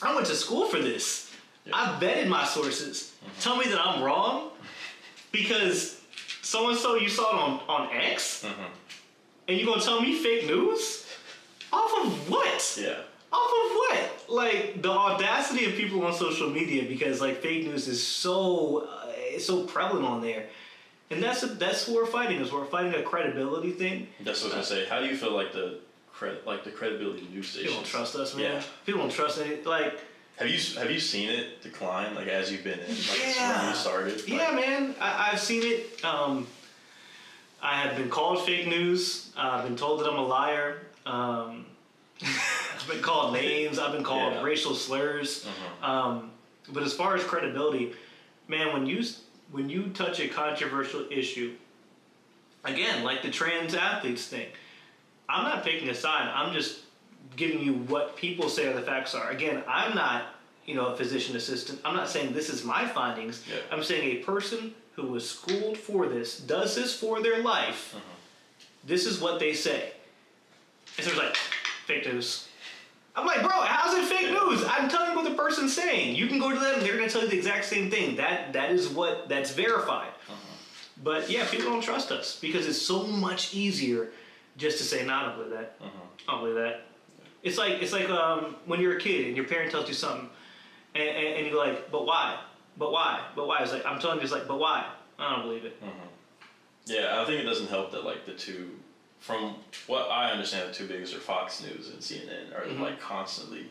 I went to school for this. Yeah. I vetted my sources. Tell me that I'm wrong because so-and-so you saw it on X, and you're going to tell me fake news? Off of what? Yeah. Off of what? Like, the audacity of people on social media, because like fake news is so prevalent on there, and that's what we're fighting. Is we're fighting a credibility thing. That's what I was gonna say. How do you feel like the credibility of news stations? People don't trust us, man. Yeah. People don't trust any like. Have you seen it decline like as you've been in like Yeah. when you started? Like, Yeah, man. I've seen it. I have been called fake news. I've been told that I'm a liar. I've been called names. I've been called racial slurs. But as far as credibility, man, when you touch a controversial issue, again, like the trans athletes thing, I'm not picking a side. I'm just giving you what people say are the facts are. Again, I'm not, a physician assistant. I'm not saying this is my findings. Yeah. I'm saying a person who was schooled for this, does this for their life. This is what they say. And so it's like, fake news. I'm like, bro, how's it fake news? I'm telling you what the person's saying. You can go to them and they're going to tell you the exact same thing. That's verified. But yeah, people don't trust us because it's so much easier just to say, nah, I don't believe that. I don't believe that. It's like when you're a kid and your parent tells you something and you're like, but why? But why? But why? It's like, I'm telling you, it's like, but why? I don't believe it. Yeah, I think it doesn't help that like the two, from what I understand, the two biggest are Fox News and CNN are like constantly.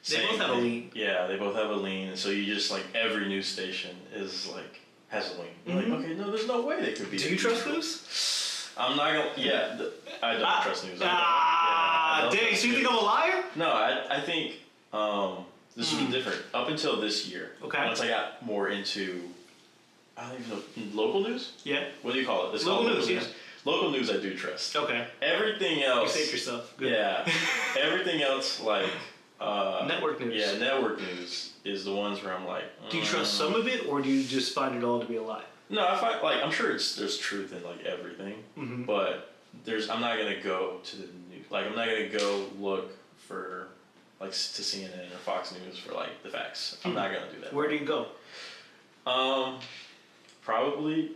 They both have a lean. Yeah, they both have a lean, and so you just like every news station is like has a lean. You're like, okay, no, there's no way they could be. Do you trust news? I'm not gonna. Yeah, I don't trust news. Dang, so you think I'm a liar? No, I think this was different up until this year. Okay. Once I got more into, I don't even know, local news. Yeah. What do you call it? It's Local called news, yeah. Local news I do trust. Okay. Everything else. You saved yourself. Good. Yeah. Everything else like. Network news. Yeah, network news is the ones where I'm like. Do you trust some of it, or do you just find it all to be a lie? No, I find like I'm sure there's truth in like everything, but I'm not gonna go to the news. Like I'm not gonna go look for like to CNN or Fox News for like the facts. I'm not gonna do that. Where do you go? Probably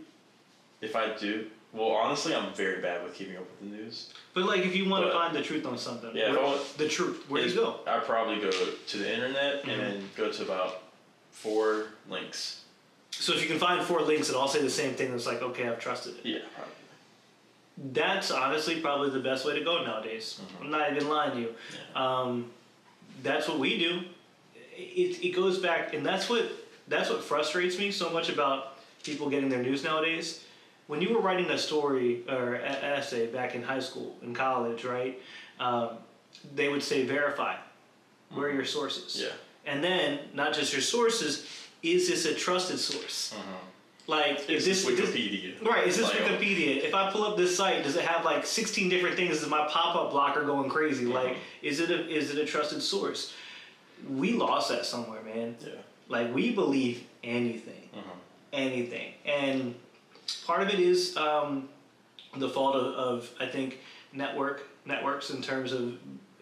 if I do. Well, honestly, I'm very bad with keeping up with the news. But like, if you want to find the truth on something, yeah, the truth, where do you go? I probably go to the internet and then go to about 4 links. So if you can find 4 links that all say the same thing, it's like, okay, I've trusted it. Yeah, probably. That's honestly probably the best way to go nowadays. I'm not even lying to you. Yeah. That's what we do. It goes back, and that's what frustrates me so much about people getting their news nowadays. When you were writing a story or an essay back in high school, in college, right? They would say verify. Where are your sources? Yeah. And then not just your sources. Is this a trusted source? Like, is this Wikipedia? Right, is this Wikipedia? If I pull up this site, does it have like 16 different things? Is my pop-up blocker going crazy? Like, is it a trusted source? We lost that somewhere, man. Yeah. Like, we believe anything. Anything. And part of it is the fault of I think, networks in terms of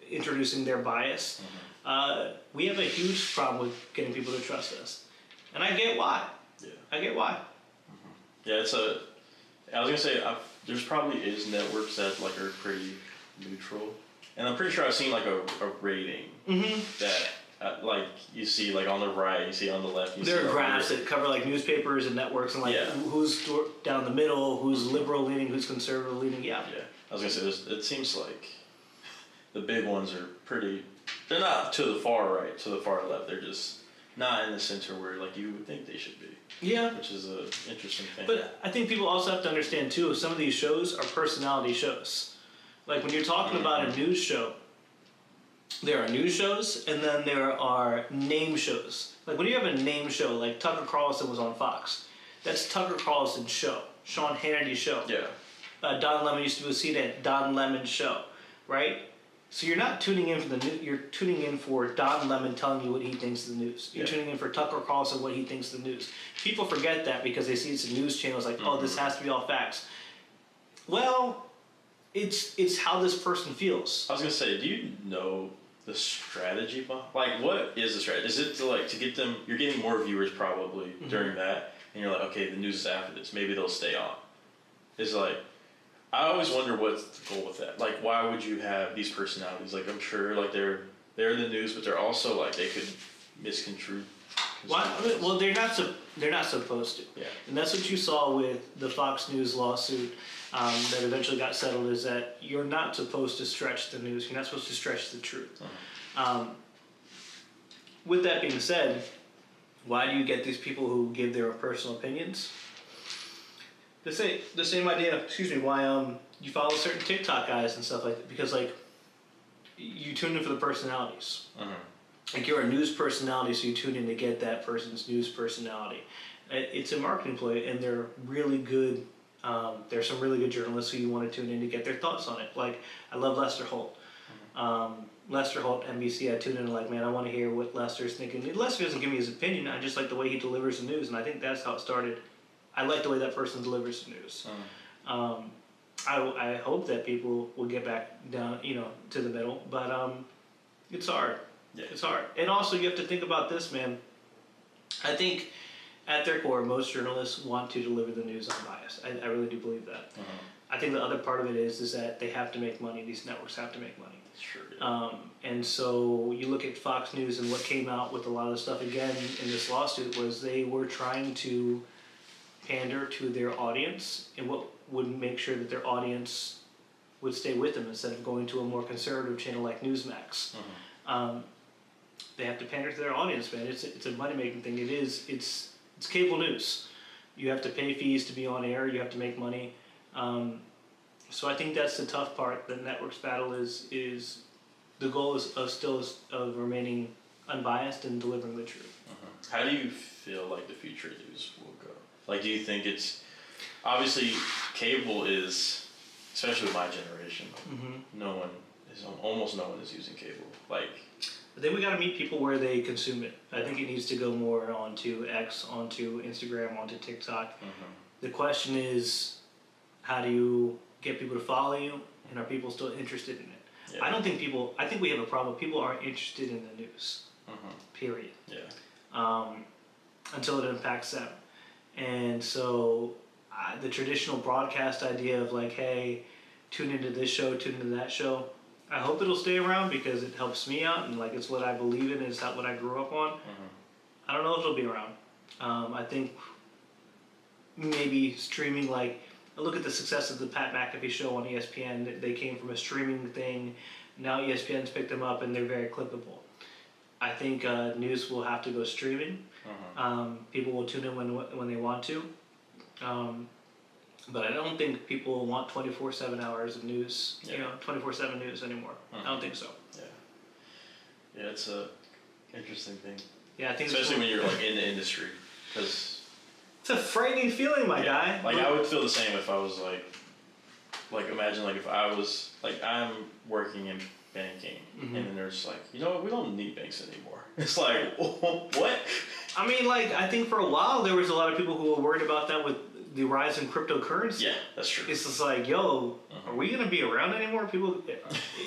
introducing their bias. We have a huge problem with getting people to trust us. And I get why. Yeah. I get why. Yeah, I was gonna say there's probably is networks that like are pretty neutral, and I'm pretty sure I've seen like a rating that like you see like on the right, you see on the left. There are graphs that cover like newspapers and networks and like who's down the middle, who's liberal leaning, who's conservative leaning. Yeah. Yeah, I was gonna say it seems like the big ones are pretty. They're not to the far right, to the far left. They're just not in the center where like you would think they should be. Yeah. Which is an interesting thing. But I think people also have to understand too, some of these shows are personality shows. Like when you're talking about a news show, there are news shows and then there are name shows. Like when you have a name show, like Tucker Carlson was on Fox. That's Tucker Carlson's show. Sean Hannity's show. Yeah. Don Lemon used to do a seat at Don Lemon's show, right? So you're not tuning in for the news. You're tuning in for Don Lemon telling you what he thinks of the news. You're tuning in for Tucker Carlson what he thinks of the news. People forget that because they see it's a news channel. It's like, oh, this has to be all facts. Well, it's how this person feels. I was gonna say, do you know the strategy behind? Like, what is the strategy? Is it to get them? You're getting more viewers probably during that, and you're like, okay, the news is after this. Maybe they'll stay on. It's like, I always wonder what's the goal with that. Like, why would you have these personalities? Like, I'm sure, like, they're in the news, but they're also, like, they could misconstrue. Well, they're not supposed to. Yeah. And that's what you saw with the Fox News lawsuit that eventually got settled, is that you're not supposed to stretch the news. You're not supposed to stretch the truth. With that being said, why do you get these people who give their personal opinions? The same idea, why you follow certain TikTok guys and stuff like that, because like you tune in for the personalities. Like you're a news personality, so you tune in to get that person's news personality. It's a marketing play, and they're really good. There's some really good journalists who you want to tune in to get their thoughts on it. Like I love Lester Holt. Lester Holt, NBC, I tune in and like, man, I want to hear what Lester's thinking. Lester doesn't give me his opinion. I just like the way he delivers the news, and I think that's how it started. I like the way that person delivers the news. I hope that people will get back down, to the middle, but it's hard. Yeah. It's hard. And also, you have to think about this, man. I think at their core, most journalists want to deliver the news unbiased. I really do believe that. I think the other part of it is that they have to make money. These networks have to make money. Sure. And so you look at Fox News, and what came out with a lot of the stuff again in this lawsuit was they were trying to pander to their audience and what would make sure that their audience would stay with them instead of going to a more conservative channel like Newsmax. They have to pander to their audience, man. It's a money-making thing. It's cable news. You have to pay fees to be on air. You have to make money. So I think that's the tough part. The network's battle is the goal is of remaining unbiased and delivering the truth. How do you feel like the future of news will go? Like, do you think it's obviously cable is, especially with my generation, almost no one is using cable. Like, I think we got to meet people where they consume it. I think it needs to go more onto X, onto Instagram, onto TikTok. The question is, how do you get people to follow you, and are people still interested in it? Yeah. I think we have a problem. People aren't interested in the news, period. Yeah. Until it impacts them. And so the traditional broadcast idea of like, hey, tune into this show, tune into that show, I hope it'll stay around because it helps me out, and like it's what I believe in, it's not what I grew up on. I don't know if it'll be around. I think maybe streaming, like, look at the success of the Pat McAfee show on ESPN. They came from a streaming thing. Now ESPN's picked them up, and they're very clippable. I think news will have to go streaming. People will tune in when they want to. But I don't think people want 24/7 hours of news, 24/7 news anymore. I don't think so. Yeah, it's a interesting thing. Yeah, I think especially when you're like in the industry, because it's a frightening feeling, my guy. Like I would feel the same if I was like imagine like if I was like I'm working in banking and then there's like, you know what, we don't need banks anymore. It's like what? I mean, like I think for a while there was a lot of people who were worried about that with the rise in cryptocurrency. Yeah, that's true. It's just like, yo, are we going to be around anymore? People,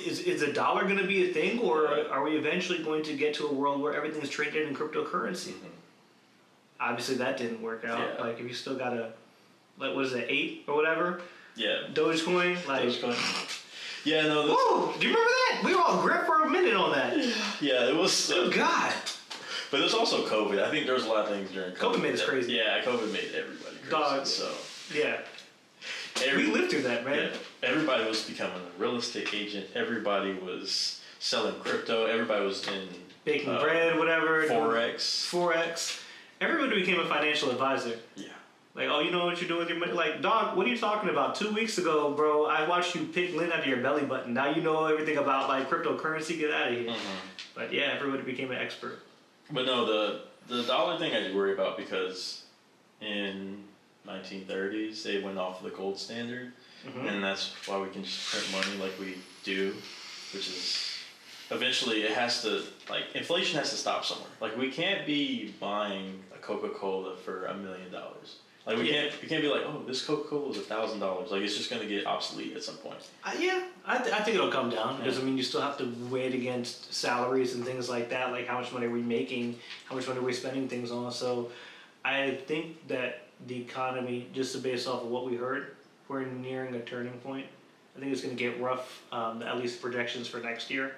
is a dollar going to be a thing, or are we eventually going to get to a world where everything's traded in cryptocurrency? Obviously, that didn't work out. Yeah. Like, if you still got a, like, what is it, 8 or whatever? Yeah. Dogecoin? Like, Dogecoin. Yeah, no. Whoa! Do you remember that? We were all gripped for a minute on that. Yeah, it was. Oh God. But there's also COVID. I think there was a lot of things during COVID. COVID made us crazy. Yeah, COVID made everybody crazy. Dog. So. Yeah. We lived through that, man. Yeah, everybody was becoming a real estate agent. Everybody was selling crypto. Everybody was in baking bread, whatever. Forex. Everybody became a financial advisor. Yeah. Like, oh, you know what you're doing with your money? Like, dog, what are you talking about? 2 weeks ago, bro, I watched you pick lint out of your belly button. Now you know everything about, like, cryptocurrency. Get out of here. But, yeah, everybody became an expert. But, no, the dollar thing I do worry about because in 1930s, they went off of the gold standard. And that's why we can just print money like we do, which is... Eventually, it has to, like, inflation has to stop somewhere. Like, we can't be buying a Coca-Cola for $1 million. Like, we can't be like, oh, this Coca-Cola is $1,000. Like, it's just going to get obsolete at some point. I think it'll come down because, I mean, you still have to weigh it against salaries and things like that. Like, how much money are we making? How much money are we spending things on? So, I think that the economy, just based off of what we heard, we're nearing a turning point. I think it's going to get rough. At least projections for next year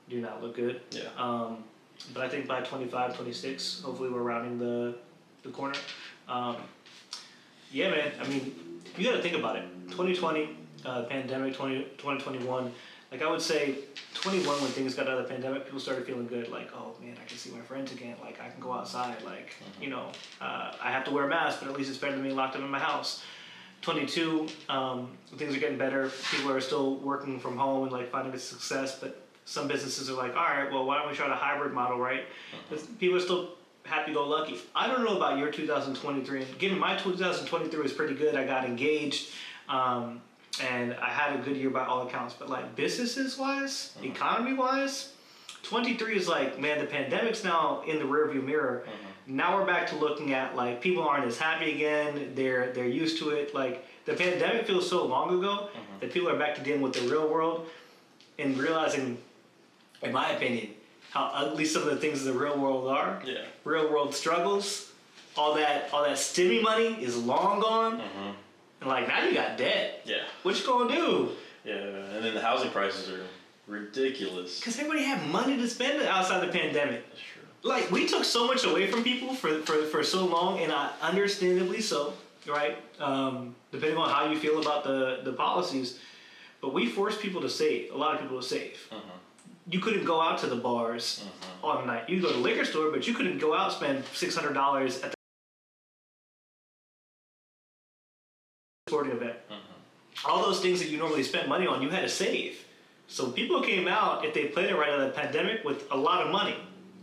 do not look good. Yeah. But I think by 25, 26, hopefully we're rounding the corner. Yeah, man. I mean, you got to think about it. 2020, pandemic, 2021. Like I would say 21, when things got out of the pandemic, people started feeling good. Like, oh man, I can see my friends again. Like I can go outside. Like, you know, I have to wear a mask, but at least it's better than being locked up in my house. 22, things are getting better. People are still working from home and like finding a success, but some businesses are like, all right, well, why don't we try the hybrid model, right? People are still happy-go-lucky. I don't know about your 2023. And given my 2023 was pretty good. I got engaged, and I had a good year by all accounts. But like businesses-wise, economy-wise, 23 is like, man, the pandemic's now in the rearview mirror. Now we're back to looking at like people aren't as happy again. They're used to it. Like the pandemic feels so long ago that people are back to dealing with the real world and realizing, in my opinion, how ugly some of the things in the real world are. Yeah. Real world struggles. All that stimmy money is long gone. And like now you got debt. Yeah. What you gonna do? Yeah, and then the housing prices are ridiculous. Because everybody had money to spend outside the pandemic. That's true. Like we took so much away from people for so long, and understandably so, right? Depending on how you feel about the policies, but we forced people to save. A lot of people to save. You couldn't go out to the bars all night. You could go to the liquor store, but you couldn't go out and spend $600 at the sporting event. All those things that you normally spend money on, you had to save. So people came out, if they played it right out of the pandemic, with a lot of money.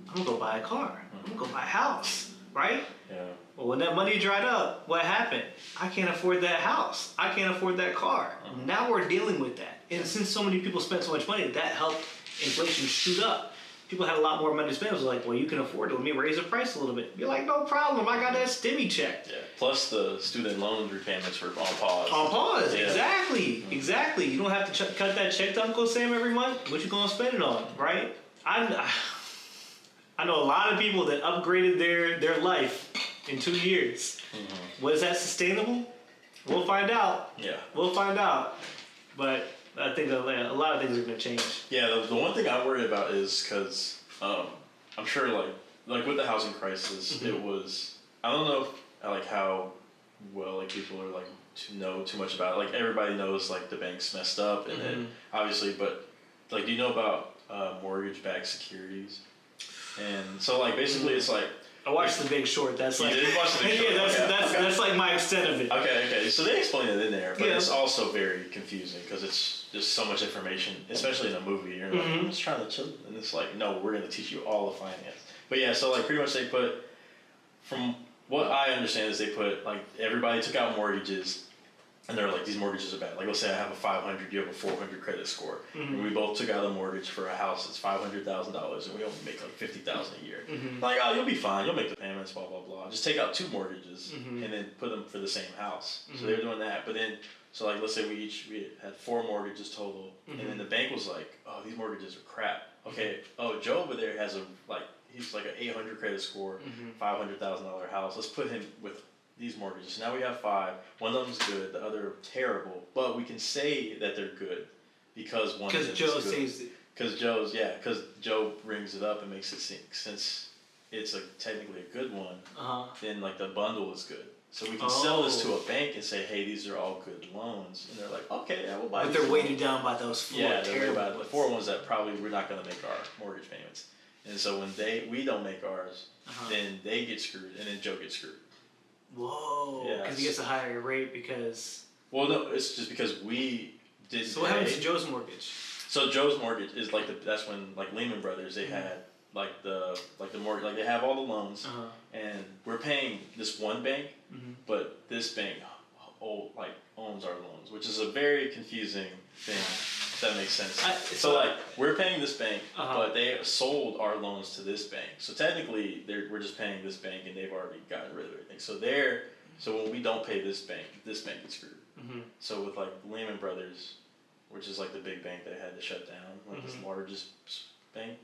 I'm gonna go buy a car. I'm gonna go buy a house, right? Yeah. Well, when that money dried up, what happened? I can't afford that house. I can't afford that car. Now we're dealing with that. And since so many people spent so much money, that helped inflation shoot up. People had a lot more money to spend. It was like, well, you can afford it. Let me raise the price a little bit. You're like, no problem. I got that stimmy check. Yeah. Plus the student loan repayments were on pause. On pause. Yeah. Exactly. Exactly. You don't have to cut that check to Uncle Sam every month. What you gonna spend it on, right? I know a lot of people that upgraded their life in 2 years. Was that sustainable? We'll find out. Yeah. We'll find out. But I think a lot of things are going to change. Yeah, the one thing I worry about is because I'm sure like with the housing crisis, it was, I don't know like how well like people are like to know too much about it. Like everybody knows like the bank's messed up and then obviously, but like do you know about mortgage-backed securities? And so like basically it's like, I watched The Big Short. That's like, you did watch The Big Short? Yeah, that's like my extent of it. Okay. So they explain it in there, but it's also very confusing because it's just so much information, especially in a movie. You're like, I'm just trying to chill, and it's like, no, we're going to teach you all the finance. But yeah, so like pretty much they put, from what I understand is they put like everybody took out mortgages, and they're like, these mortgages are bad. Like let's say I have a 500, you have a 400 credit score, and we both took out a mortgage for a house that's $500,000, and we only make like $50,000 a year. Like, oh, you'll be fine. You'll make the payments. Blah blah blah. Just take out 2 mortgages and then put them for the same house. So they were doing that, but then so like let's say we had 4 mortgages total, and then the bank was like, oh, these mortgages are crap. Okay, oh, Joe over there has he's like an 800 credit score, $500,000 house. Let's put him with these mortgages. Now we have 5. One of them's good, the other terrible. But we can say that they're good because one of them is good. Because Joe says it. Because Joe brings it up and makes it seem, since it's technically a good one, then like the bundle is good. So we can sell this to a bank and say, hey, these are all good loans. And they're like, okay, yeah, we'll buy But these. they're weighted down by those 4 they're by the 4 ones that probably we're not going to make our mortgage payments. And so when we don't make ours, then they get screwed, and then Joe gets screwed. Whoa. Because he gets a higher rate because... Well, no, it's just because we didn't So what happens to Joe's mortgage? So Joe's mortgage is like that's when like Lehman Brothers, they had like the mortgage, like they have all the loans, and we're paying this one bank, but this bank owns our loans, which is a very confusing thing. If that makes sense. So like we're paying this bank, but they sold our loans to this bank. So technically, we're just paying this bank, and they've already gotten rid of everything. So when we don't pay this bank gets screwed. So with like Lehman Brothers, which is like the big bank that had to shut down, like this largest bank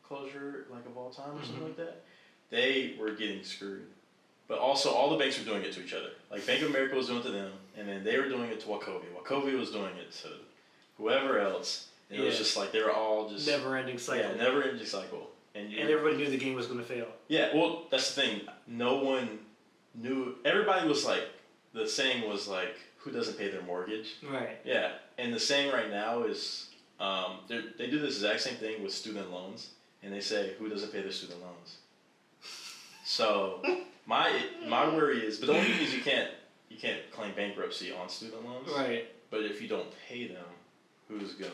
closure like of all time or something like that, they were getting screwed. But also all the banks were doing it to each other. Like Bank of America was doing it to them, and then they were doing it to Wachovia. Wachovia was doing it to whoever else. And it was just like they were all just never-ending cycle. Yeah, never-ending cycle. And everybody knew the game was going to fail. Yeah, well, that's the thing. No one knew. Everybody was like, the saying was like, who doesn't pay their mortgage? Right. Yeah, and the saying right now is, they do this exact same thing with student loans, and they say, who doesn't pay their student loans? So my worry is, but the only thing is you can't claim bankruptcy on student loans. Right. But if you don't pay them, who's gonna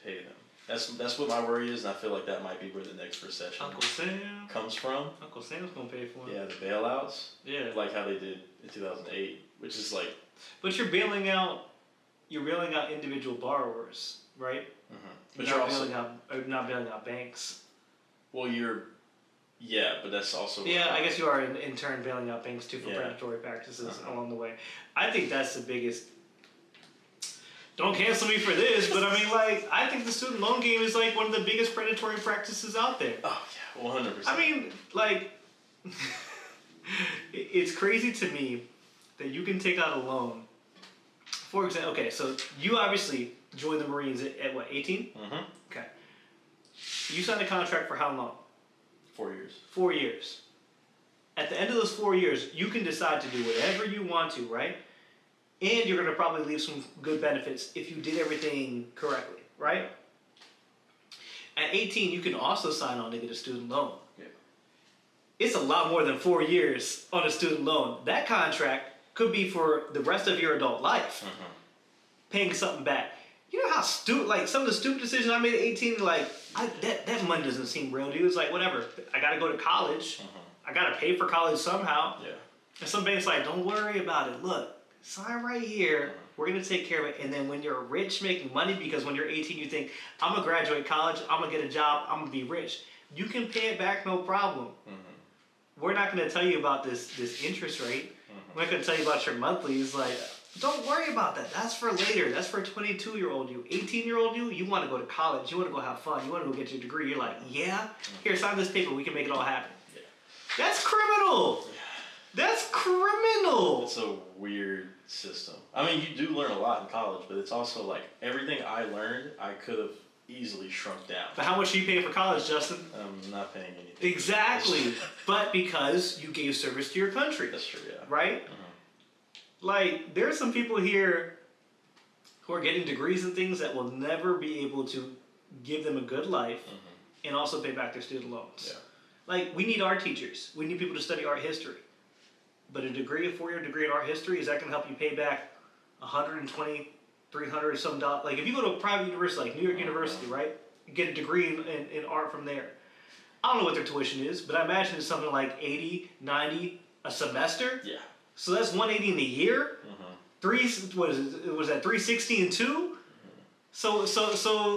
pay them? That's what my worry is, and I feel like that might be where the next recession Uncle Sam comes from. Uncle Sam's gonna pay for it. Yeah, the bailouts. Yeah. Like how they did in 2008, which is like. But you're bailing out individual borrowers, right? Mm-hmm. But you're not bailing out banks. Well, yeah, but that's also. Yeah, I guess you are in turn bailing out banks too for predatory practices along the way. I think that's the biggest. Don't cancel me for this, but I mean, like, I think the student loan game is like one of the biggest predatory practices out there. Oh yeah, 100%. I mean, like, it's crazy to me that you can take out a loan. For example, okay, so you obviously joined the Marines at what, 18? Mm-hmm. Okay. You signed a contract for how long? 4 years. 4 years. At the end of those 4 years, you can decide to do whatever you want to, right? And you're going to probably leave some good benefits if you did everything correctly, right? At 18, you can also sign on to get a student loan. Yeah. It's a lot more than 4 years on a student loan. That contract could be for the rest of your adult life, paying something back. You know how stupid, like some of the stupid decisions I made at 18, like that money doesn't seem real to you. It's like, whatever, I got to go to college. I got to pay for college somehow. Yeah. And some bank's like, don't worry about it. Look, sign right here. We're going to take care of it. And then when you're rich making money, because when you're 18, you think, I'm going to graduate college, I'm going to get a job, I'm going to be rich. You can pay it back, no problem. We're not going to tell you about this interest rate. We're not going to tell you about your monthlies. Like, don't worry about that. That's for later. That's for 22-year-old you. 18-year-old you want to go to college. You want to go have fun. You want to go get your degree. You're like, yeah? Here, sign this paper. We can make it all happen. Yeah. That's criminal. That's criminal. It's a weird system. I mean, you do learn a lot in college, but it's also like everything I learned, I could have easily shrunk down. But how much are you paying for college, Justin? I'm not paying anything. Exactly. But because you gave service to your country. That's true, yeah. Right? Like, there's some people here who are getting degrees and things that will never be able to give them a good life and also pay back their student loans. Yeah. Like, we need art teachers. We need people to study art history. But a 4-year degree in art history, is that going to help you pay back $120, $300 or some dollars? Like, if you go to a private university, like New York University, right? You get a degree in art from there. I don't know what their tuition is, but I imagine it's something like $80, $90 a semester. Yeah. So that's $180 in a year. What is it? Was that $360 in 2? So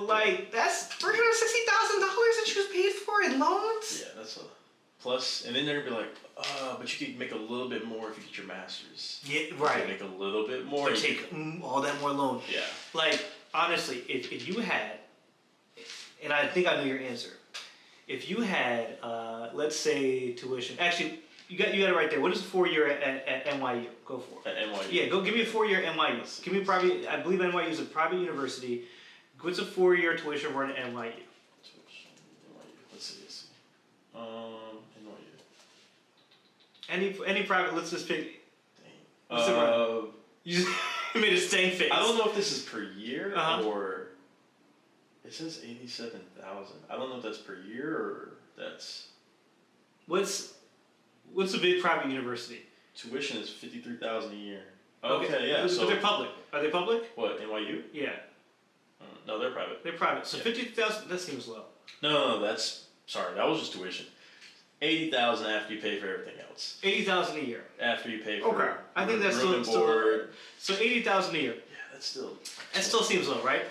like that's $360,000 that you just paid for in loans. Yeah, that's a plus. And then they're gonna be like, but you could make a little bit more if you get your master's. Yeah, right. You could make a little bit more. But take all that more loan. Yeah. Like honestly, if you had, and I think I know your answer. If you had, let's say tuition. Actually, you got it right there. What is a 4-year at NYU? Go for it. At NYU. Yeah, go give me a 4-year NYU. Give me private. I believe NYU is a private university. What's a 4-year tuition run at NYU? Let's see. NYU. Any private. Let's just pick. Dang. You just made a stank face. I don't know if this is per year or. It says 87,000. I don't know if that's per year or that's. What's a big private university? Tuition is $53,000 a year. Okay, yeah. But So they're public. Are they public? What, NYU? Yeah. No, they're private. They're private. So Yeah. 50,000. That seems low. No, that's sorry. That was just tuition. 80,000 after you pay for everything else. 80,000 a year. After you pay for I think that's room and still board. So 80,000 a year. Yeah, that's still. That still seems low, right?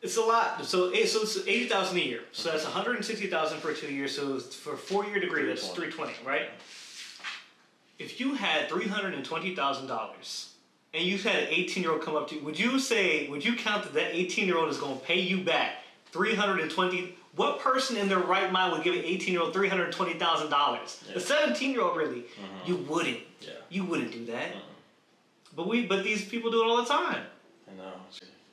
It's a lot. So it's 80,000 a year. So that's 160,000 for 2 years. So for a 4-year degree, that's 320, right? If you had $320,000 and you had an 18-year-old come up to you, would you count that 18-year-old is going to pay you back $320,000? What person in their right mind would give an 18-year-old $320,000? A 17-year-old, really? You wouldn't. Yeah. You wouldn't do that. But these people do it all the time. I know.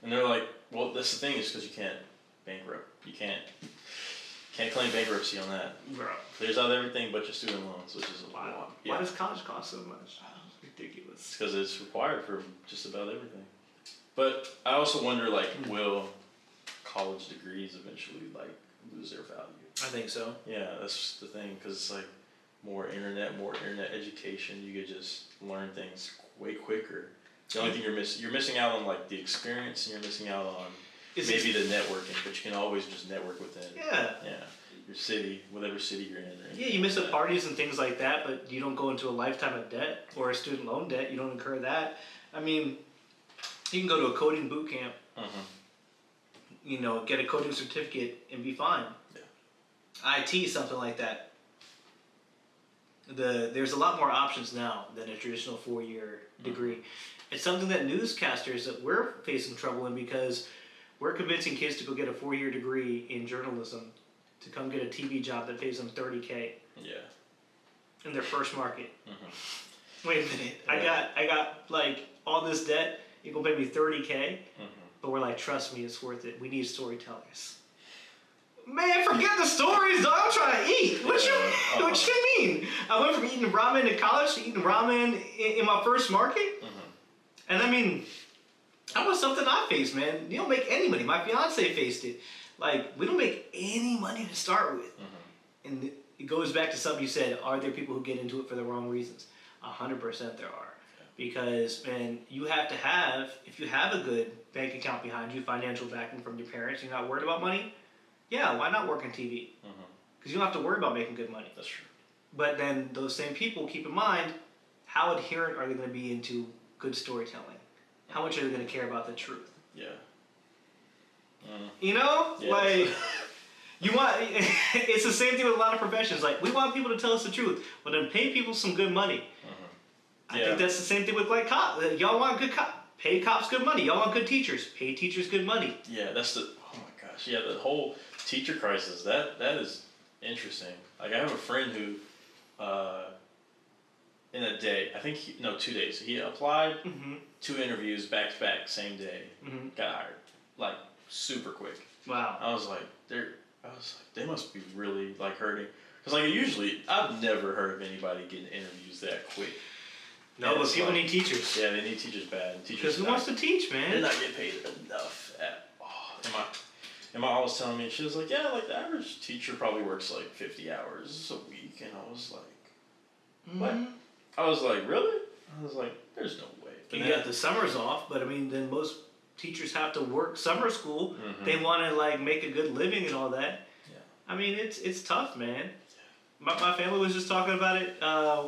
And they're like, well, that's the thing is because you can't bankrupt. You can't claim bankruptcy on that. Bro. Clears out everything but your student loans, which is a lot. Why does college cost so much? It's ridiculous. It's because it's required for just about everything. But I also wonder, like, will college degrees eventually, like, lose their value? I think so. Yeah, that's the thing, because it's like more internet education. You could just learn things way quicker. The only thing you're missing out on, like, the experience, and you're missing out on maybe the networking, but you can always just network within. Yeah. Your city, whatever city you're in. Yeah, you miss the parties and things like that, but you don't go into a lifetime of debt or a student loan debt. You don't incur that. I mean, you can go to a coding boot camp, you know, get a coding certificate and be fine. Yeah. IT, something like that. There's a lot more options now than a traditional 4-year degree. It's something that newscasters that we're facing trouble in because we're convincing kids to go get a 4-year degree in journalism to come get a TV job that pays them $30K. Yeah. In their first market. Wait a minute. Yeah. I got like all this debt. You're gonna pay me $30K, but we're like, trust me, it's worth it. We need storytellers. Man, forget the stories, dog. I'm trying to eat. What you mean? I went from eating ramen in college to eating ramen in my first market. And I mean, that was something I faced, man. You don't make any money. My fiance faced it. Like, we don't make any money to start with. And it goes back to something you said. Are there people who get into it for the wrong reasons? 100% there are. Because, man, you have to have, if you have a good bank account behind you, financial backing from your parents, you're not worried about money, yeah, why not work on TV? Because you don't have to worry about making good money. That's true. But then those same people, keep in mind, how adherent are they going to be into good storytelling? How much are they going to care about the truth? Yeah. You know? Yeah. Like, you want, it's the same thing with a lot of professions. Like, we want people to tell us the truth, but then pay people some good money. I think that's the same thing with, like, cops. Y'all want good cops, pay cops good money. Y'all want good teachers, pay teachers good money. Yeah, that's the, oh my gosh. Yeah, the whole teacher crisis, that is interesting. Like, I have a friend who, in a day, 2 days, he applied 2 interviews back to back, same day, got hired. Like, super quick. Wow. I was like, they must be really, like, hurting. Because, like, I've never heard of anybody getting interviews that quick. No, but people need teachers. Yeah, they need teachers bad. Because who wants to teach, man? They're not getting paid enough at all. And my aunt was telling me, she was like, yeah, like, the average teacher probably works, like, 50 hours a week. And I was like, what? I was like, really? I was like, there's no way. But you got the summers off, but, I mean, then most teachers have to work summer school. They want to, like, make a good living and all that. Yeah. I mean, it's tough, man. My family was just talking about it.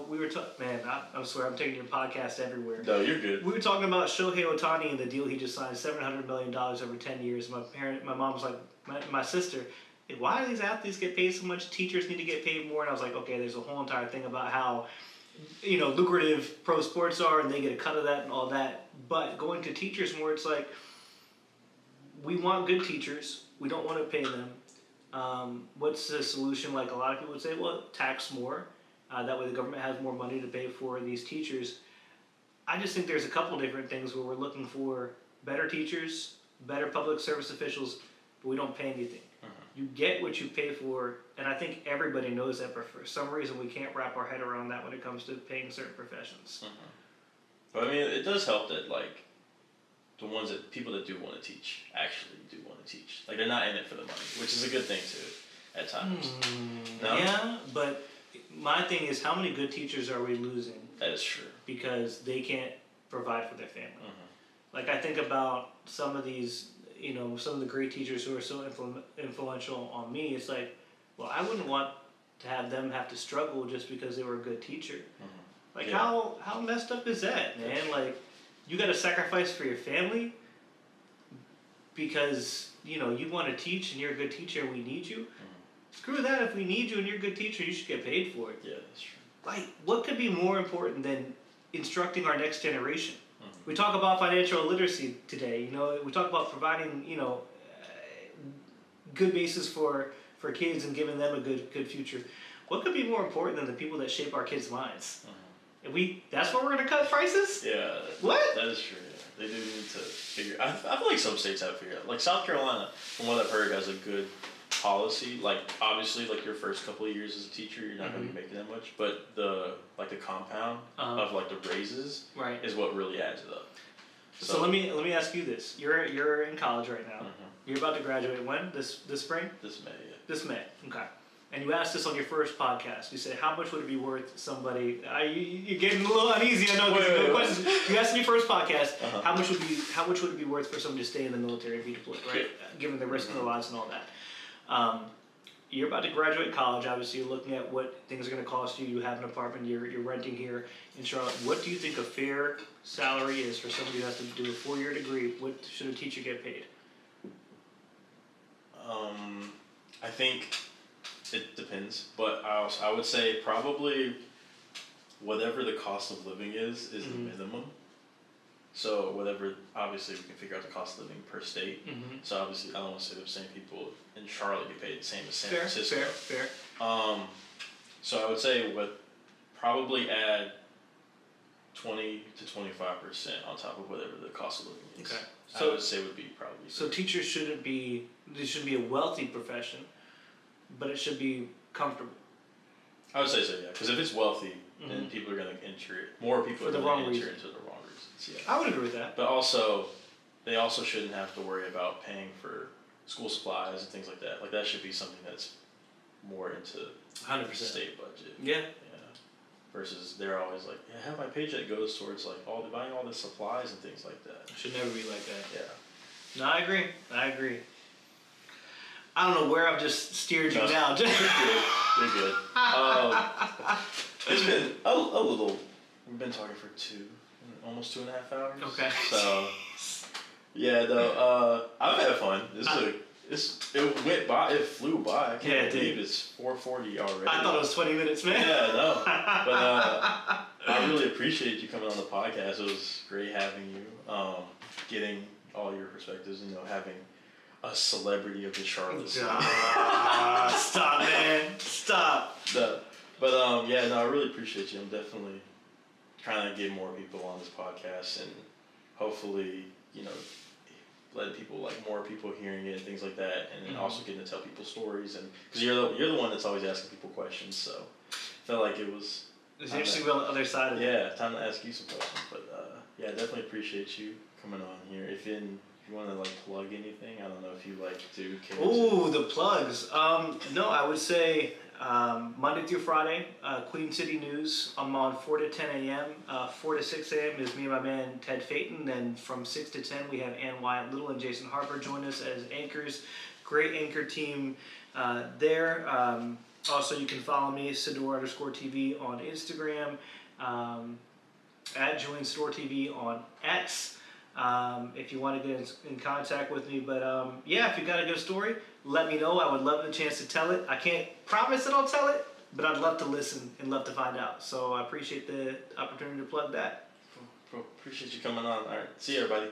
We were man, I swear I'm taking your podcast everywhere. No, you're good. We were talking about Shohei Ohtani and the deal he just signed, $700 million over 10 years. My mom was like, my sister, why do these athletes get paid so much? Teachers need to get paid more. And I was like, okay, there's a whole entire thing about how, you know, lucrative pro sports are and they get a cut of that and all that. But going to teachers more, it's like, we want good teachers. We don't want to pay them. What's the solution? Like, a lot of people would say, well, tax more. That way the government has more money to pay for these teachers. I just think there's a couple different things where we're looking for better teachers, better public service officials, but we don't pay anything. You get what you pay for, and I think everybody knows that, but for some reason we can't wrap our head around that when it comes to paying certain professions. But I mean, it does help that, like, the ones that people that do want to teach actually do want to teach. Like, they're not in it for the money, which is a good thing too, at times. No? Yeah, but my thing is, how many good teachers are we losing? That is true. Because they can't provide for their family. Like, I think about some of these, you know, some of the great teachers who are so influential on me. It's like, well, I wouldn't want to have them have to struggle just because they were a good teacher. Like, how messed up is that, man? Like, you got to sacrifice for your family because, you know, you want to teach and you're a good teacher and we need you. Screw that. If we need you and you're a good teacher, you should get paid for it. Yeah, that's true. Like, what could be more important than instructing our next generation? We talk about financial literacy today. You know, we talk about providing, you know, good basis for kids and giving them a good future. What could be more important than the people that shape our kids' minds? That's where we're gonna cut prices? Yeah. What? That is true. Yeah. They do need to figure. I feel like some states have figured out. Like South Carolina, from what I've heard, has a good policy. Like obviously, like your first couple of years as a teacher, you're not going to be making that much. But the compound of like the raises is what really adds it up. So let me ask you this: you're in college right now. You're about to graduate when? This spring? This May. Yeah. This May. Okay. And you asked this on your first podcast. You said, how much would it be worth somebody... you're getting a little uneasy, I know. Wait. Questions. You asked in your first podcast, how much would it be worth for somebody to stay in the military and be deployed, right? Given the risk of their lives and all that. You're about to graduate college. Obviously, you're looking at what things are going to cost you. You have an apartment. You're renting here in Charlotte. What do you think a fair salary is for somebody who has to do a 4-year degree? What should a teacher get paid? I think... It depends, but I would say probably whatever the cost of living is the minimum. So whatever, obviously we can figure out the cost of living per state. So obviously I don't want to say the same people in Charlotte get paid the same as San Francisco. Fair. So I would say probably add 20 to 25% on top of whatever the cost of living is. Okay. So I would say would be probably. So teachers shouldn't be a wealthy profession. But it should be comfortable. I would say so, yeah. Because if it's wealthy, then people are going to enter it. More people are going to enter into the wrong reasons. Yeah. I would agree with that. But they also shouldn't have to worry about paying for school supplies and things like that. Like that should be something that's more into 100% the state budget. Yeah. Versus they're always like, yeah, half my paycheck goes towards like buying all the supplies and things like that. It should never be like that. Yeah. No, I agree. I don't know where I've just steered you down. You're good. It's been a little. We've been talking for almost 2.5 hours. Okay. So, yeah, though, I've had fun. It went by. It flew by. I can't believe it's 4:40 already. I thought it was 20 minutes, man. Yeah, no. But I really appreciate you coming on the podcast. It was great having you. Getting all your perspectives. Having a celebrity of the Charlotte city. Stop, man. Stop. But I really appreciate you. I'm definitely trying to get more people on this podcast and hopefully, letting people, more people hearing it and things like that, and then also getting to tell people stories, and because you're the one that's always asking people questions, so I felt like it was. It's interesting to be on the other side of it. Yeah, time to ask you some questions, but I definitely appreciate you coming on here. If you want to plug anything, I don't know if you do. Ooh, the plugs. No, I would say Monday through Friday, Queen City News. I'm on 4 to 10 a.m. 4 to 6 a.m. is me and my man Ted Phaeton. Then from 6 to 10 we have Ann Wyatt Little and Jason Harper join us as anchors. Great anchor team there. Also, you can follow me, Sadur_TV on Instagram, at Julian Sadur TV on X. If you want to get in contact with me. But if you got a good story, let me know. I would love the chance to tell it. I can't promise that I'll tell it, but I'd love to listen and love to find out. So I appreciate the opportunity to plug that. Cool. Appreciate you coming on. All right. See you, everybody.